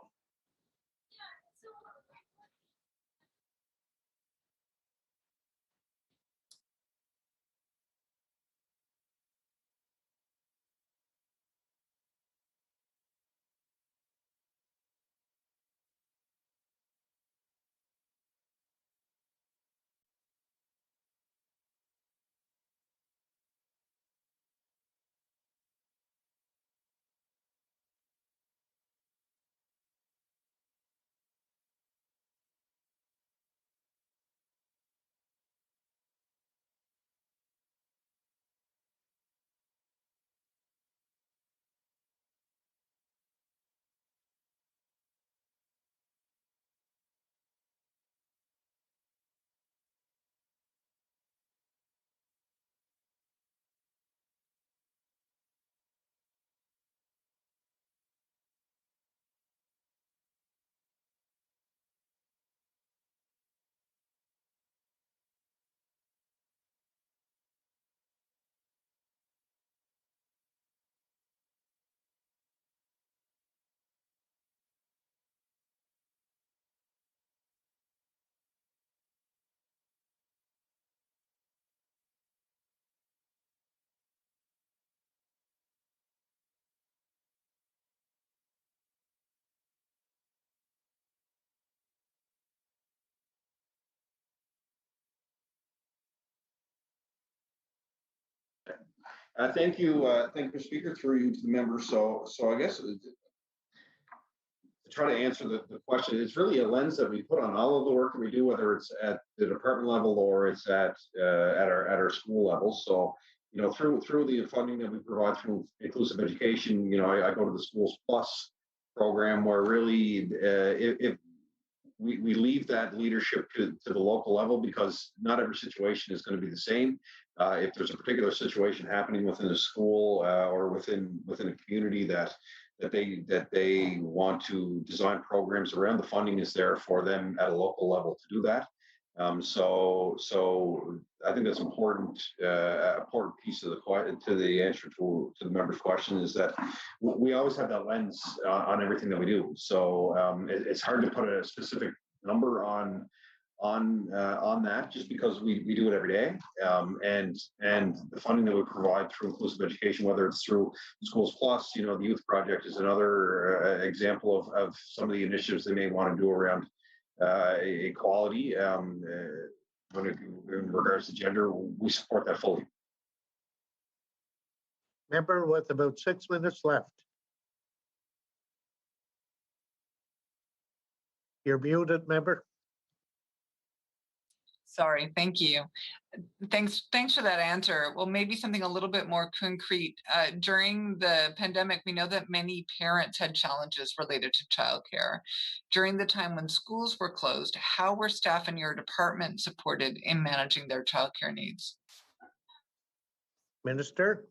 Thank you, Speaker, through you to the members. So I guess to try to answer the question, it's really a lens that we put on all of the work that we do, whether it's at the department level or it's at our school level. So through the funding that we provide through inclusive education, I go to the Schools Plus program where really if we leave that leadership to the local level, because not every situation is going to be the same. If there's a particular situation happening within a school or within a community that they want to design programs around, the funding is there for them at a local level to do that. So I think that's important. Important piece of the answer to the member's question is that we always have that lens on everything that we do. So it's hard to put a specific number on that, just because we do it every day. And the funding that we provide through inclusive education, whether it's through Schools Plus, the Youth Project is another example of some of the initiatives they may want to do around equality in regards to gender. We support that fully. Member with about 6 minutes left. You're muted, member. Sorry, thank you. Thanks for that answer. Well, maybe something a little bit more concrete. During the pandemic, we know that many parents had challenges related to childcare. During the time when schools were closed, how were staff in your department supported in managing their childcare needs? Minister?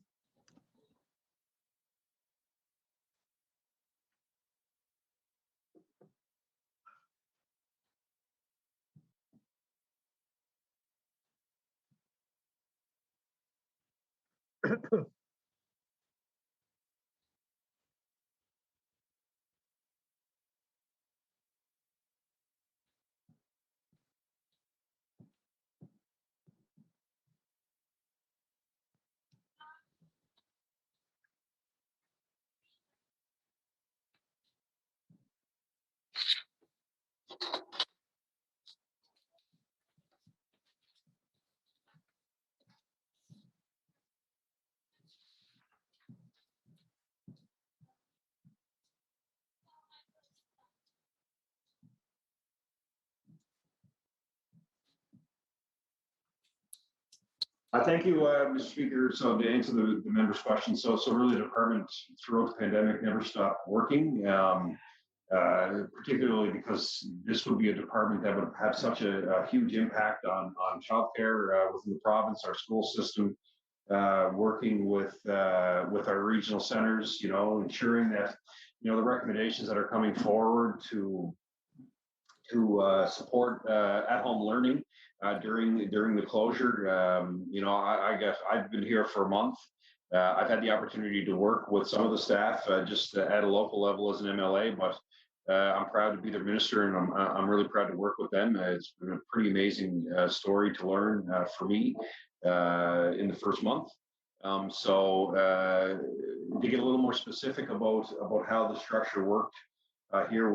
Thank you, Mr. Speaker. So to answer the member's question, so really the department throughout the pandemic never stopped working, particularly because this would be a department that would have such a huge impact on childcare within the province, our school system, working with our regional centers, ensuring that, the recommendations that are coming forward to support at-home learning during the closure. I guess I've been here for a month. I've had the opportunity to work with some of the staff just at a local level as an MLA, but I'm proud to be their minister, and I'm really proud to work with them. It's been a pretty amazing story to learn for me in the first month. So to get a little more specific about how the structure worked. Here,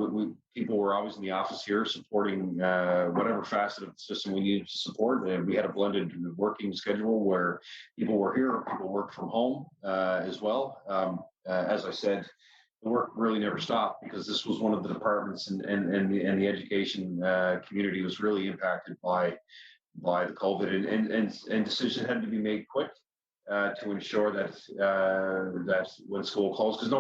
people were always in the office here supporting whatever facet of the system we needed to support. And we had a blended working schedule where people were here, people worked from home as well. As I said, the work really never stopped because this was one of the departments and the education community was really impacted by the COVID, and decisions had to be made quick to ensure that that when school closed, because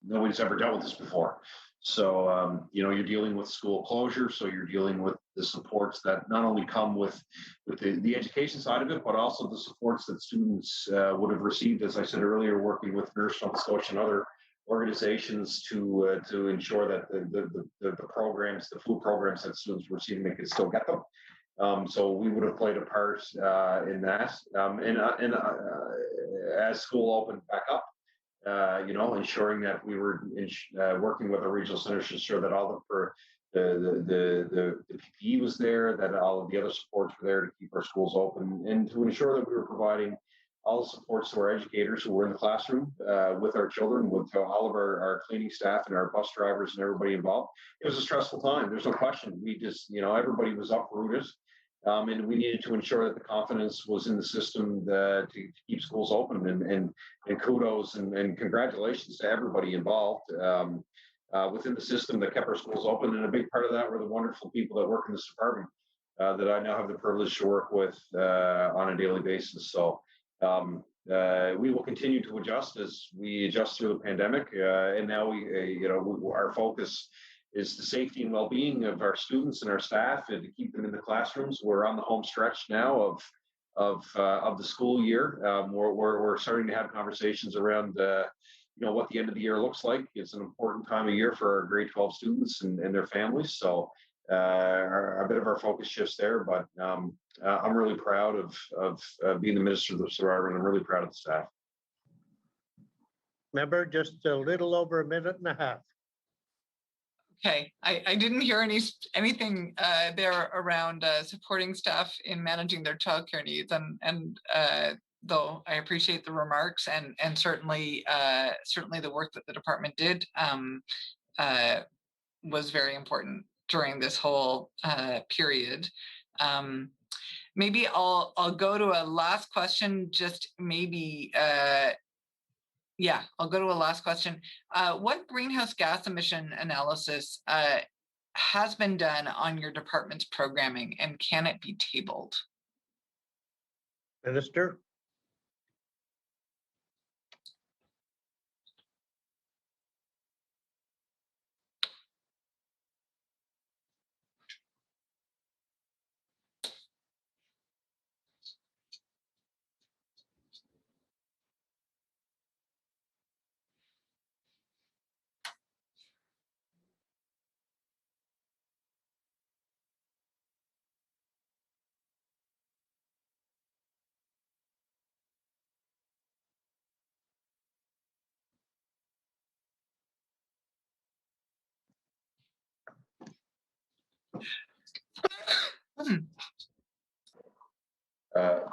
nobody's ever dealt with this before. So, you're dealing with school closure. So you're dealing with the supports that not only come with the education side of it, but also the supports that students would have received, as I said earlier, working with Nurse from Scotia and other organizations to ensure that the programs, the food programs that students were receiving, they could still get them. So we would have played a part in that. And as school opened back up, ensuring that we were working with our regional centers to ensure that all the PPE was there, that all of the other supports were there to keep our schools open, and to ensure that we were providing all the supports to our educators who were in the classroom with our children, with all of our cleaning staff and our bus drivers and everybody involved. It was a stressful time. There's no question. We just, everybody was uprooted. And we needed to ensure that the confidence was in the system to keep schools open, and kudos and congratulations to everybody involved within the system that kept our schools open. And a big part of that were the wonderful people that work in this department that I now have the privilege to work with on a daily basis. So we will continue to adjust as we adjust through the pandemic. And now our focus is the safety and well-being of our students and our staff, and to keep them in the classrooms. We're on the home stretch now of the school year. We're starting to have conversations around what the end of the year looks like. It's an important time of year for our grade 12 students and their families. So a bit of our focus shifts there, but I'm really proud of being the minister of the survivor, and I'm really proud of the staff. Member, just a little over a minute and a half. Okay, I didn't hear anything there around supporting staff in managing their childcare needs, and though I appreciate the remarks and certainly the work that the department did was very important during this whole period. Maybe I'll go to a last question. Just maybe. Yeah, I'll go to a last question. What greenhouse gas emission analysis has been done on your department's programming, and can it be tabled? Minister?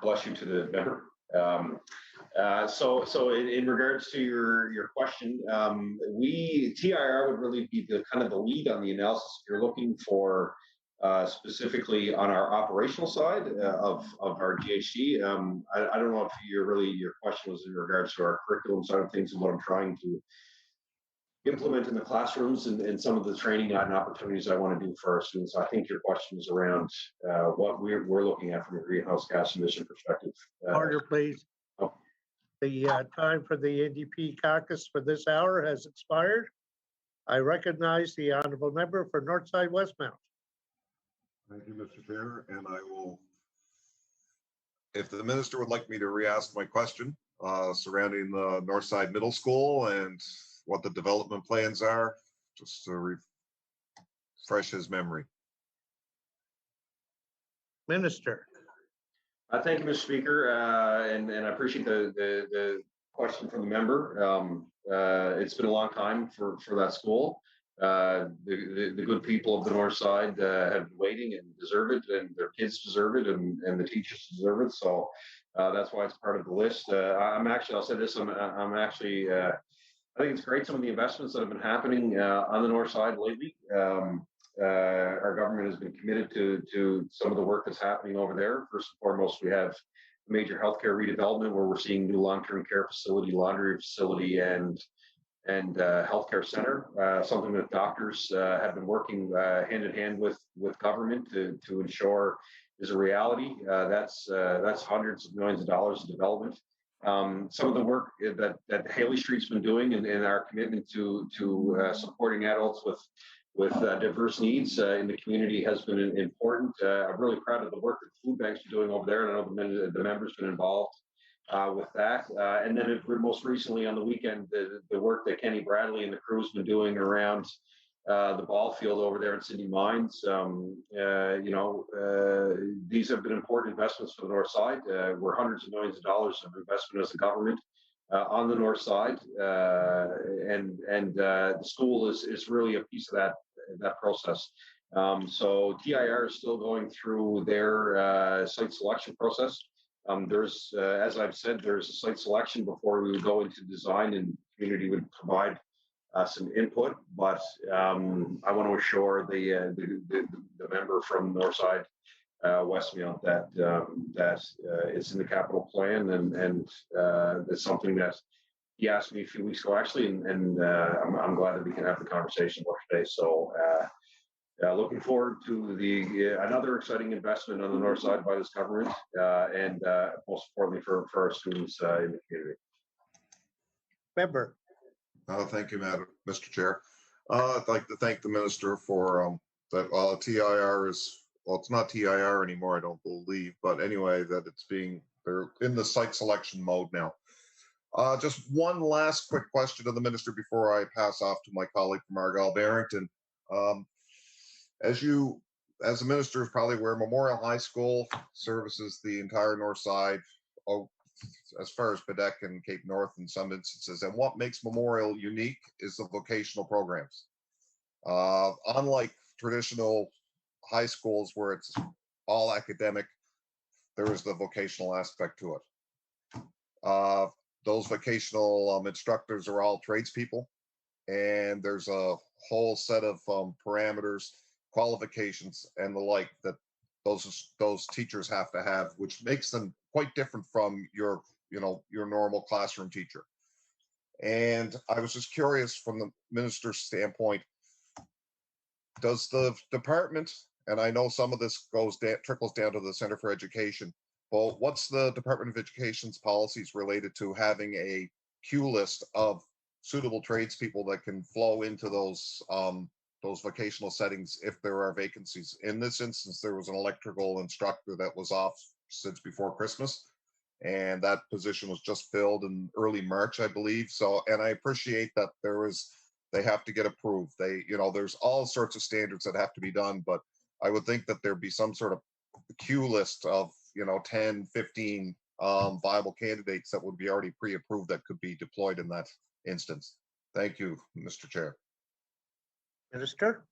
Bless you to the member. So in regards to your question, TIR would really be the kind of the lead on the analysis. If you're looking for specifically on our operational side of our GHG, I don't know if your question was in regards to our curriculum side of things and what I'm trying to implement in the classrooms and some of the training and opportunities I want to do for our students. I think your question is around what we're looking at from a greenhouse gas emission perspective. Order, please. Oh. The time for the NDP caucus for this hour has expired. I recognize the honorable member for Northside Westmount. Thank you, Mr. Chair, and I will, if the minister would like me to re-ask my question surrounding the Northside Middle School and what the development plans are, just to refresh his memory. Minister. Thank you, Mr. Speaker, and I appreciate the question from the member. It's been a long time for that school. The good people of the North Side have been waiting and deserve it, and their kids deserve it, and the teachers deserve it. So that's why it's part of the list. I'll say this. I think it's great some of the investments that have been happening on the North Side lately. Our government has been committed to some of the work that's happening over there. First and foremost, we have major healthcare redevelopment where we're seeing new long-term care facility, laundry facility, and healthcare center. Something that doctors have been working hand in hand with government to ensure is a reality. That's hundreds of millions of dollars of development. Some of the work that Haley Street's been doing and our commitment to supporting adults with diverse needs in the community has been important. I'm really proud of the work that the food banks are doing over there, and I know the members been involved with that. And then most recently on the weekend, the work that Kenny Bradley and the crew has been doing around the ball field over there in Sydney Mines. These have been important investments for the North Side. We're hundreds of millions of dollars of investment as a government on the North Side, and the school is really a piece of that process. So TIR is still going through their site selection process. There's, as I've said, there's a site selection before we would go into design, and community would provide some input. But I want to assure the member from Northside Westmeath that it's in the capital plan, and it's something that he asked me a few weeks ago actually, and I'm glad that we can have the conversation more today. So looking forward to another exciting investment on the North Side by this government, and most importantly for our students in the community. Member. Thank you, Mr. Chair. I'd like to thank the minister for that. TIR is, well, it's not TIR anymore, I don't believe, but anyway, that they're in the site selection mode now. Just one last quick question to the minister before I pass off to my colleague from Argyle Barrington. As the minister is probably aware, Memorial High School services the entire North Side, as far as Quebec and Cape North in some instances. And what makes Memorial unique is the vocational programs. Unlike traditional high schools where it's all academic, there is the vocational aspect to it. Those vocational instructors are all tradespeople, and there's a whole set of parameters, qualifications, and the like that those teachers have to have, which makes them quite different from your normal classroom teacher. And I was just curious from the minister's standpoint, does the department, and I know some of this trickles down to the Center for Education, well, what's the Department of Education's policies related to having a queue list of suitable tradespeople that can flow into those vocational settings if there are vacancies? In this instance, there was an electrical instructor that was off since before Christmas, and that position was just filled in early March, I believe. So, and I appreciate that they have to get approved. There's all sorts of standards that have to be done, but I would think that there'd be some sort of queue list of 10, 15 viable candidates that would be already pre-approved that could be deployed in that instance. Thank you, Mr. Chair. Minister.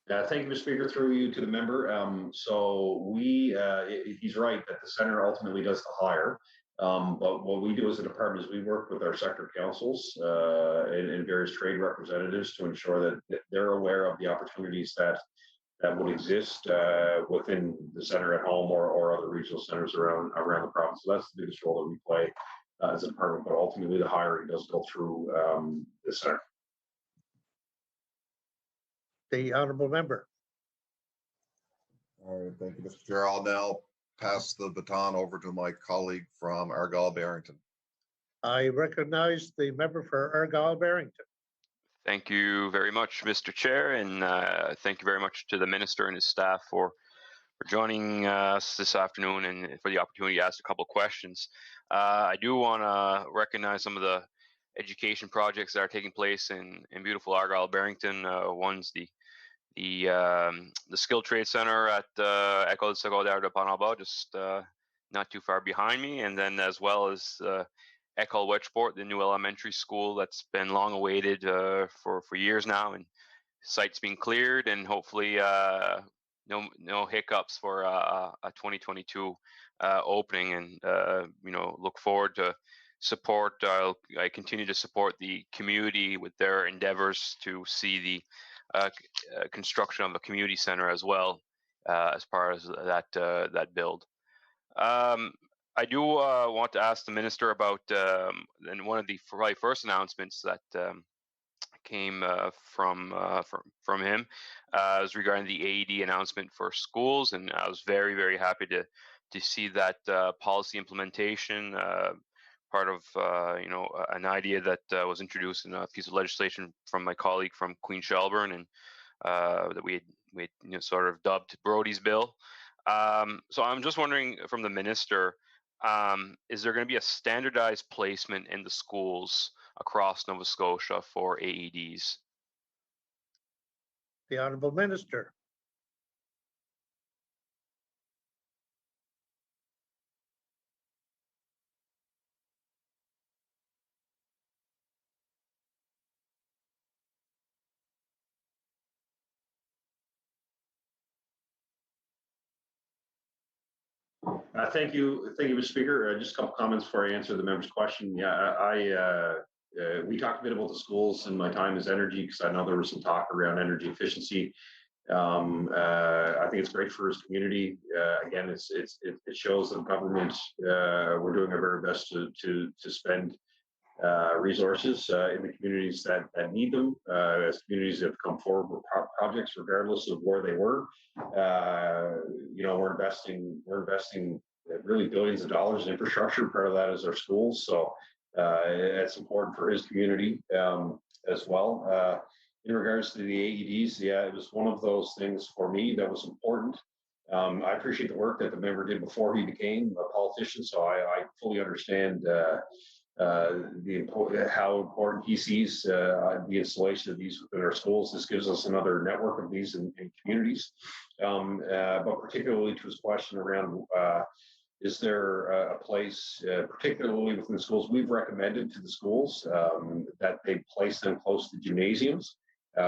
Thank you, Mr. Speaker. Through you to the member. So we, he's right that the center ultimately does the hire. But what we do as a department is we work with our sector councils and various trade representatives to ensure that they're aware of the opportunities that would exist within the center at home or other regional centers around the province. So that's the biggest role that we play as a department. But ultimately, the hiring does go through the center. The honorable member. All right, thank you, Mr. Chair. I'll now pass the baton over to my colleague from Argyle-Barrington. I recognize the member for Argyle-Barrington. Thank you very much, Mr. Chair, and thank you very much to the minister and his staff for joining us this afternoon and for the opportunity to ask a couple of questions. I do want to recognize some of the education projects that are taking place in beautiful Argyle-Barrington. One's the Skill Trade Center at École Secondaire de Panaba, just not too far behind me, and then as well as École Wedgeport, the new elementary school that's been long awaited for years now, and site's being cleared, and hopefully no hiccups for a 2022 opening, and look forward to support. I continue to support the community with their endeavors to see the construction of a community center as well as part of that build. I do want to ask the minister about and one of the probably first announcements that came from him was regarding the AED announcement for schools, and I was very happy to see that policy implementation. Part of an idea that was introduced in a piece of legislation from my colleague from Queen Shelburne, and that we had sort of dubbed Brody's Bill. So I'm just wondering from the minister, is there going to be a standardized placement in the schools across Nova Scotia for AEDs? The honorable minister. Thank you, Mr. Speaker. Just a couple comments before I answer the member's question. Yeah, we talked a bit about the schools in my time as energy, because I know there was some talk around energy efficiency. I think it's great for his community. Again, it shows that government we're doing our very best to spend resources in the communities that need them. As communities have come forward with projects, regardless of where they were, we're investing really billions of dollars in infrastructure. Part of that is our schools, so it's important for his community as well. In regards to the AEDs, yeah, it was one of those things for me that was important. I appreciate the work that the member did before he became a politician, so I fully understand how important he sees the installation of these within our schools. This gives us another network of these in communities. But particularly to his question around is there a place, particularly within the schools, we've recommended to the schools that they place them close to gymnasiums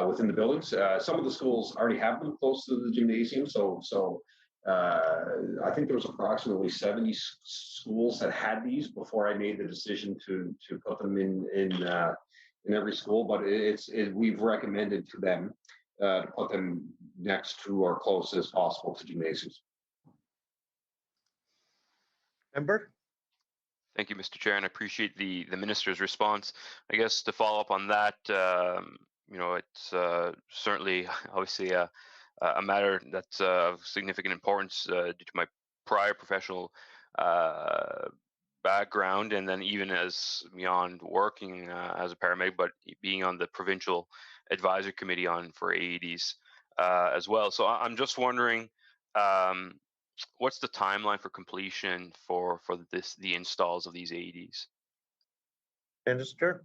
within the buildings. Some of the schools already have them close to the gymnasium, so I think there was approximately 70 schools that had these before I made the decision to put them in every school. But we've recommended to them to put them next to or close as possible to gymnasiums. Member. Thank you, Mr. Chair, and I appreciate the minister's response. I guess to follow up on that, it's certainly obviously a matter that's of significant importance due to my prior professional background, and then even as beyond working as a paramedic, but being on the provincial advisory committee for AEDs as well. So I'm just wondering, what's the timeline for completion for the installs of these AEDs? Minister.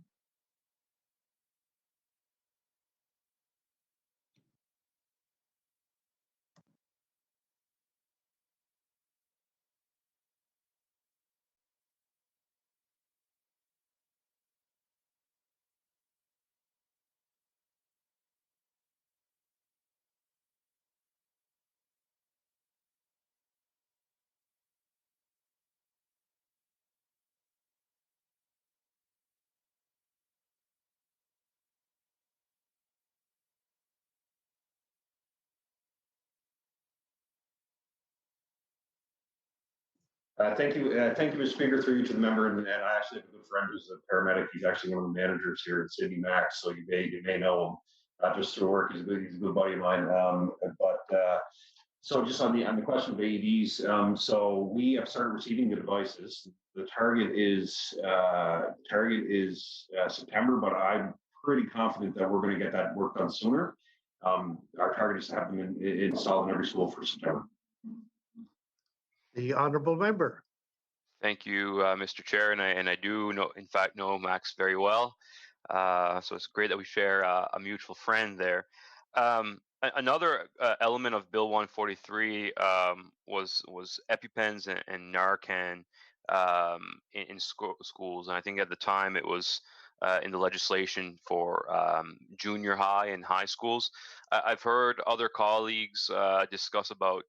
Thank you, Mr. Speaker, through you to the member, and I actually have a good friend who's a paramedic. He's actually one of the managers here at Sydney Max, so you may know him, not just through work. He's a good buddy of mine. So just on the question of AEDs, so we have started receiving the devices. The target is September, but I'm pretty confident that we're going to get that work done sooner. Our target is to have them installed in every school for September. The honorable member. Thank you, Mr. Chair, and I do know, in fact, know Max very well. So it's great that we share a mutual friend there. Another element of Bill 143 was EpiPens and Narcan in schools, and I think at the time it was in the legislation for junior high and high schools. I've heard other colleagues discuss about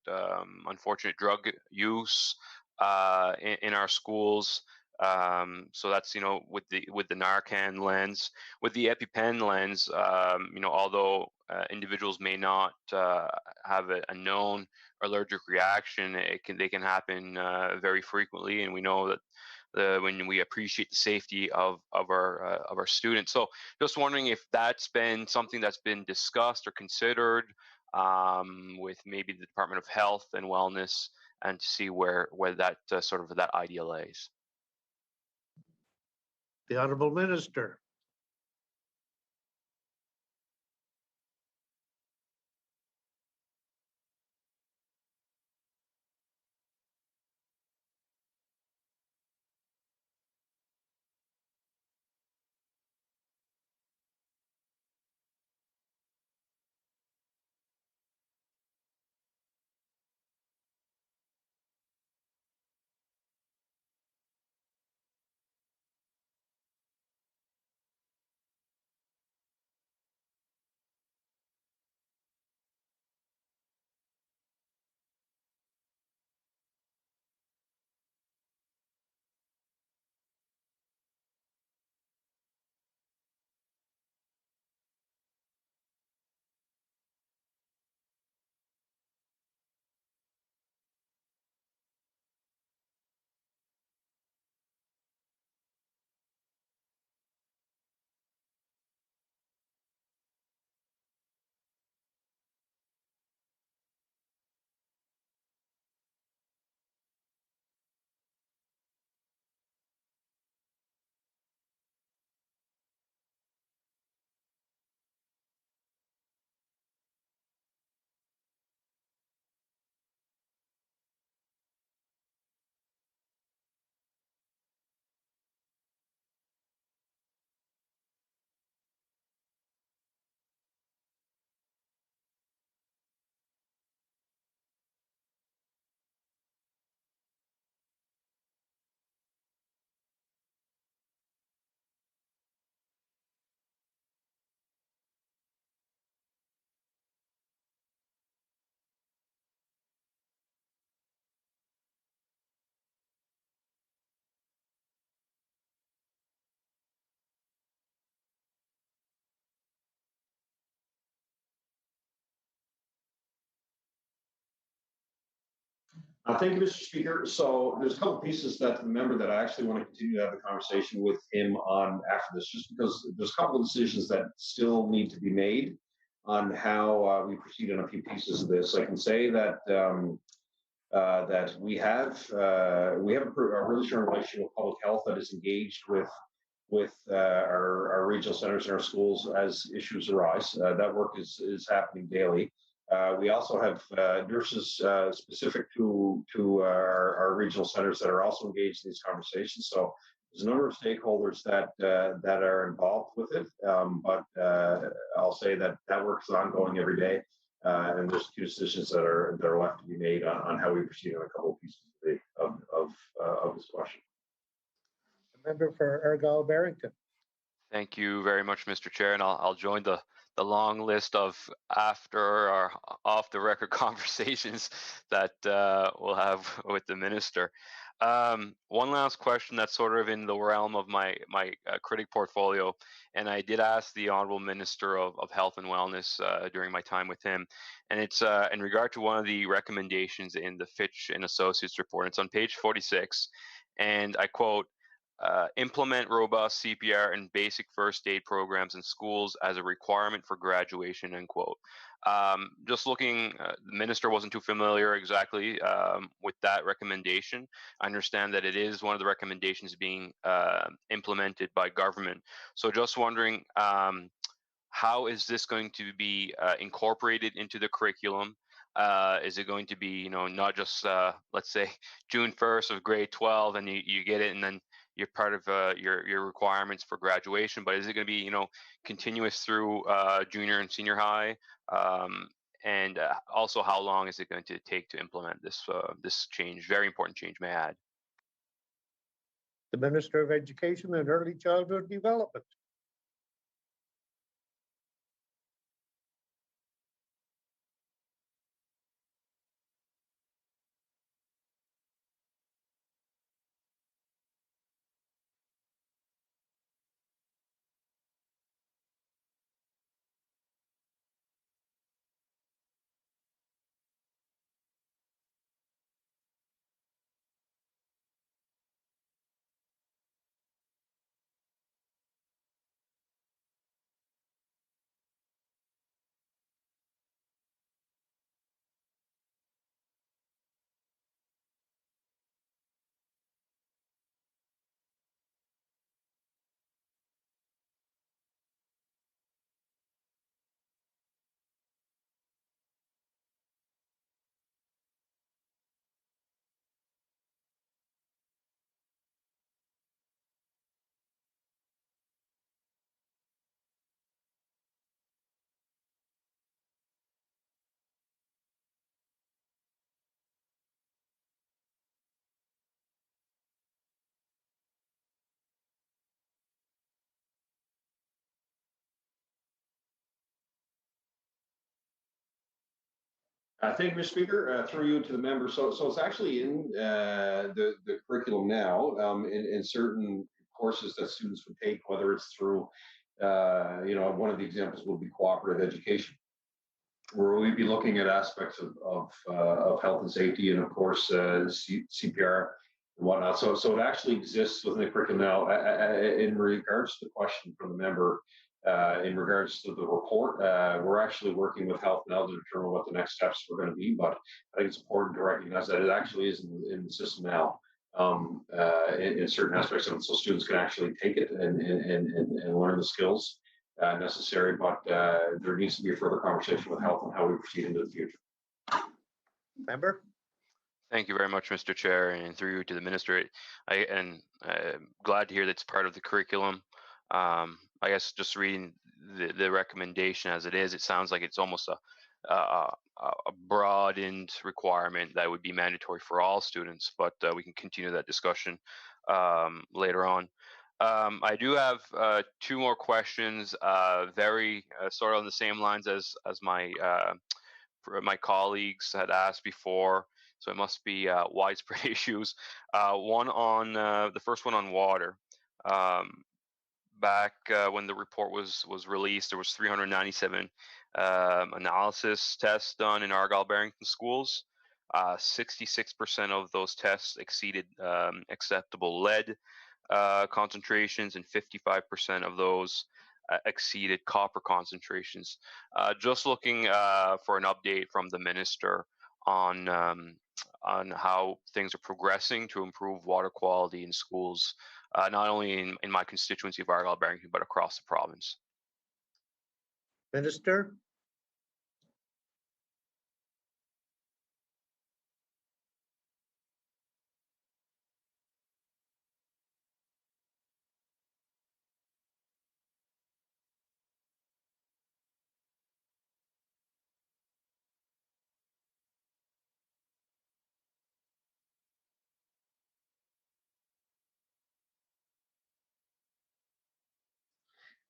unfortunate drug use in our schools. So that's, with the Narcan lens, with the EpiPen lens, although individuals may not have a known allergic reaction, they can happen very frequently, and we know that when we appreciate the safety of our students. So just wondering if that's been something that's been discussed or considered with maybe the Department of Health and Wellness, and to see where that sort of that idea lays. The honorable minister. Thank you, Mr. Speaker. So there's a couple pieces that the member that I actually want to continue to have the conversation with him on after this, just because there's a couple of decisions that still need to be made on how we proceed on a few pieces of this. I can say that that we have a really strong relationship with public health that is engaged with our regional centers and our schools as issues arise. That work is happening daily. We also have nurses specific to our regional centers that are also engaged in these conversations. So there's a number of stakeholders that are involved with it. But I'll say that work is ongoing every day, and there's two decisions that are left to be made on how we proceed on a couple of pieces of this question. The member for Argyle Barrington. Thank you very much, Mr. Chair, and I'll join the long list of after or off the record conversations that we'll have with the minister. One last question that's sort of in the realm of my critic portfolio, and I did ask the Honourable Minister of Health and Wellness during my time with him, and it's in regard to one of the recommendations in the Fitch and Associates report. It's on page 46, and I quote, implement robust CPR and basic first aid programs in schools as a requirement for graduation, end quote. Just looking, the minister wasn't too familiar exactly with that recommendation. I understand that it is one of the recommendations being implemented by government. So just wondering, how is this going to be incorporated into the curriculum? Is it going to be, not just, let's say, June 1st of grade 12 and you get it and then you're part of your requirements for graduation, but is it going to be, continuous through junior and senior high? And also, how long is it going to take to implement this change? Very important change, may I add. The Minister of Education and Early Childhood Development. Thank you, Mr. Speaker. Through you to the member. So it's actually in the curriculum now in certain courses that students would take, whether it's through, one of the examples would be cooperative education, where we'd be looking at aspects of health and safety and, of course, CPR and whatnot. So it actually exists within the curriculum now. In regards to the question from the member, in regards to the report, we're actually working with health now to determine what the next steps are going to be. But I think it's important to recognize that it actually is in the system now in certain aspects of it, so students can actually take it and learn the skills necessary. But there needs to be a further conversation with health on how we proceed into the future. Member? Thank you very much, Mr. Chair, and through you to the minister. I'm glad to hear that's part of the curriculum. I guess just reading the recommendation as it is, it sounds like it's almost a broadened requirement that would be mandatory for all students, but we can continue that discussion later on. I do have two more questions, very sort of on the same lines as my colleagues had asked before. So it must be widespread issues. One on the first one on water. Back when the report was released, there was 397 analysis tests done in Argyle-Barrington schools. 66% of those tests exceeded acceptable lead concentrations, and 55% of those exceeded copper concentrations. Just looking for an update from the minister on how things are progressing to improve water quality in schools, not only in my constituency of Argyle-Barrington, but across the province. Minister?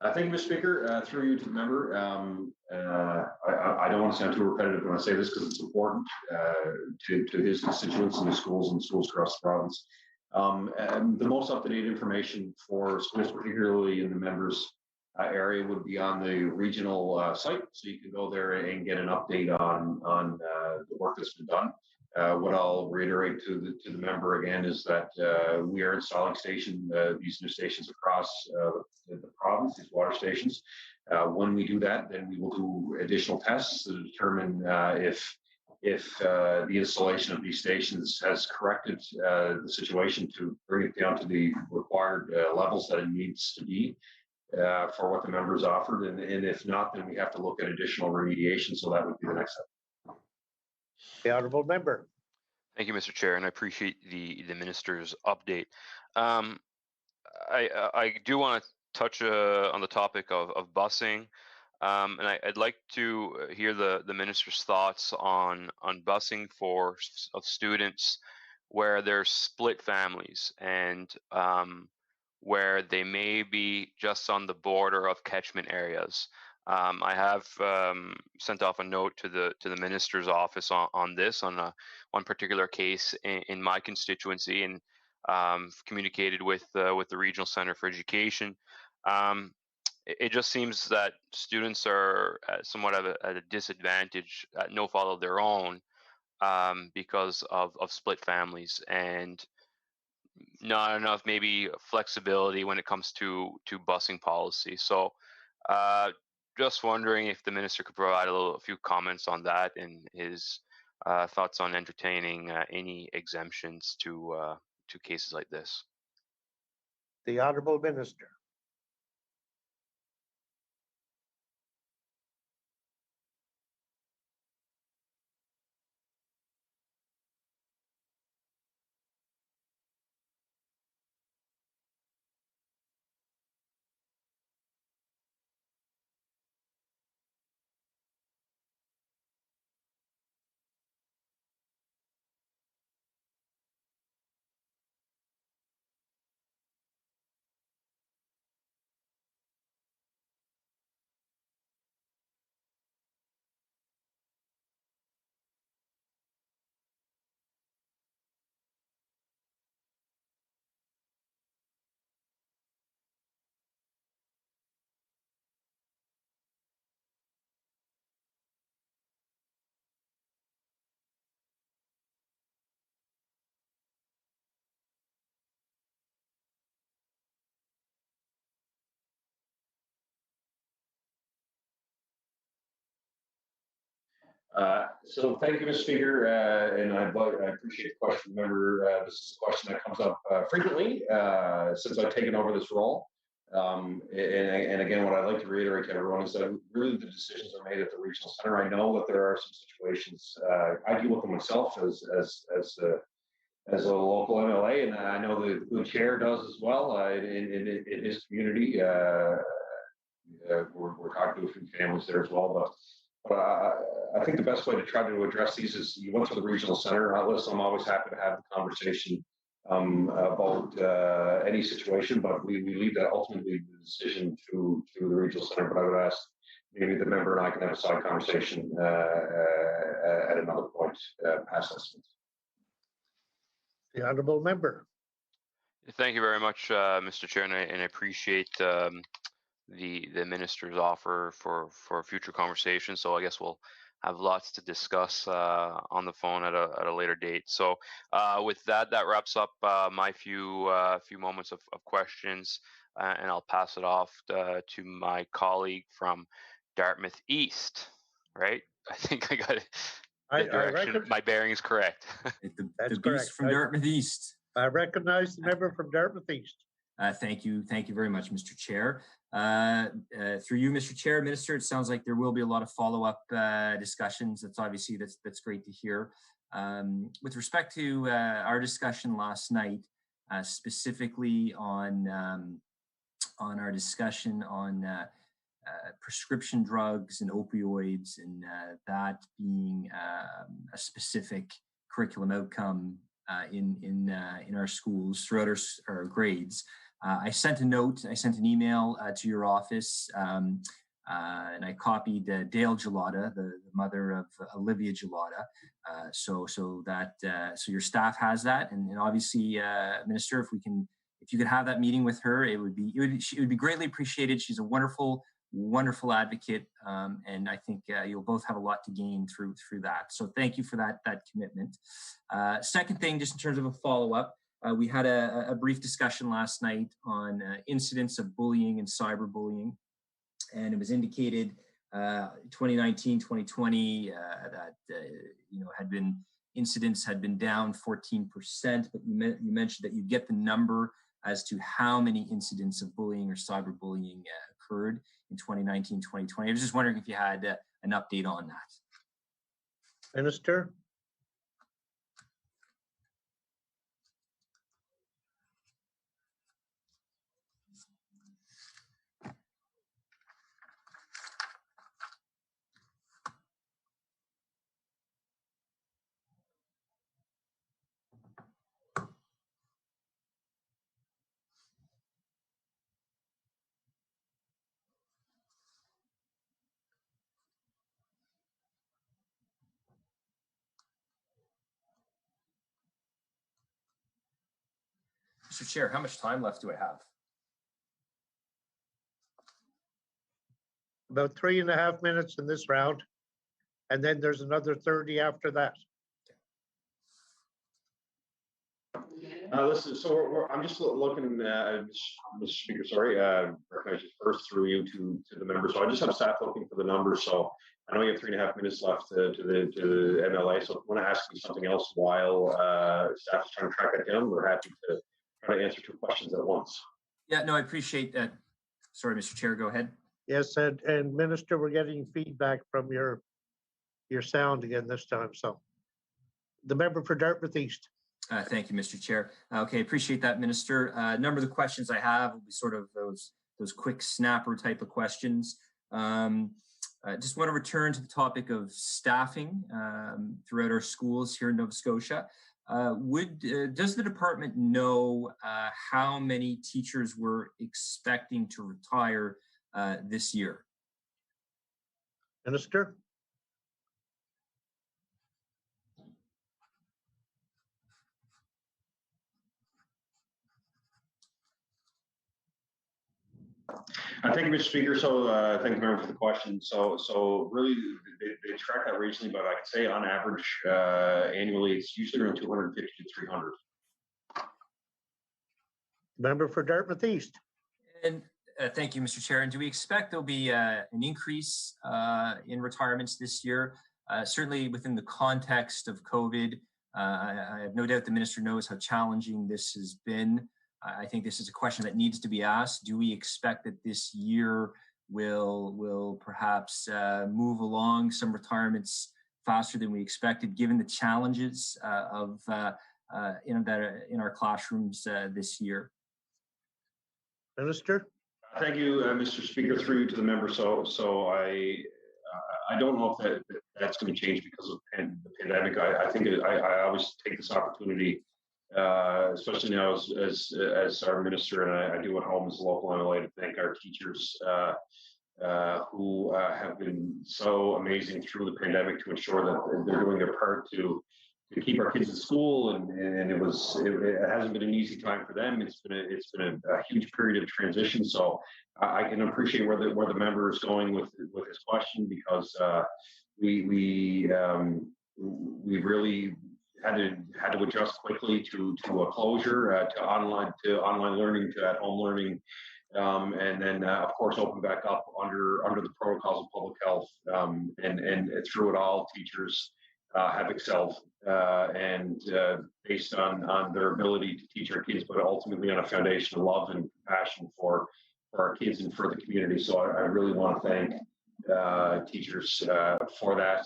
Thank you, Mr. Speaker. Through you to the member, I don't want to sound too repetitive when I say this because it's important to his constituents and the schools across the province. And the most up-to-date information for schools, particularly in the members' area, would be on the regional site, so you can go there and get an update on the work that's been done. What I'll reiterate to the member again is that we are installing these new stations across the province, these water stations. When we do that, then we will do additional tests to determine if the installation of these stations has corrected the situation to bring it down to the required levels that it needs to be for what the members offered. And if not, then we have to look at additional remediation. So that would be the next step. The honourable member. Thank you, Mr. Chair, and I appreciate the minister's update. I do want to touch on the topic of busing, and I'd like to hear the minister's thoughts on busing of students where there's split families and where they may be just on the border of catchment areas. I have sent off a note to the minister's office on this, on one particular case in my constituency, and communicated with the Regional Center for Education. It just seems that students are somewhat at a disadvantage, at no fault of their own, because of split families and not enough maybe flexibility when it comes to busing policy. So just wondering if the minister could provide a few comments on that and his thoughts on entertaining any exemptions to cases like this. The honourable minister. So thank you, Mr. Speaker, and I appreciate the question. Remember, this is a question that comes up frequently since I've taken over this role. And again, what I'd like to reiterate to everyone is that really the decisions are made at the regional center. I know that there are some situations. I deal with them myself as a local MLA, and I know the chair does as well in his community. We're talking to a few families there as well, but I think the best way to try to address these is you went to the regional center. Listen, I'm always happy to have the conversation about any situation, but we leave that ultimately the decision to the regional center. But I would ask maybe the member and I can have a side conversation at another point past this. The honourable member. Thank you very much, Mr. Chair, and I appreciate the minister's offer for future conversation. So I guess we'll have lots to discuss on the phone at a later date. So with that wraps up my few moments of questions, and I'll pass it off to my colleague from Dartmouth East. Right? I think I got it. My bearing is correct. The beast from Dartmouth East. I recognize the member from Dartmouth East. Thank you very much, Mr. Chair. Through you, Mr. Chair, Minister, it sounds like there will be a lot of follow-up discussions. That's great to hear. With respect to our discussion last night, specifically on our discussion on prescription drugs and opioids, and that being a specific curriculum outcome in our schools throughout our grades. I sent a note, I sent an email to your office, and I copied Dale Gelada, the mother of Olivia Gelada, so your staff has that, and obviously, Minister, if you could have that meeting with her, it would be greatly appreciated. She's a wonderful advocate, and I think you'll both have a lot to gain through that. So thank you for that commitment. Second thing, just in terms of a follow-up, we had a brief discussion last night on incidents of bullying and cyberbullying, and it was indicated 2019, 2020 that incidents had been down 14%, but you mentioned that you get the number as to how many incidents of bullying or cyberbullying occurred in 2019, 2020. I was just wondering if you had an update on that. Minister? Mr. Chair, how much time left do I have? About 3.5 minutes in this round, and then there's another 30 after that. I'm just looking, Mr. Speaker, sorry, recognize you first through you to the members. So I just have staff looking for the numbers. So I know you have 3.5 minutes left to the MLA. So if you want to ask me something else while staff is trying to track it down, we're happy to try to answer 2 questions at once. Yeah, no, I appreciate that. Sorry, Mr. Chair, go ahead. Yes, and Minister, we're getting feedback from your sound again this time. So the member for Dartmouth East. Thank you, Mr. Chair. Okay, appreciate that, Minister. A number of the questions I have will be sort of those quick snapper type of questions. Just want to return to the topic of staffing throughout our schools here in Nova Scotia. Does the department know how many teachers we're expecting to retire this year? Minister? Thank you, Mr. Speaker. So thank you very much for the question. So really, they track that regionally, but I could say on average, annually, it's usually around 250 to 300. Member for Dartmouth East. And thank you, Mr. Chair. And do we expect there'll be an increase in retirements this year? Certainly within the context of COVID, I have no doubt the minister knows how challenging this has been. I think this is a question that needs to be asked. Do we expect that this year will perhaps move along some retirements faster than we expected, given the challenges in our classrooms this year? Minister? Thank you, Mr. Speaker, through you to the member. So I don't know if that's going to change because of the pandemic. I think I always take this opportunity, especially now as our minister, and I do at home as a local MLA, to thank our teachers who have been so amazing through the pandemic to ensure that they're doing their part to keep our kids in school, and it hasn't been an easy time for them. It's been a huge period of transition. So I can appreciate where the member is going with his question, because we've really had to adjust quickly to a closure, to online learning, to at home learning, and then of course open back up under the protocols of public health, and through it all, teachers have excelled, and based on their ability to teach our kids, but ultimately on a foundation of love and compassion for our kids and for the community. So I really want to thank teachers for that.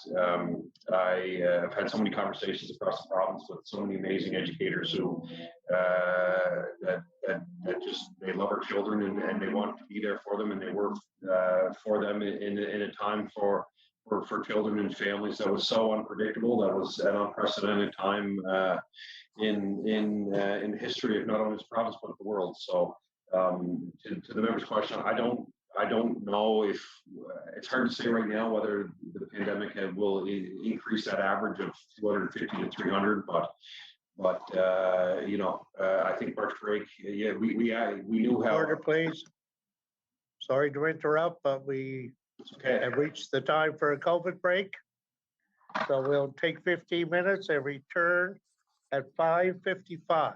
I've had so many conversations across the province with so many amazing educators who that just, they love our children, and they want to be there for them, and they work for them in a time for children and families that was so unpredictable. That was an unprecedented time in history of not only this province but the world. So To the member's question, I don't know if it's hard to say right now whether the pandemic will increase that average of 250 to 300, but I think March break, yeah, we knew how. Order, please. Sorry to interrupt, but we have reached the time for a COVID break. So we'll take 15 minutes and return at 5:55.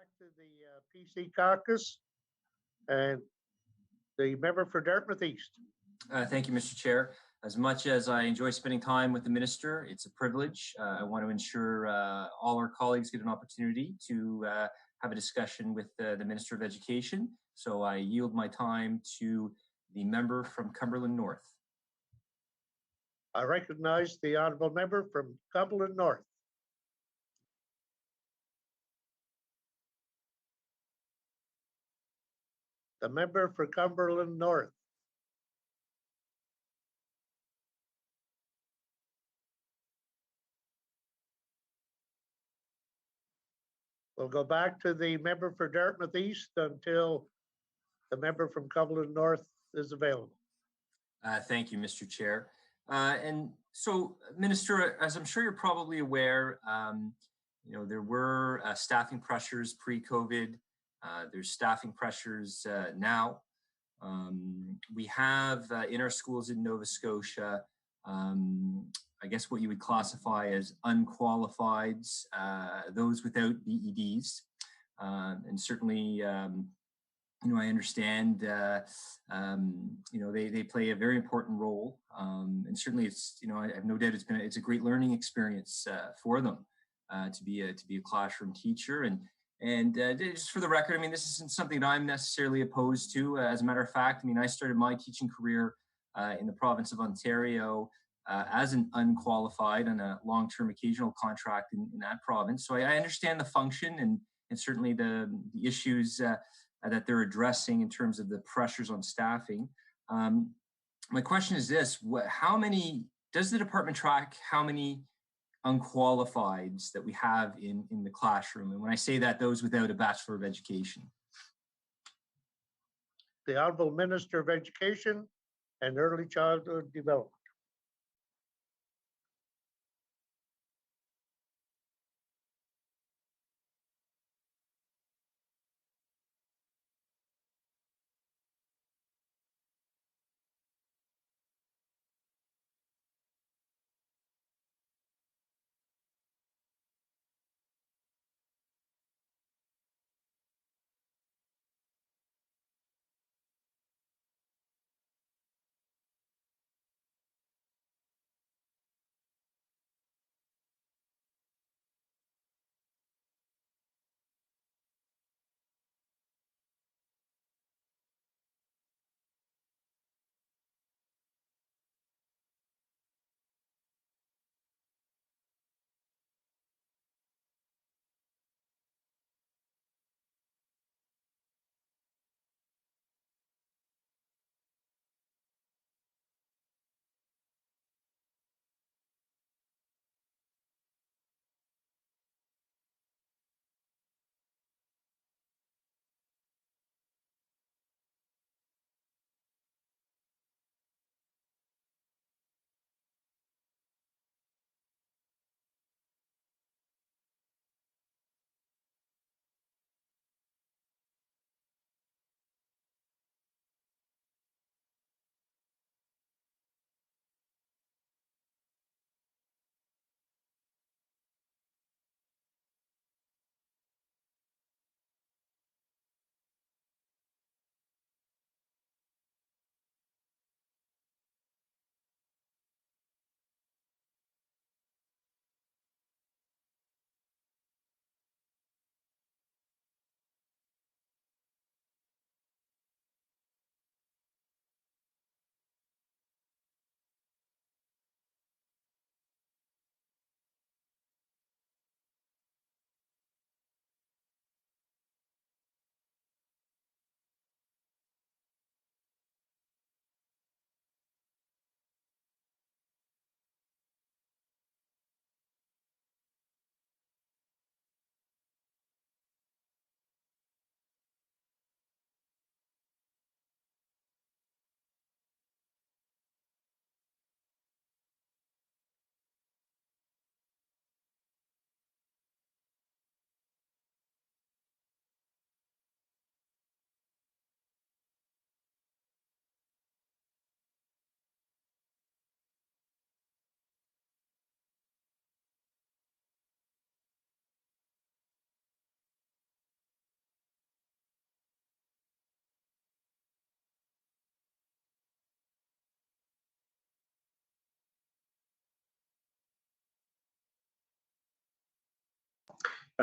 back to the PC caucus and the member for Dartmouth East. Thank you, Mr. Chair. As much as I enjoy spending time with the minister, it's a privilege. I want to ensure all our colleagues get an opportunity to have a discussion with the Minister of Education. So I yield my time to the member from Cumberland North. I recognize the honourable member from Cumberland North. The member for Cumberland North. We'll go back to the member for Dartmouth East until the member from Cumberland North is available. Thank you, Mr. Chair. And so, Minister, as I'm sure you're probably aware, there were staffing pressures pre-COVID. There's staffing pressures now. We have in our schools in Nova Scotia, I guess what you would classify as unqualified, those without BEDs. And certainly, I understand, they play a very important role. And certainly it's, I have no doubt it's a great learning experience for them to be a classroom teacher. And just for the record, this isn't something that I'm necessarily opposed to. As a matter of fact, I started my teaching career in the province of Ontario as an unqualified on a long-term occasional contract in that province. So I understand the function and certainly the issues that they're addressing in terms of the pressures on staffing. My question is this: does the department track how many unqualifieds that we have in the classroom? And when I say that, those without a Bachelor of Education. The Honourable Minister of Education and Early Childhood Development.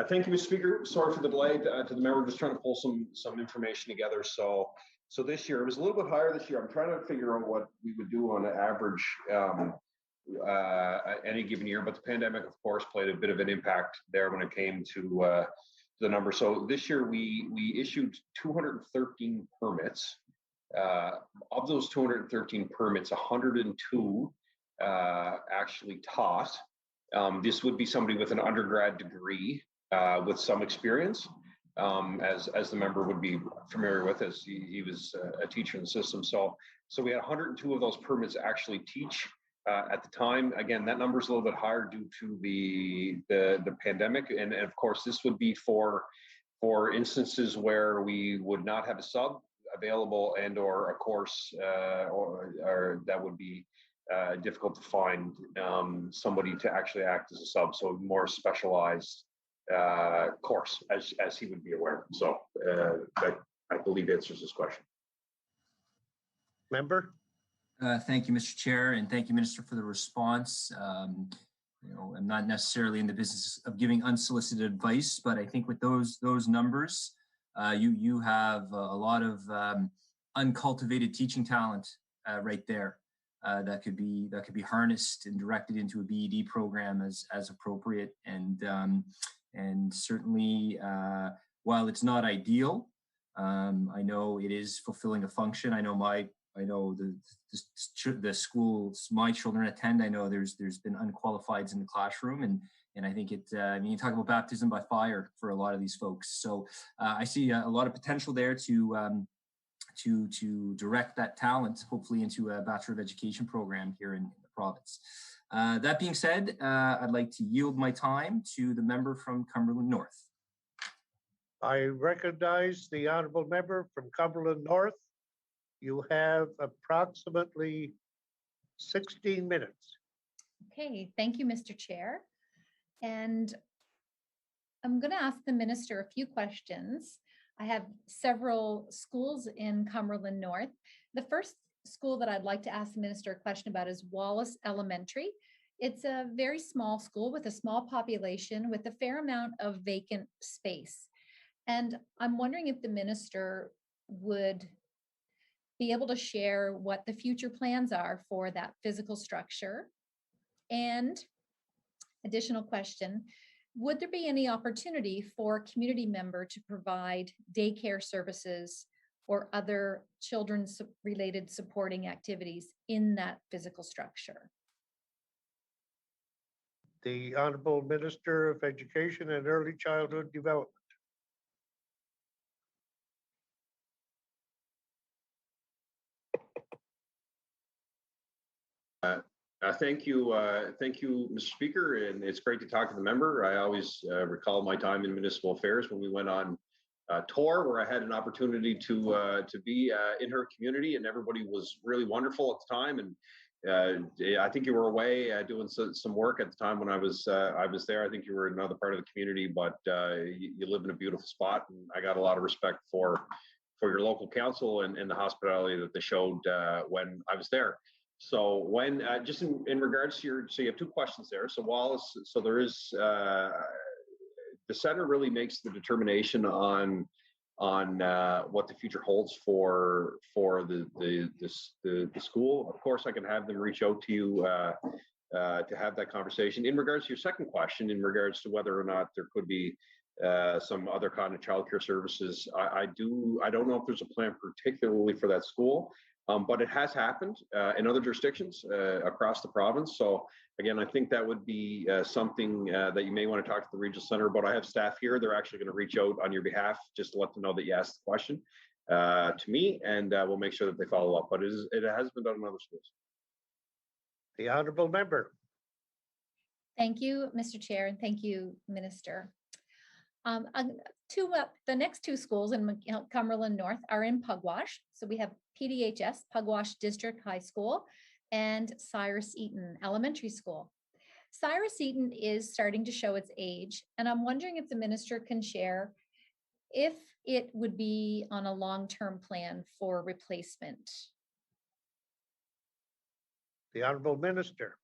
Thank you, Mr. Speaker. Sorry for the delay. To the member, just trying to pull some information together. So this year it was a little bit higher this year. I'm trying to figure out what we would do on an average any given year, but the pandemic, of course, played a bit of an impact there when it came to the number. So this year we issued 213 permits. Of those 213 permits, 102 actually taught. This would be somebody with an undergrad degree with some experience, as the member would be familiar with, as he was a teacher in the system. So we had 102 of those permits actually teach at the time. Again, that number is a little bit higher due to the pandemic, and of course this would be for instances where we would not have a sub available and or a course or that would be difficult to find somebody to actually act as a sub, so more specialized course, as he would be aware. So I believe answers this question. Member? Thank you, Mr. Chair, and thank you, Minister, for the response. I'm not necessarily in the business of giving unsolicited advice, but I think with those numbers, you have a lot of uncultivated teaching talent right there that could be harnessed and directed into a BED program as appropriate. And certainly, while it's not ideal, I know it is fulfilling a function. I know the schools my children attend. I know there's been unqualifieds in the classroom, and I think you talk about baptism by fire for a lot of these folks. So I see a lot of potential there to direct that talent, hopefully, into a Bachelor of Education program here in the province. That being said, I'd like to yield my time to the member from Cumberland North. I recognize the honorable member from Cumberland North. You have approximately 16 minutes. Okay, thank you, Mr. Chair. And I'm going to ask the minister a few questions. I have several schools in Cumberland North. The first school that I'd like to ask the minister a question about is Wallace Elementary. It's a very small school with a small population with a fair amount of vacant space. And I'm wondering if the minister would be able to share what the future plans are for that physical structure. And additional question, would there be any opportunity for a community member to provide daycare services or other children's related supporting activities in that physical structure? The Honorable Minister of Education and Early Childhood Development. Thank you, Mr. Speaker, and it's great to talk to the member. I always recall my time in municipal affairs when we went on tour, where I had an opportunity to be in her community, and everybody was really wonderful at the time. And I think you were away doing some work at the time when I was there. I think you were in another part of the community, but you live in a beautiful spot, and I got a lot of respect for your local council and the hospitality that they showed when I was there. So when just in regards to so you have two questions there. So Wallace, so there is the center really makes the determination on what the future holds for the school. Of course, I can have them reach out to you to have that conversation. In regards to your second question, in regards to whether or not there could be some other kind of childcare services, I don't know if there's a plan particularly for that school. But it has happened in other jurisdictions across the province. So again, I think that would be something that you may want to talk to the regional center about. I have staff here. They're actually going to reach out on your behalf just to let them know that you asked the question to me, and we'll make sure that they follow up. But it has been done in other schools. The honorable member. Thank you, Mr. Chair, and thank you, Minister. The next two schools in Cumberland North are in Pugwash. So we have PDHS, Pugwash District High School, and Cyrus Eaton Elementary School. Cyrus Eaton is starting to show its age, and I'm wondering if the minister can share if it would be on a long-term plan for replacement. The honorable minister.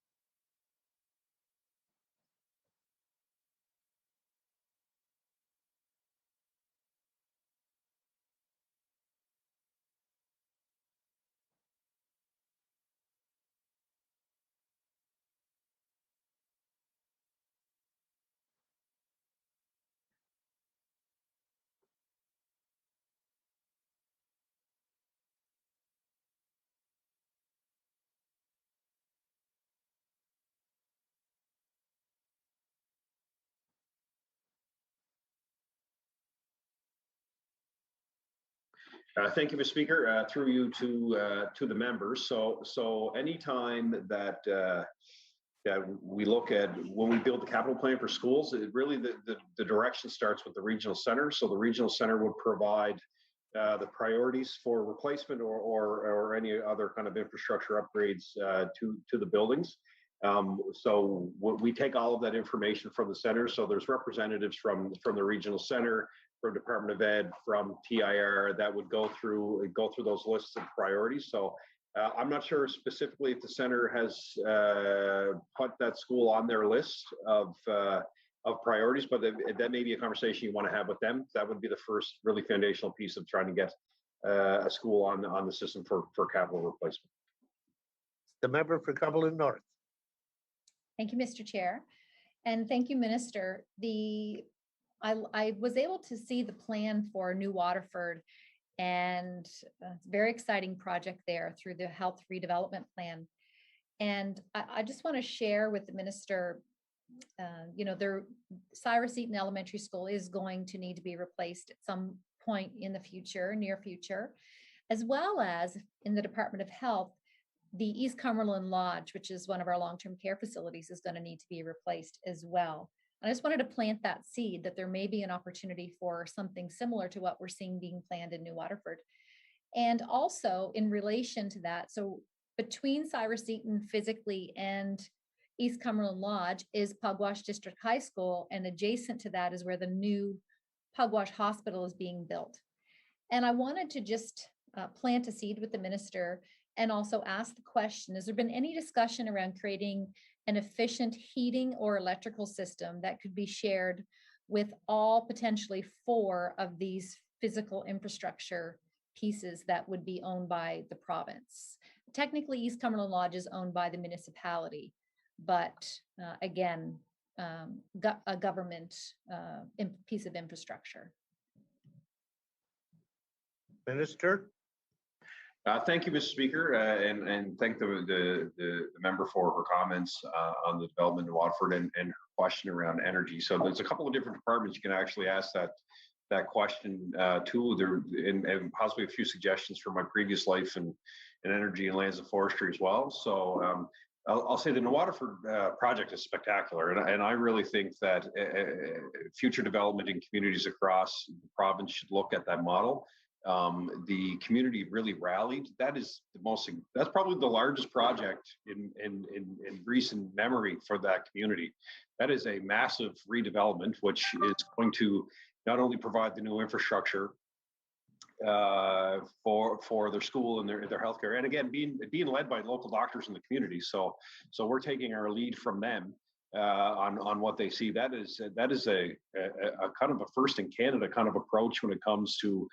Thank you, Mr. Speaker. Through you to the members. So anytime that that we look at when we build the capital plan for schools, it really the direction starts with the regional center. So the regional center would provide the priorities for replacement or any other kind of infrastructure upgrades to the buildings. So we take all of that information from the center. So there's representatives from the regional center, from Department of Ed, from TIR that would go through those lists of priorities. So I'm not sure specifically if the center has put that school on their list of priorities, but that may be a conversation you want to have with them. That would be the first really foundational piece of trying to get a school on the system for capital replacement. The member for Cumberland North. Thank you, Mr. Chair. And thank you, Minister. I was able to see the plan for New Waterford, and it's a very exciting project there through the health redevelopment plan. And I just want to share with the Minister, their Cyrus Eaton Elementary School is going to need to be replaced at some point in the future, near future, as well as in the Department of Health, the East Cumberland Lodge, which is one of our long-term care facilities, is going to need to be replaced as well. And I just wanted to plant that seed that there may be an opportunity for something similar to what we're seeing being planned in New Waterford. And also in relation to that, so between Cyrus Eaton physically and East Cumberland Lodge is Pugwash District High School, and adjacent to that is where the new Pugwash Hospital is being built. And I wanted to just plant a seed with the Minister and also ask the question, has there been any discussion around creating an efficient heating or electrical system that could be shared with all potentially 4 of these physical infrastructure pieces that would be owned by the province? Technically, East Cumberland Lodge is owned by the municipality, but again, a government piece of infrastructure. Minister. Thank you, Mr. Speaker, and thank the member for her comments on the development in Waterford and her question around energy. So there's a couple of different departments you can actually ask that question to. There and possibly a few suggestions from my previous life in energy and lands and forestry as well. So I'll say the New Waterford project is spectacular, and I really think that future development in communities across the province should look at that model. The community really rallied. That's probably the largest project in recent memory for that community. That is a massive redevelopment, which is going to not only provide the new infrastructure for their school and their healthcare, and again being led by local doctors in the community. So we're taking our lead from them on what they see. That is a kind of a first in Canada kind of approach when it comes to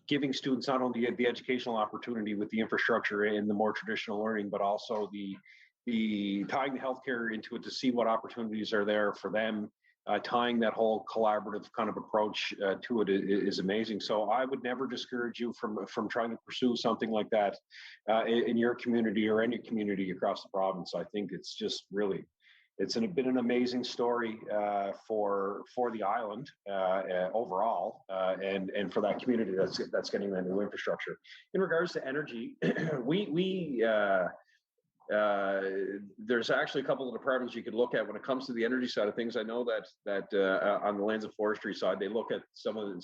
giving students not only the educational opportunity with the infrastructure and the more traditional learning, but also the tying the healthcare into it to see what opportunities are there for them. Tying that whole collaborative kind of approach to it is amazing. So I would never discourage you from trying to pursue something like that in your community or any community across the province. I think it's just really, it's been an amazing story for the island overall, and for that community that's getting that new infrastructure. In regards to energy, there's actually a couple of departments you could look at when it comes to the energy side of things. I know that on the lands and forestry side, they look at some of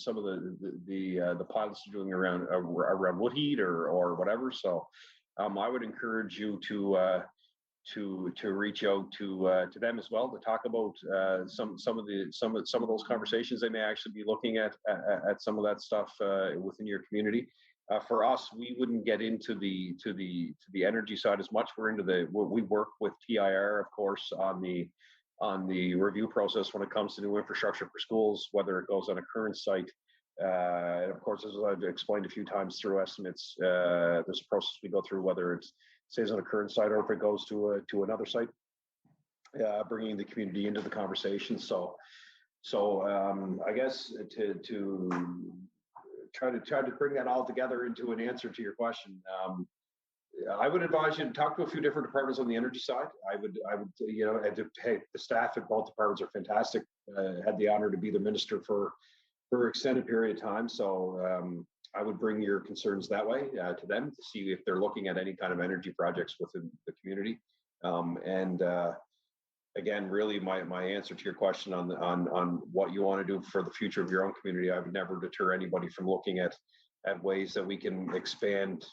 the pilots doing around wood heat or whatever. So I would encourage you to reach out to them as well to talk about some of those conversations. They may actually be looking at some of that stuff within your community. For us, we wouldn't get into the energy side as much. We work with TIR, of course, on the review process when it comes to new infrastructure for schools, whether it goes on a current site. And of course, as I've explained a few times through estimates, there's a process we go through, whether it stays on a current site or if it goes to another site, bringing the community into the conversation. So I guess to try to bring that all together into an answer to your question, I would advise you to talk to a few different departments on the energy side. I would hey, the staff at both departments are fantastic. Had the honor to be the minister for an extended period of time. So I would bring your concerns that way to them to see if they're looking at any kind of energy projects within the community. Again, really, my answer to your question on what you want to do for the future of your own community, I would never deter anybody from looking at ways that we can expand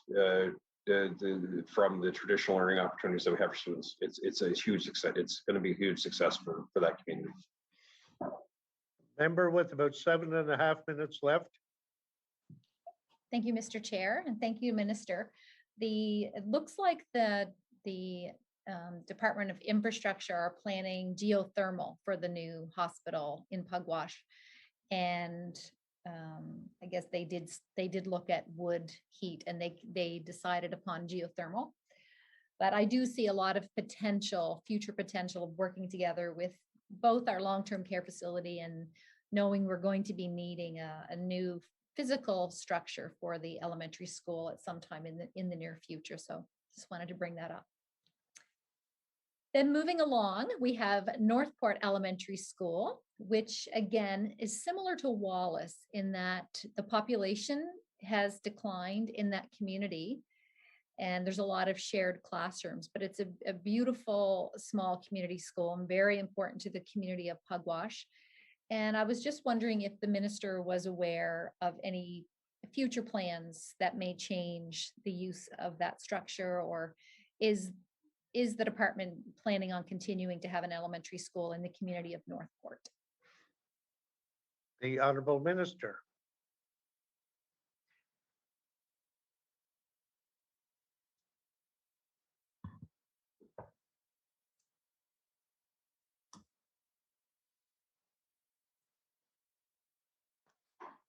from the traditional learning opportunities that we have for students. It's a huge success. It's going to be a huge success for that community. Member with about 7.5 minutes left. Thank you, Mr. Chair, and thank you, Minister. It looks like the Department of Infrastructure are planning geothermal for the new hospital in Pugwash, and I guess they did look at wood heat, and they decided upon geothermal. But I do see a lot of future potential of working together with both our long-term care facility and knowing we're going to be needing a new physical structure for the elementary school at some time in the near future. So just wanted to bring that up. Then moving along, we have Northport Elementary School, which again is similar to Wallace in that the population has declined in that community and there's a lot of shared classrooms, but it's a beautiful small community school and very important to the community of Pugwash. And I was just wondering if the minister was aware of any future plans that may change the use of that structure, or is the department planning on continuing to have an elementary school in the community of Northport? The Honorable Minister.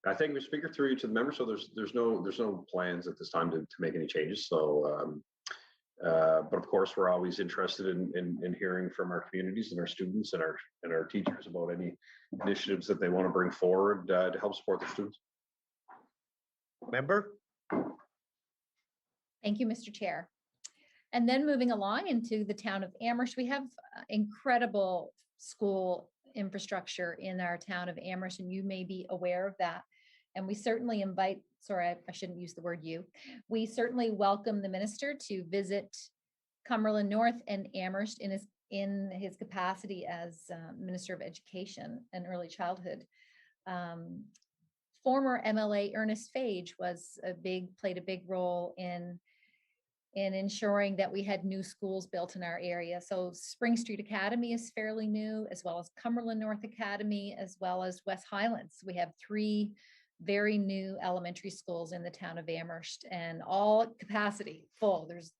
I thank you, Mr. Speaker, through you to the members. So there's no plans at this time to make any changes. So, but of course, we're always interested in hearing from our communities and our students and our teachers about any initiatives that they want to bring forward to help support their students. Member. Thank you, Mr. Chair. And then moving along into the town of Amherst, we have incredible school infrastructure in our town of Amherst, and you may be aware of that. And we certainly I shouldn't use the word you. We certainly welcome the minister to visit Cumberland North and Amherst in his capacity as Minister of Education and Early Childhood. Former MLA Ernest Phage played a big role in ensuring that we had new schools built in our area. So Spring Street Academy is fairly new, as well as Cumberland North Academy, as well as West Highlands. We have 3 very new elementary schools in the town of Amherst, and all capacity full. There's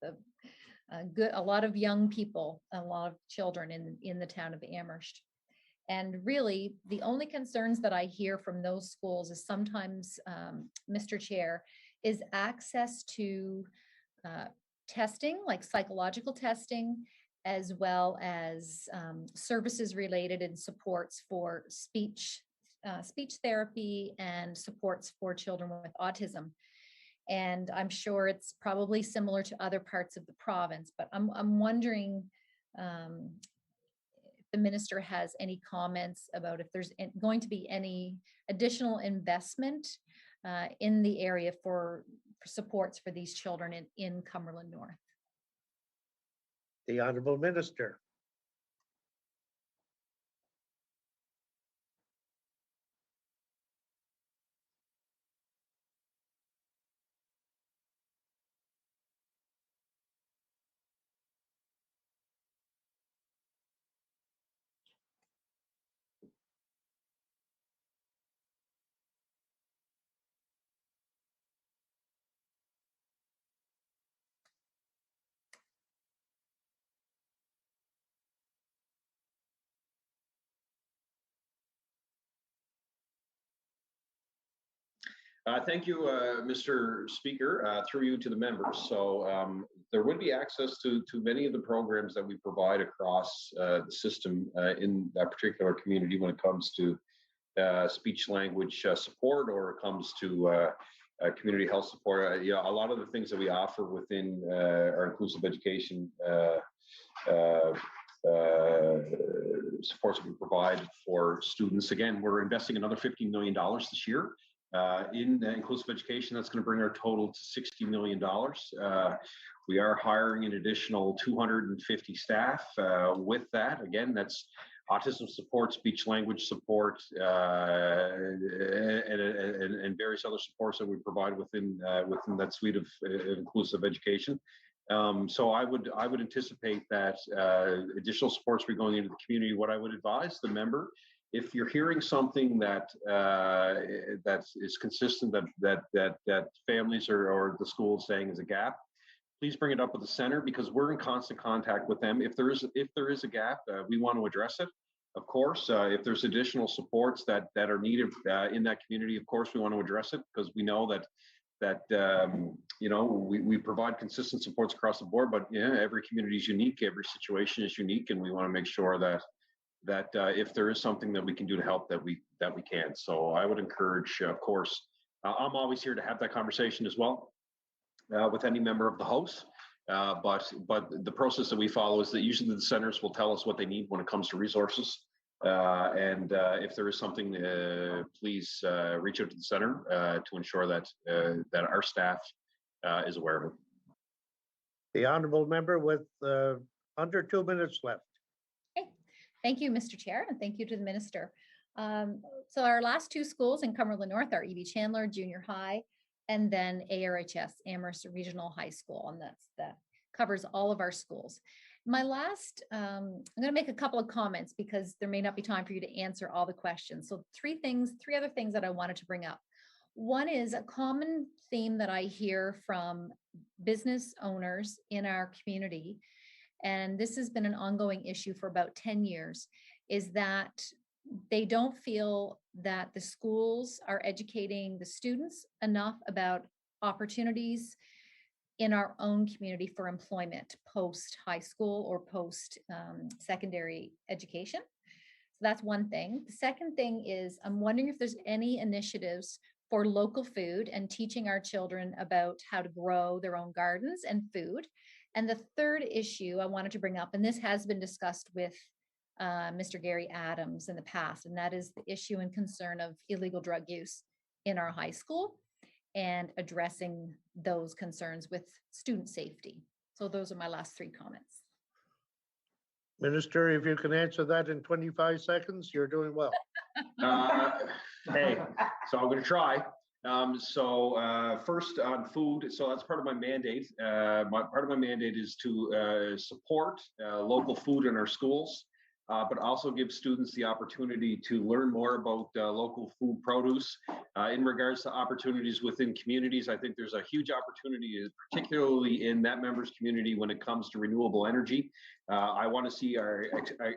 a lot of young people, a lot of children in the town of Amherst. And really, the only concerns that I hear from those schools is sometimes, Mr. Chair, is access to testing, like psychological testing, as well as services related and supports for speech therapy and supports for children with autism. And I'm sure it's probably similar to other parts of the province, but I'm wondering if the minister has any comments about if there's going to be any additional investment in the area for supports for these children in Cumberland North. The Honorable Minister. Thank you, Mr. Speaker, through you to the members. So there would be access to many of the programs that we provide across the system in that particular community when it comes to speech language support, or it comes to community health support. A lot of the things that we offer within our inclusive education supports that we provide for students. Again, we're investing another $15 million this year in inclusive education. That's going to bring our total to $60 million. We are hiring an additional 250 staff. With that, again, that's autism support, speech language support, and various other supports that we provide within that suite of inclusive education. So I would anticipate that additional supports will be going into the community. What I would advise the member, if you're hearing something that is consistent, that families or the school is saying is a gap, please bring it up with the center, because we're in constant contact with them. If there is a gap, we want to address it. Of course, if there's additional supports that are needed in that community, of course we want to address it, because we know that we provide consistent supports across the board. But every community is unique, every situation is unique, and we want to make sure that if there is something that we can do to help, that we can. So I would encourage, of course, I'm always here to have that conversation as well with any member of the House. But the process that we follow is that usually the centers will tell us what they need when it comes to resources. And if there is something, please reach out to the center to ensure that our staff is aware of it. The honourable member with under 2 minutes left. Okay. Thank you, Mr. Chair, and thank you to the minister. So our last two schools in Cumberland North are E.B. Chandler Junior High, and then ARHS, Amherst Regional High School, and that covers all of our schools. My last, I'm going to make a couple of comments because there may not be time for you to answer all the questions. So three other things that I wanted to bring up. One is a common theme that I hear from business owners in our community, and this has been an ongoing issue for about 10 years, is that they don't feel that the schools are educating the students enough about opportunities in our own community for employment post high school or post secondary education. So that's one thing. The second thing is I'm wondering if there's any initiatives for local food and teaching our children about how to grow their own gardens and food. And the third issue I wanted to bring up, and this has been discussed with Mr. Gary Adams in the past, and that is the issue and concern of illegal drug use in our high school and addressing those concerns with student safety. So those are my last three comments. Minister, if you can answer that in 25 seconds, you're doing well. Hey, so I'm going to try. First on food, so that's part of my mandate. Part of my mandate is to support local food in our schools, but also give students the opportunity to learn more about local food produce. In regards to opportunities within communities, I think there's a huge opportunity, particularly in that member's community when it comes to renewable energy. I want to see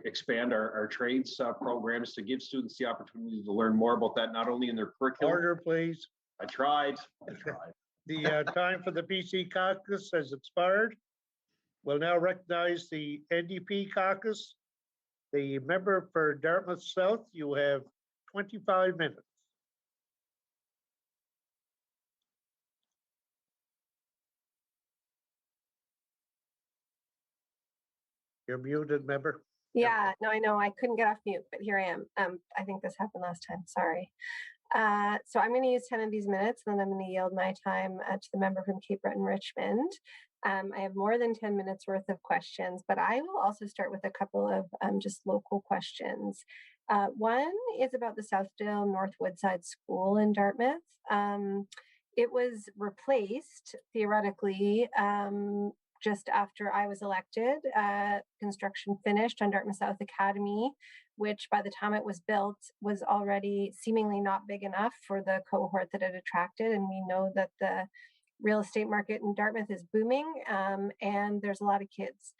expand our trades programs to give students the opportunity to learn more about that, not only in their curriculum. Order, please. I tried. The time for the PC caucus has expired. We'll now recognize the NDP caucus. The member for Dartmouth South, you have 25 minutes. You're muted, member. Yeah, no, I know I couldn't get off mute, but here I am. I think this happened last time. Sorry. So I'm going to use 10 of these minutes, and then I'm going to yield my time to the member from Cape Breton Richmond. I have more than 10 minutes worth of questions, but I will also start with a couple of just local questions. One is about the Southdale North Woodside School in Dartmouth. It was replaced theoretically just after I was elected. Construction finished on Dartmouth South Academy, which by the time it was built was already seemingly not big enough for the cohort that it attracted. And we know that the real estate market in Dartmouth is booming, and there's a lot of kids.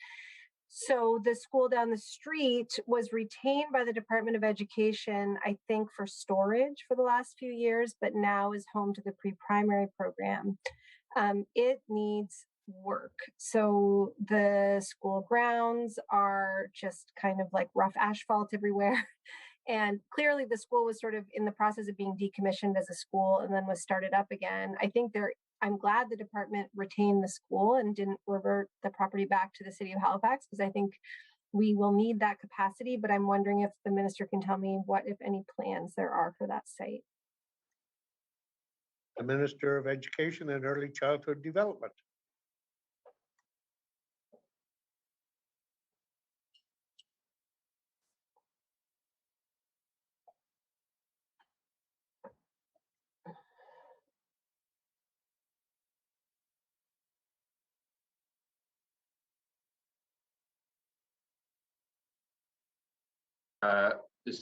So the school down the street was retained by the Department of Education, I think, for storage for the last few years, but now is home to the pre-primary program. It needs work. So the school grounds are just kind of like rough asphalt everywhere. And clearly the school was sort of in the process of being decommissioned as a school and then was started up again. I'm glad the department retained the school and didn't revert the property back to the city of Halifax, because I think we will need that capacity, but I'm wondering if the minister can tell me what, if any, plans there are for that site. the Minister of Education and Early Childhood Development.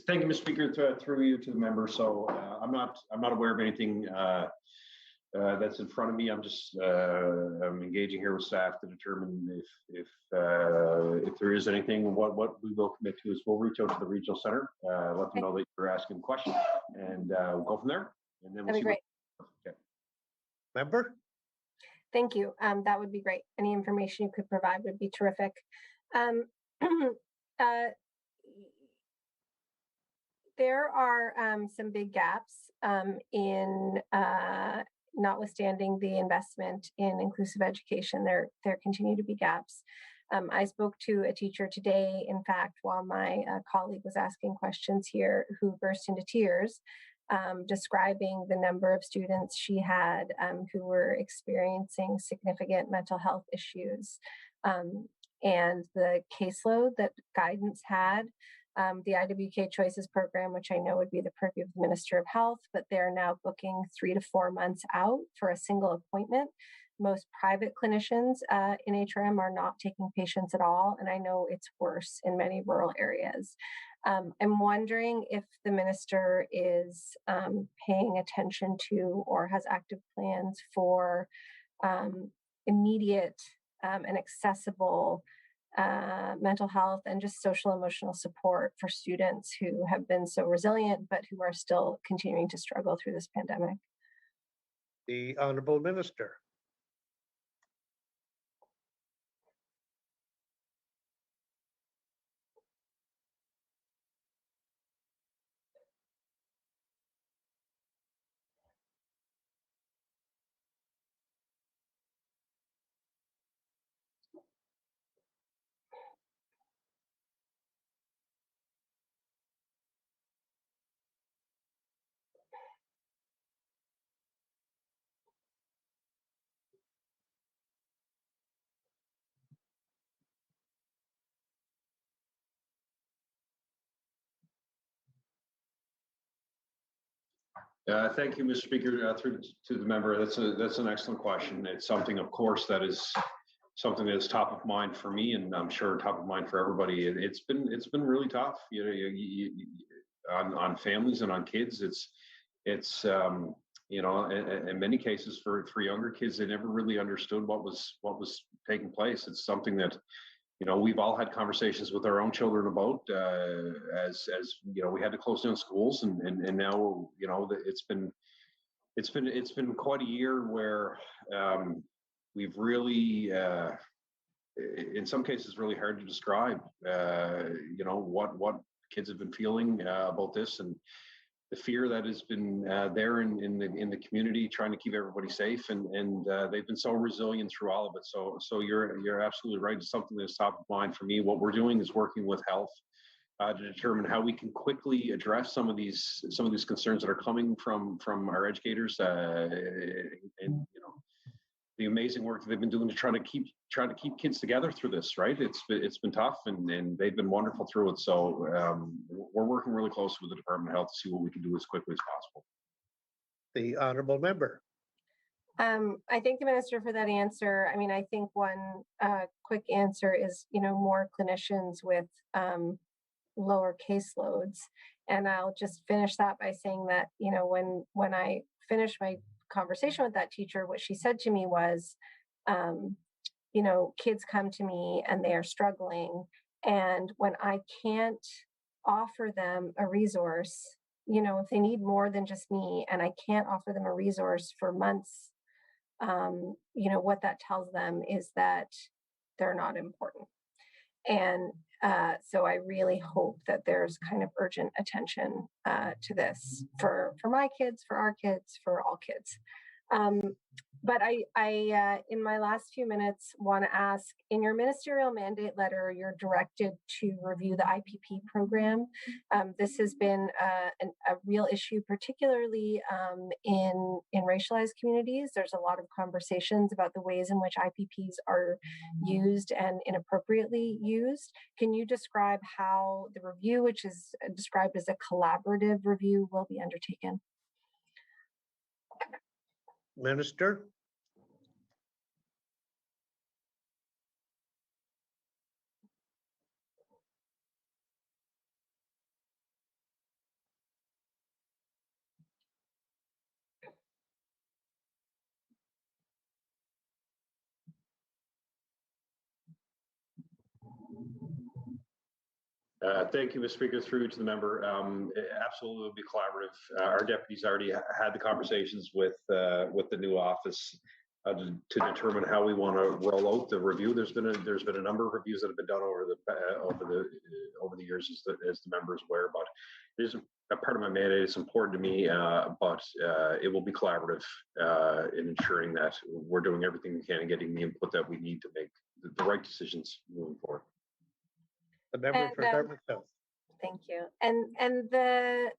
Thank you, Mr. Speaker, through you to the member. So I'm not aware of anything that's in front of me. I'm engaging here with staff to determine if there is anything. What we will commit to is we'll reach out to the regional center, let them know that you're asking questions, and we'll go from there. And then we'll That'd be see. great. Okay. Member? Thank you. That would be great. Any information you could provide would be terrific. There are some big gaps in notwithstanding the investment in inclusive education. There continue to be gaps. I spoke to a teacher today, in fact, while my colleague was asking questions here, who burst into tears, describing the number of students she had who were experiencing significant mental health issues, and the caseload that guidance had. The IWK Choices program, which I know would be the purview of the Minister of Health, but they're now booking 3 to 4 months out for a single appointment. Most private clinicians in HRM are not taking patients at all, and I know it's worse in many rural areas. I'm wondering if the minister is paying attention to or has active plans for immediate and accessible mental health and just social emotional support for students who have been so resilient, but who are still continuing to struggle through this pandemic. The Honorable Minister. Thank you, Mr. Speaker. Through to the member, that's an excellent question. It's something, of course, that is something that is top of mind for me, and I'm sure top of mind for everybody. It's been really tough, on families and on kids. It's in many cases for younger kids, they never really understood what was taking place. It's something that we've all had conversations with our own children about as we had to close down schools, and now it's been quite a year where we've really in some cases really hard to describe what kids have been feeling about this, and the fear that has been there in the community, trying to keep everybody safe, and they've been so resilient through all of it. So you're absolutely right. It's something that's top of mind for me. What we're doing is working with health to determine how we can quickly address some of these concerns that are coming from our educators, and the amazing work that they've been doing to try to keep kids together through this. Right? It's been tough, and they've been wonderful through it. So we're working really closely with the Department of Health to see what we can do as quickly as possible. The Honorable Member. I thank the minister for that answer. I mean, I think one quick answer is, more clinicians with lower caseloads. And I'll just finish that by saying that, when I finished my conversation with that teacher, what she said to me was, kids come to me and they are struggling. And when I can't offer them a resource, if they need more than just me and I can't offer them a resource for months, what that tells them is that they're not important. And so I really hope that there's kind of urgent attention to this for my kids, for our kids, for all kids. But in my last few minutes, want to ask, in your ministerial mandate letter, you're directed to review the IPP program. This has been a real issue, particularly in racialized communities. There's a lot of conversations about the ways in which IPPs are used and inappropriately used. Can you describe how the review, which is described as a collaborative review, will be undertaken? Minister? Thank you, Mr. Speaker. Through to the member. It absolutely will be collaborative. Our deputies already had the conversations with the new office to determine how we want to roll out the review. There's been a number of reviews that have been done over the years, as the member is aware. But it is a part of my mandate. It's important to me, but it will be collaborative in ensuring that we're doing everything we can and getting the input that we need to make the right decisions moving forward. The member for Dartmouth South. Thank you. And the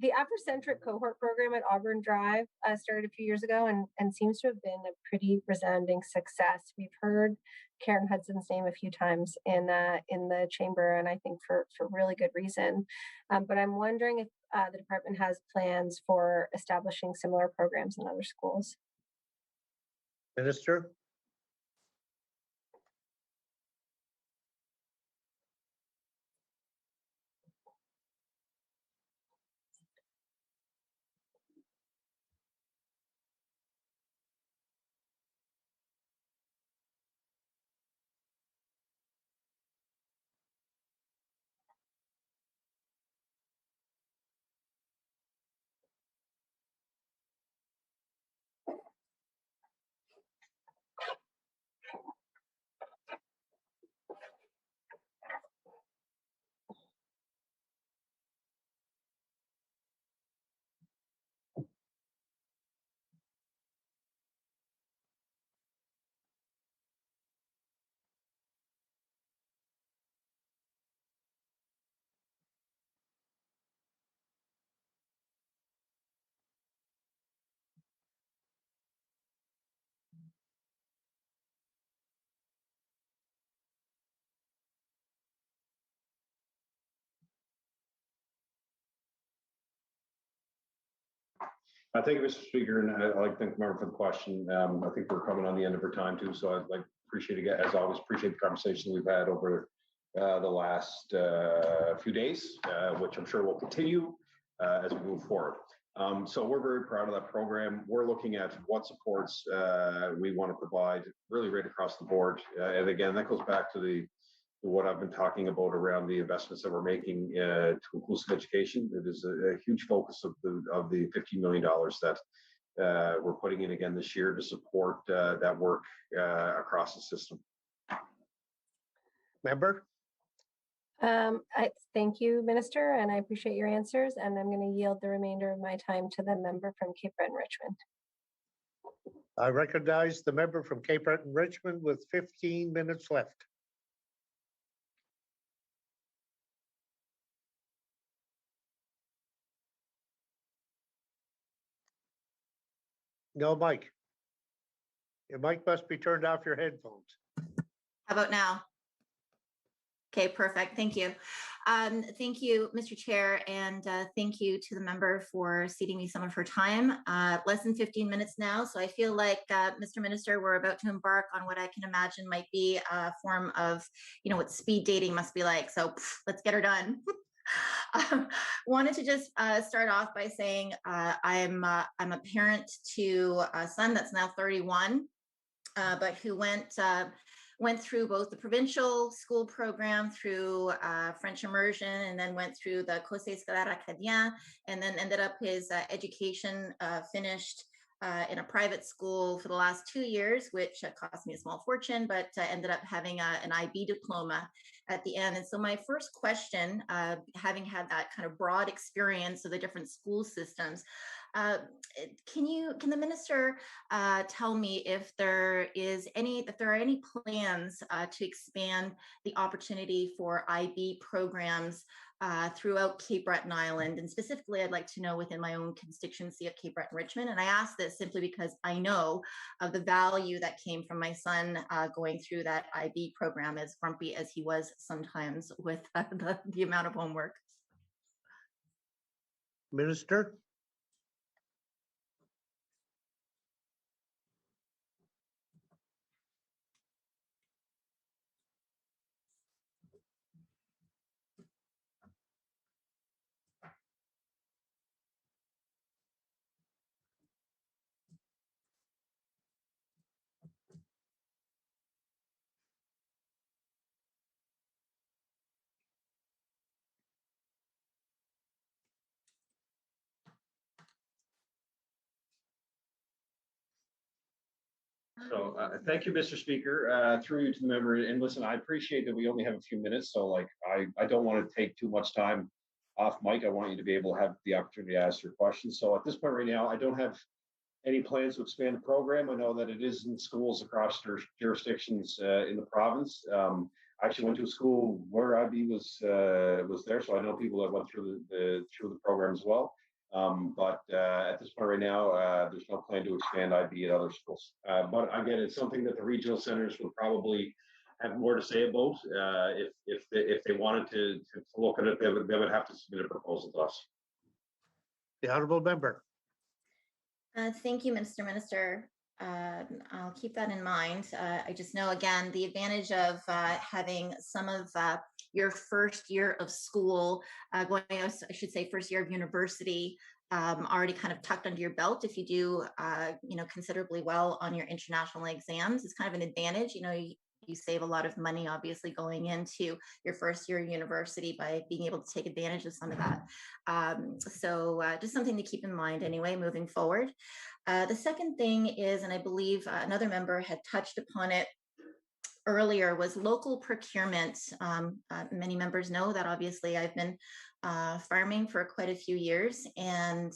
Afrocentric cohort program at Auburn Drive started a few years ago and seems to have been a pretty resounding success. We've heard Karen Hudson's name a few times in the chamber, and I think for really good reason. But I'm wondering if the department has plans for establishing similar programs in other schools. Minister? Thank you, Mr. Speaker, and I'd like to thank the member for the question. I think we're coming on the end of our time too, so I'd like appreciate it, as always, appreciate the conversation we've had over the last few days, which I'm sure will continue as we move forward. So we're very proud of that program. We're looking at what supports we want to provide really right across the board. And again, that goes back to what I've been talking about around the investments that we're making to inclusive education. It is a huge focus of the $15 million that we're putting in again this year to support that work across the system. Member? Thank you, Minister, and I appreciate your answers. And I'm going to yield the remainder of my time to the member from Cape Breton-Richmond. I recognize the member from Cape Breton-Richmond with 15 minutes left. No mic. Your mic must be turned off your headphones. How about now? Okay, perfect. Thank you. Thank you, Mr. Chair, and thank you to the member for ceding me some of her time. Less than 15 minutes now, so I feel like, Mr. Minister, we're about to embark on what I can imagine might be a form of, what speed dating must be like. So let's get her done. Wanted to just start off by saying I'm a parent to a son that's now 31, but who went through both the provincial school program through French immersion, and then went through the Conseil Scolaire Acadien, and then ended up his education finished in a private school for the last 2 years, which cost me a small fortune, but ended up having an IB diploma at the end. And so my first question, having had that kind of broad experience of the different school systems, Can the minister tell me if there are any plans to expand the opportunity for IB programs throughout Cape Breton Island? And specifically, I'd like to know within my own constituency of Cape Breton Richmond. And I ask this simply because I know of the value that came from my son going through that IB program, as grumpy as he was sometimes with the amount of homework. Minister? So thank you, Mr. Speaker, through you to the member. And listen, I appreciate that we only have a few minutes. So like, I don't want to take too much time off mic. I want you to be able to have the opportunity to ask your questions. So at this point right now, I don't have any plans to expand the program. I know that it is in schools across jurisdictions in the province. I actually went to a school where IB was there, so I know people that went through the program as well. But at this point right now, there's no plan to expand IB at other schools. But again, it's something that the regional centers would probably have more to say about. If they wanted to look at it, they would have to submit a proposal to us. The honorable member. Thank you, Mr. Minister. I'll keep that in mind. I just know, again, the advantage of having some of your first year of school, I should say first year of university, already kind of tucked under your belt. If you do, considerably well on your international exams, it's kind of an advantage. You save a lot of money, obviously, going into your first year of university by being able to take advantage of some of that. So just something to keep in mind anyway, moving forward. The second thing is, and I believe another member had touched upon it earlier, was local procurement. Many members know that obviously I've been farming for quite a few years, and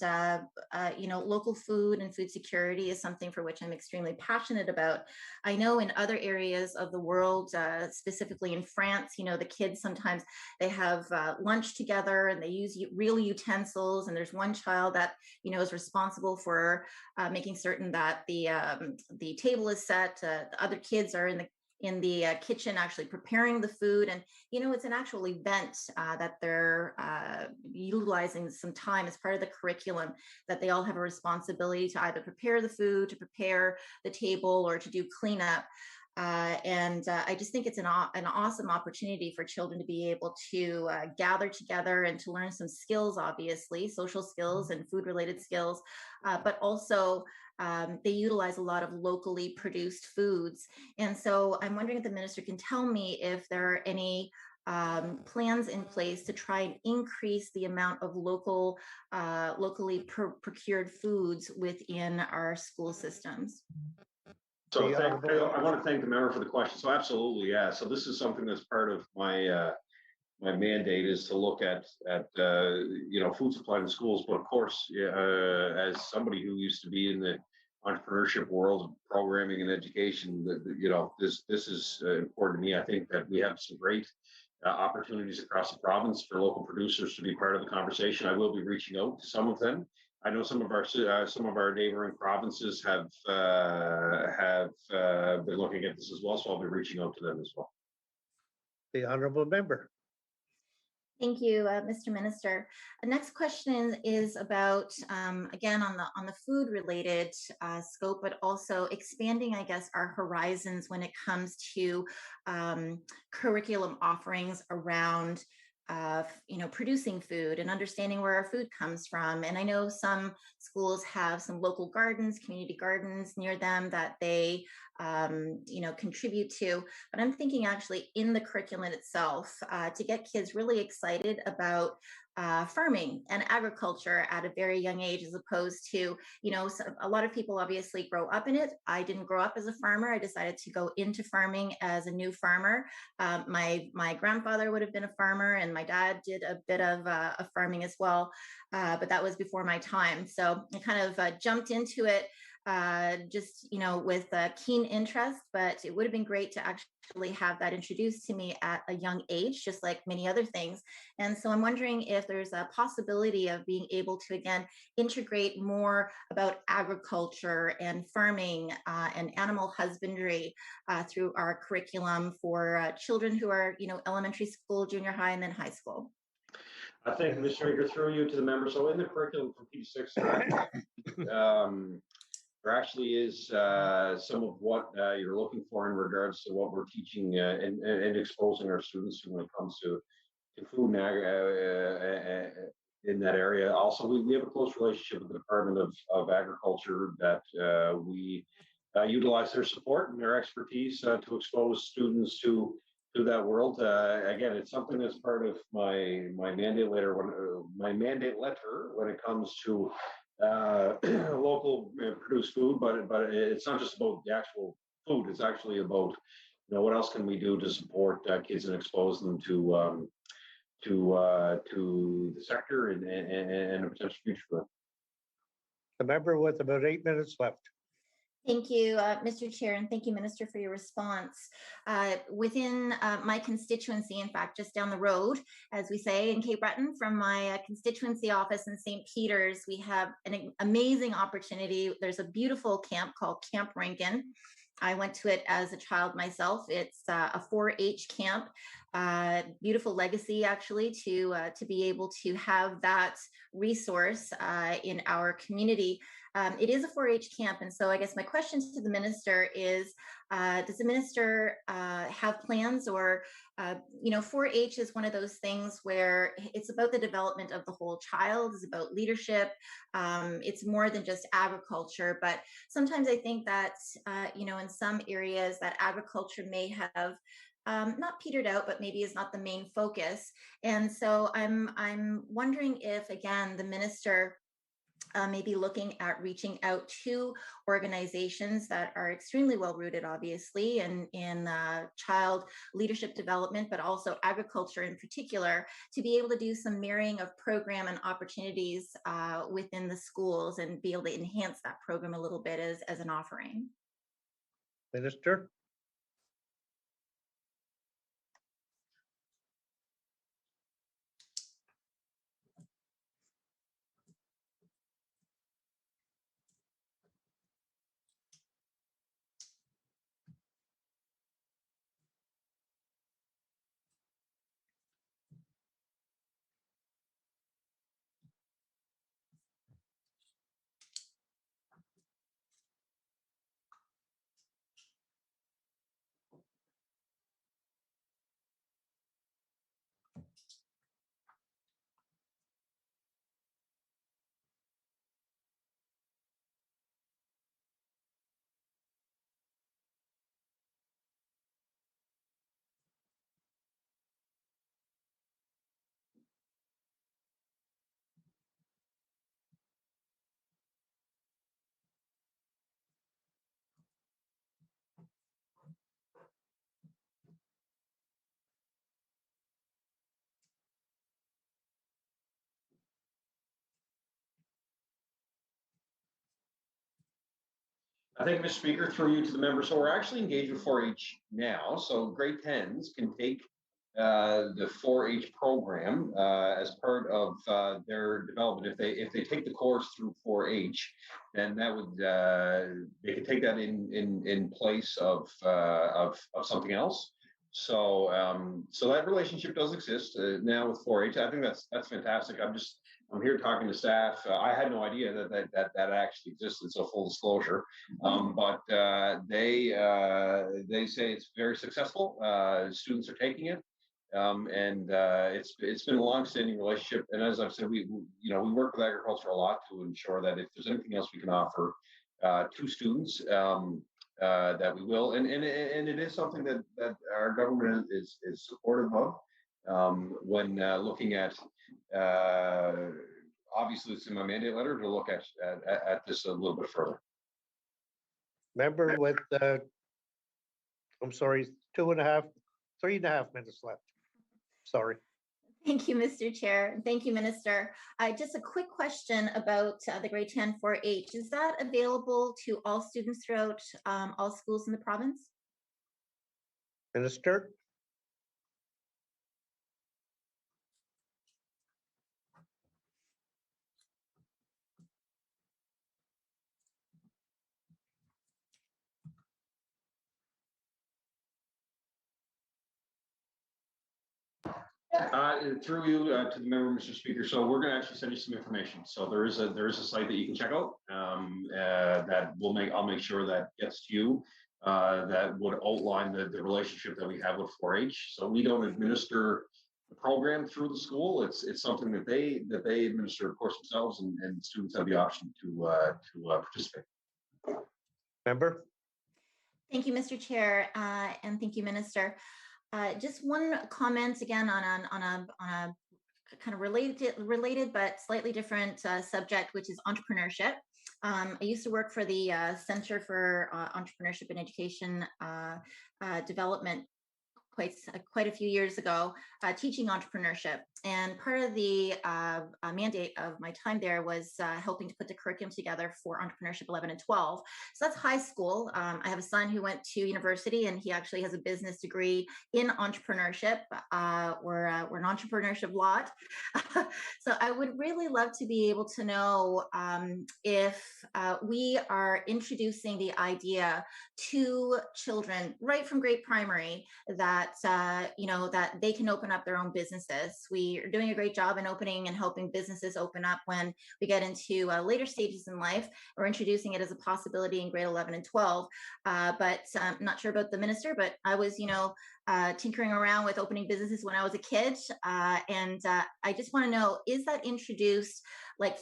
local food and food security is something for which I'm extremely passionate about. I know in other areas of the world, specifically in France, the kids sometimes they have lunch together and they use real utensils, and there's one child that is responsible for making certain that the table is set. The other kids are in the kitchen actually preparing the food, and it's an actual event that they're utilizing some time as part of the curriculum, that they all have a responsibility to either prepare the food, to prepare the table, or to do cleanup. And I just think it's an awesome opportunity for children to be able to gather together and to learn some skills, obviously, social skills and food related skills, but also they utilize a lot of locally produced foods. And so I'm wondering if the minister can tell me if there are any plans in place to try and increase the amount of locally procured foods within our school systems. So I want to thank the member for the question. So absolutely, yeah. So this is something that's part of my my mandate, is to look at food supply in schools. But of course, as somebody who used to be in the entrepreneurship world of programming and education, this is important to me. I think that we have some great opportunities across the province for local producers to be part of the conversation. I will be reaching out to some of them. I know some of our neighboring provinces have been looking at this as well, so I'll be reaching out to them as well. The honorable member. Thank you, Mr. Minister. The next question is about, again, on the food related scope, but also expanding, I guess, our horizons when it comes to curriculum offerings around producing food and understanding where our food comes from. And I know some schools have some local gardens, community gardens near them that they contribute to. But I'm thinking actually in the curriculum itself to get kids really excited about farming and agriculture at a very young age, as opposed to, a lot of people obviously grow up in it. I didn't grow up as a farmer. I decided to go into farming as a new farmer. My grandfather would have been a farmer, and my dad did a bit of farming as well, but that was before my time. So I kind of jumped into it just with a keen interest, but it would have been great to actually have that introduced to me at a young age, just like many other things. And so I'm wondering if there's a possibility of being able to, again, integrate more about agriculture and farming and animal husbandry through our curriculum for children who are, elementary school, junior high, and then high school. I think, Mr. Speaker, through you to the member. So in the curriculum for P6, there actually is some of what you're looking for in regards to what we're teaching and exposing our students to when it comes to food and in that area. Also, we have a close relationship with the Department of Agriculture that we utilize their support and their expertise to expose students to that world. Again, it's something that's part of my mandate letter when it comes to local produced food, but it's not just about the actual food. It's actually about what else can we do to support kids and expose them to the sector and a potential future for them. The member with about 8 minutes left. Thank you, Mr. Chair, and thank you, Minister, for your response. Within my constituency, in fact, just down the road, as we say in Cape Breton, from my constituency office in St. Peter's, we have an amazing opportunity. There's a beautiful camp called Camp Rankin. I went to it as a child myself. It's a 4-H camp, beautiful legacy actually to be able to have that resource in our community. It is a 4-H camp, and so I guess my question to the minister is, does the minister have plans, or 4-H is one of those things where it's about the development of the whole child, it's about leadership, it's more than just agriculture, but sometimes I think that, in some areas that agriculture may have not petered out, but maybe is not the main focus. And so I'm wondering if, again, the minister maybe looking at reaching out to organizations that are extremely well rooted, obviously, in child leadership development, but also agriculture in particular, to be able to do some marrying of program and opportunities within the schools and be able to enhance that program a little bit as an offering. Minister. I think, Mr. Speaker, through you to the member. So we're actually engaged with 4-H now. So grade 10s can take the 4-H program as part of their development. If they take the course through 4-H, then that would they could take that in place of something else. So so that relationship does exist now with 4-H. I think that's fantastic. I'm here talking to staff. I had no idea that actually existed. So full disclosure, but they say it's very successful. Students are taking it, and it's been a long-standing relationship. And as I've said, we work with agriculture a lot to ensure that if there's anything else we can offer to students, that we will. And it is something that our government is supportive of when looking at obviously, it's in my mandate letter to look at this a little bit further. Member with, I'm sorry, 3.5 minutes left. Sorry. Thank you, Mr. Chair. Thank you, Minister. Just a quick question about the grade 10 4-H. Is that available to all students throughout all schools in the province? Minister? Through you to the member, Mr. Speaker. So we're going to actually send you some information. So there is a site that you can check out that I'll make sure that gets to you. That would outline the relationship that we have with 4-H. So we don't administer the program through the school. It's something that they administer, of course, themselves, and students have the option to participate. Member? Thank you, Mr. Chair, and thank you, Minister. Just one comment again on a kind of related but slightly different subject, which is entrepreneurship. I used to work for the Center for Entrepreneurship and Education Development quite a few years ago, teaching entrepreneurship. And part of the mandate of my time there was helping to put the curriculum together for entrepreneurship 11 and 12. So that's high school. I have a son who went to university, and he actually has a business degree in entrepreneurship. We're an entrepreneurship lot. So I would really love to be able to know if we are introducing the idea to children right from grade primary that that they can open up their own businesses. We are doing a great job in opening and helping businesses open up when we get into later stages in life. We're introducing it as a possibility in grade 11 and 12. But I'm not sure about the minister, but I was, tinkering around with opening businesses when I was a kid. And I just want to know, is that introduced like,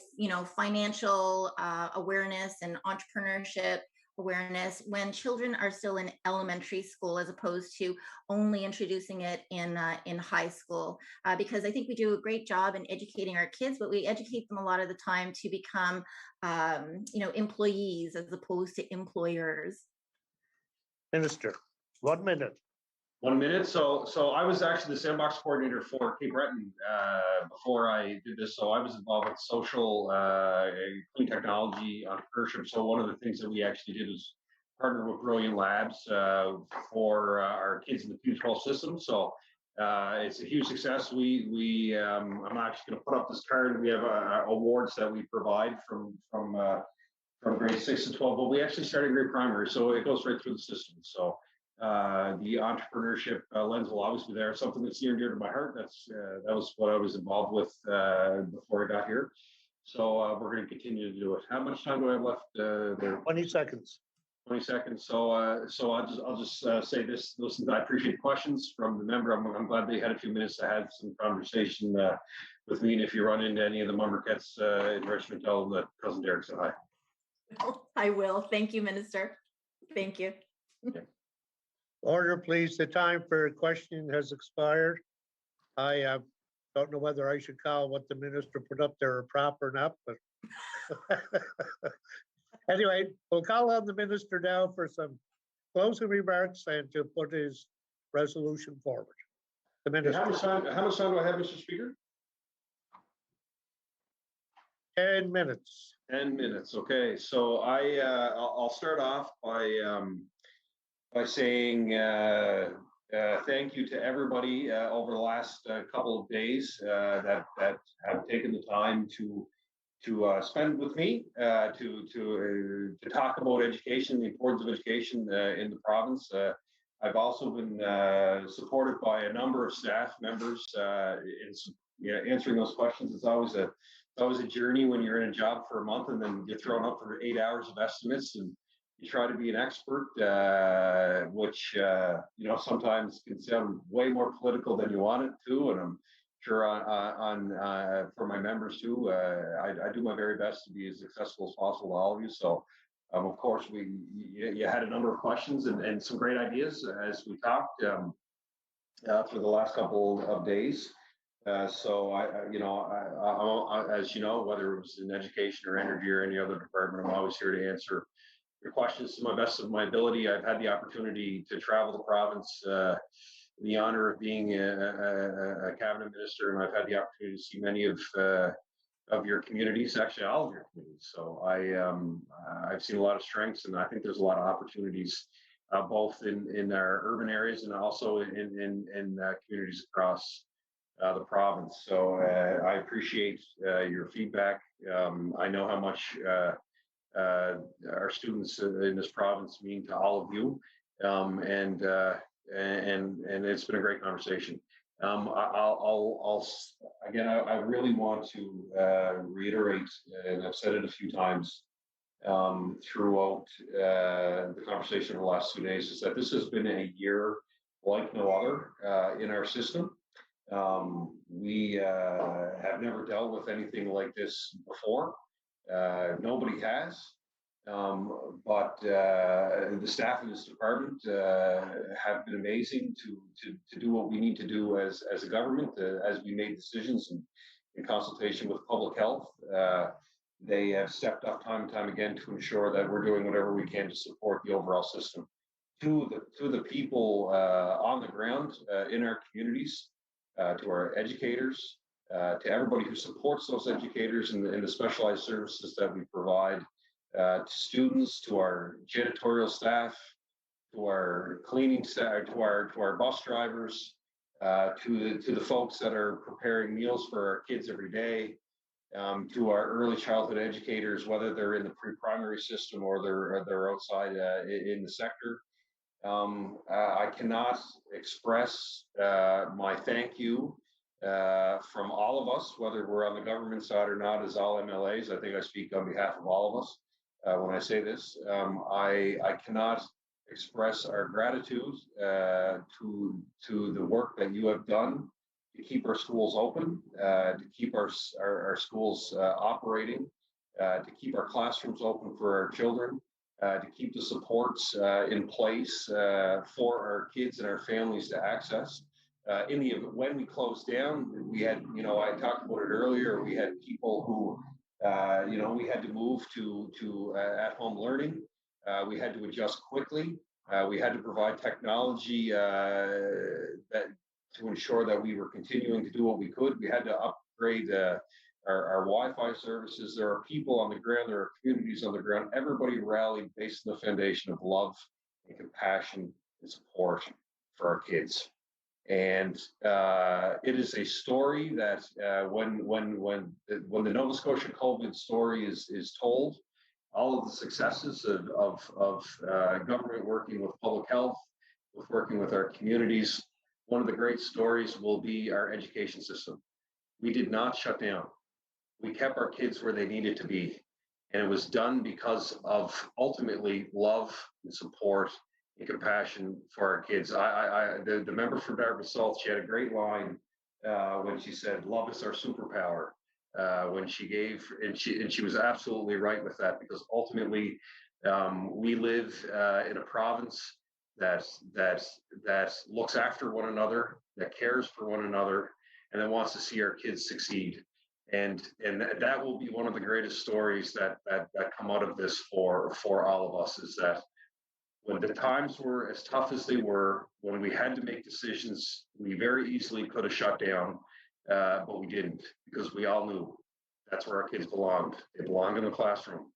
financial awareness and entrepreneurship awareness when children are still in elementary school, as opposed to only introducing it in high school? Because I think we do a great job in educating our kids, but we educate them a lot of the time to become, employees as opposed to employers. Minister, 1 minute. 1 minute. So I was actually the sandbox coordinator for Cape Breton before I did this. So I was involved with social clean technology entrepreneurship. So one of the things that we actually did is partner with Brilliant Labs for our kids in the Q12 system. So it's a huge success. I'm actually going to put up this card. We have awards that we provide from grade 6 to 12, but we actually started grade primary, so it goes right through the system. So the entrepreneurship lens will always be there. Something that's near and dear to my heart. That was what I was involved with before I got here. So we're going to continue to do it. How much time do I have left there? 20 seconds. 20 seconds. So I'll just say this. Listen, I appreciate the questions from the member. I'm glad they had a few minutes to have some conversation with me. And if you run into any of the Mummerkets in Richmond, tell them that Cousin Derek said hi. I will. Thank you, Minister. Thank you. Okay. Order, please. The time for question has expired. I don't know whether I should call what the minister put up there proper or not, but anyway, we'll call on the minister now for some closing remarks and to put his resolution forward. The minister. How much time do I have, Mr. Speaker? 10 minutes. 10 minutes. Okay. So I'll start off by saying thank you to everybody over the last couple of days that have taken the time to spend with me to talk about education, the importance of education in the province. I've also been supported by a number of staff members in answering those questions. It's always a journey when you're in a job for a month and then you're thrown up for 8 hours of estimates and you try to be an expert, which sometimes can sound way more political than you want it to, and I'm sure for my members too. I do my very best to be as accessible as possible to all of you. So, of course, you had a number of questions and some great ideas as we talked through the last couple of days. So as you know, whether it was in education or energy or any other department, I'm always here to answer your questions to my best of my ability. I've had the opportunity to travel the province, the honor of being a cabinet minister, and I've had the opportunity to see many of your communities, actually all of your communities. So I've seen a lot of strengths, and I think there's a lot of opportunities, both in our urban areas and also in communities across the province. So I appreciate your feedback. I know how much our students in this province mean to all of you, and it's been a great conversation. I'll again, I really want to reiterate, and I've said it a few times throughout the conversation over the last 2 days, is that this has been a year like no other in our system. We have never dealt with anything like this before. Nobody has. But the staff in this department have been amazing to do what we need to do as a government, as we made decisions in consultation with public health. They have stepped up time and time again to ensure that we're doing whatever we can to support the overall system. To the people on the ground in our communities, to our educators, to everybody who supports those educators in the specialized services that we provide, to students, to our janitorial staff, to our cleaning staff, to our bus drivers, to the folks that are preparing meals for our kids every day, to our early childhood educators, whether they're in the pre-primary system or they're outside in the sector. I cannot express my thank you from all of us, whether we're on the government side or not, as all MLAs. I think I speak on behalf of all of us when I say this. I cannot express our gratitude to the work that you have done to keep our schools open, to keep our schools operating, to keep our classrooms open for our children, to keep the supports in place for our kids and our families to access. In the event when we closed down, we had, I talked about it earlier, we had people who, we had to move to at-home learning. We had to adjust quickly. We had to provide technology that to ensure that we were continuing to do what we could. We had to upgrade our Wi-Fi services. There are people on the ground, there are communities on the ground. Everybody rallied based on the foundation of love and compassion and support for our kids. And it is a story that when the Nova Scotia COVID story is told, all of the successes of government working with public health, with working with our communities, one of the great stories will be our education system. We did not shut down. We kept our kids where they needed to be. And it was done because of ultimately love and support and compassion for our kids. The member from Dartmouth South, she had a great line when she said, "Love is our superpower." When she gave, and she was absolutely right with that, because ultimately we live in a province that looks after one another, that cares for one another, and that wants to see our kids succeed. And that will be one of the greatest stories that come out of this for all of us, is that when the times were as tough as they were, when we had to make decisions, we very easily could have shut down, but we didn't, because we all knew that's where our kids belonged. They belonged in the classroom,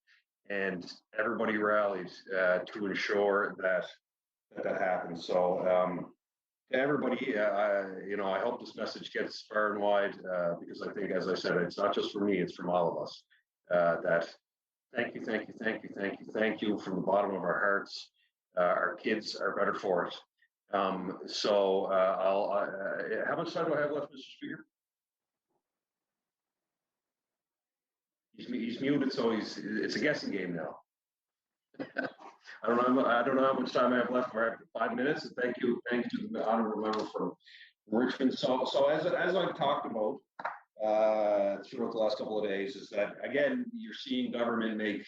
and everybody rallied to ensure that happened. So to everybody, I hope this message gets far and wide, because I think, as I said, it's not just for me, it's from all of us. That thank you from the bottom of our hearts. Our kids are better for it. So how much time do I have left, Mr. Speaker? He's muted, so it's a guessing game now. I don't know how much time I have left. We're at 5 minutes. And thank you to the honorable member from Richmond. So as I've talked about throughout the last couple of days, is that again you're seeing government make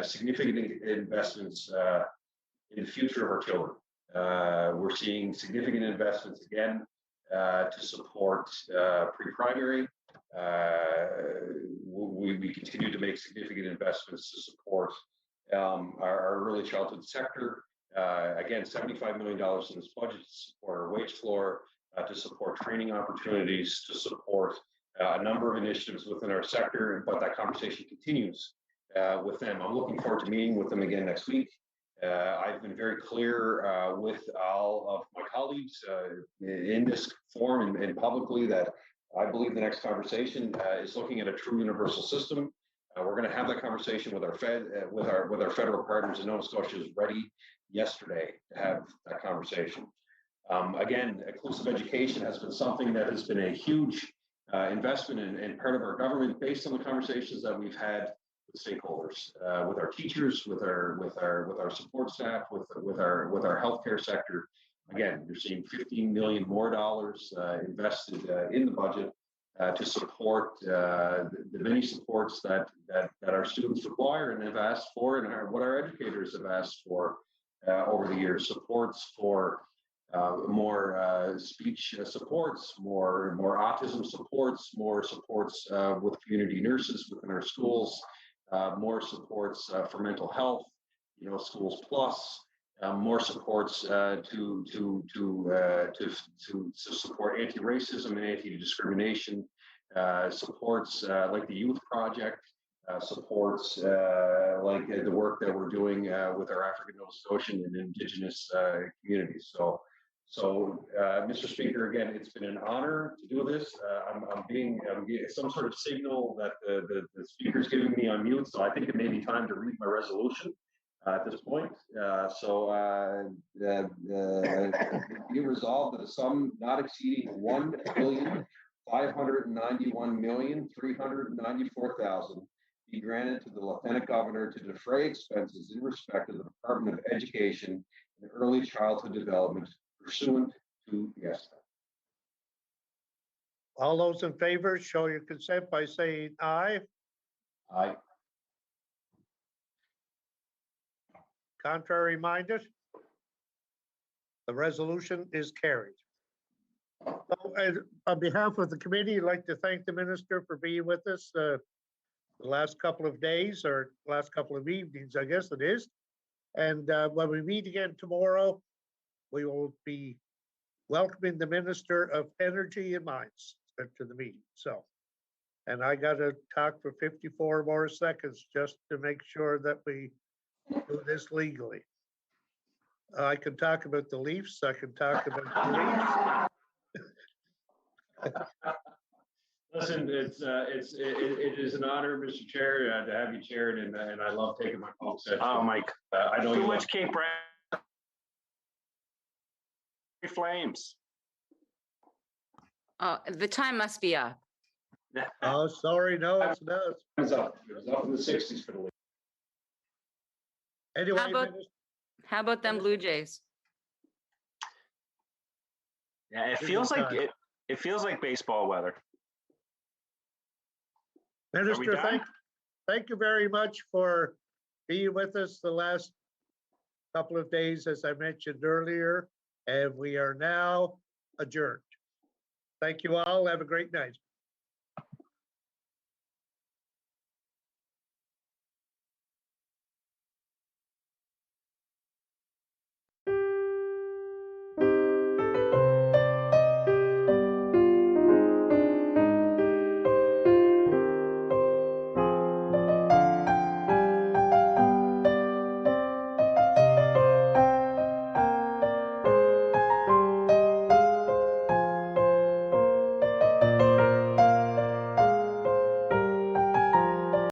significant investments in the future of our children. We're seeing significant investments again to support pre-primary. We continue to make significant investments to support our early childhood sector. Again, $75 million in this budget to support our wage floor, to support training opportunities, to support a number of initiatives within our sector, but that conversation continues with them. I'm looking forward to meeting with them again next week. I've been very clear with all of my colleagues in this forum and publicly that I believe the next conversation is looking at a true universal system. We're going to have that conversation with our with our federal partners, and Nova Scotia is ready yesterday to have that conversation. Again, inclusive education has been something that has been a huge investment and part of our government based on the conversations that we've had with stakeholders, with our teachers, with our support staff, with our healthcare sector. Again, you're seeing $15 million more invested in the budget to support the many supports that our students require and have asked for, and what our educators have asked for over the years. Supports for more speech supports, more autism supports, more supports with community nurses within our schools, more supports for mental health, Schools Plus, more supports to support anti-racism and anti-discrimination, supports like the Youth Project, supports like the work that we're doing with our African Nova Scotian and Indigenous communities. So, Mr. Speaker, again, it's been an honor to do this. I'm getting some sort of signal that the speaker's giving me on mute, so I think it may be time to read my resolution at this point. Be resolved that a sum not exceeding $1,591,394,000 be granted to the Lieutenant Governor to defray expenses in respect of the Department of Education and Early Childhood Development pursuant to the estimate. All those in favor show your consent by saying aye. Aye. Contrary minded? The resolution is carried. So, on behalf of the committee, I'd like to thank the minister for being with us the last couple of days, or last couple of evenings, I guess it is. And when we meet again tomorrow, we will be welcoming the Minister of Energy and Mines to the meeting. So, and I got to talk for 54 more seconds just to make sure that we do this legally. I can talk about the Leafs. I can talk about the Leafs. Listen, it is an honor, Mr. Chair, to have you chaired, and I love taking my phone session. Oh, Mike, I know too much Cape Breton Flames. Oh, the time must be up. Oh, sorry, no, it's not. It was up in the 60s for the league. Anyway, How about them Blue Jays? Yeah, it feels like it feels like baseball weather. Minister, thank you very much for being with us the last couple of days, as I mentioned earlier, and we are now adjourned. Thank you all. Have a great night.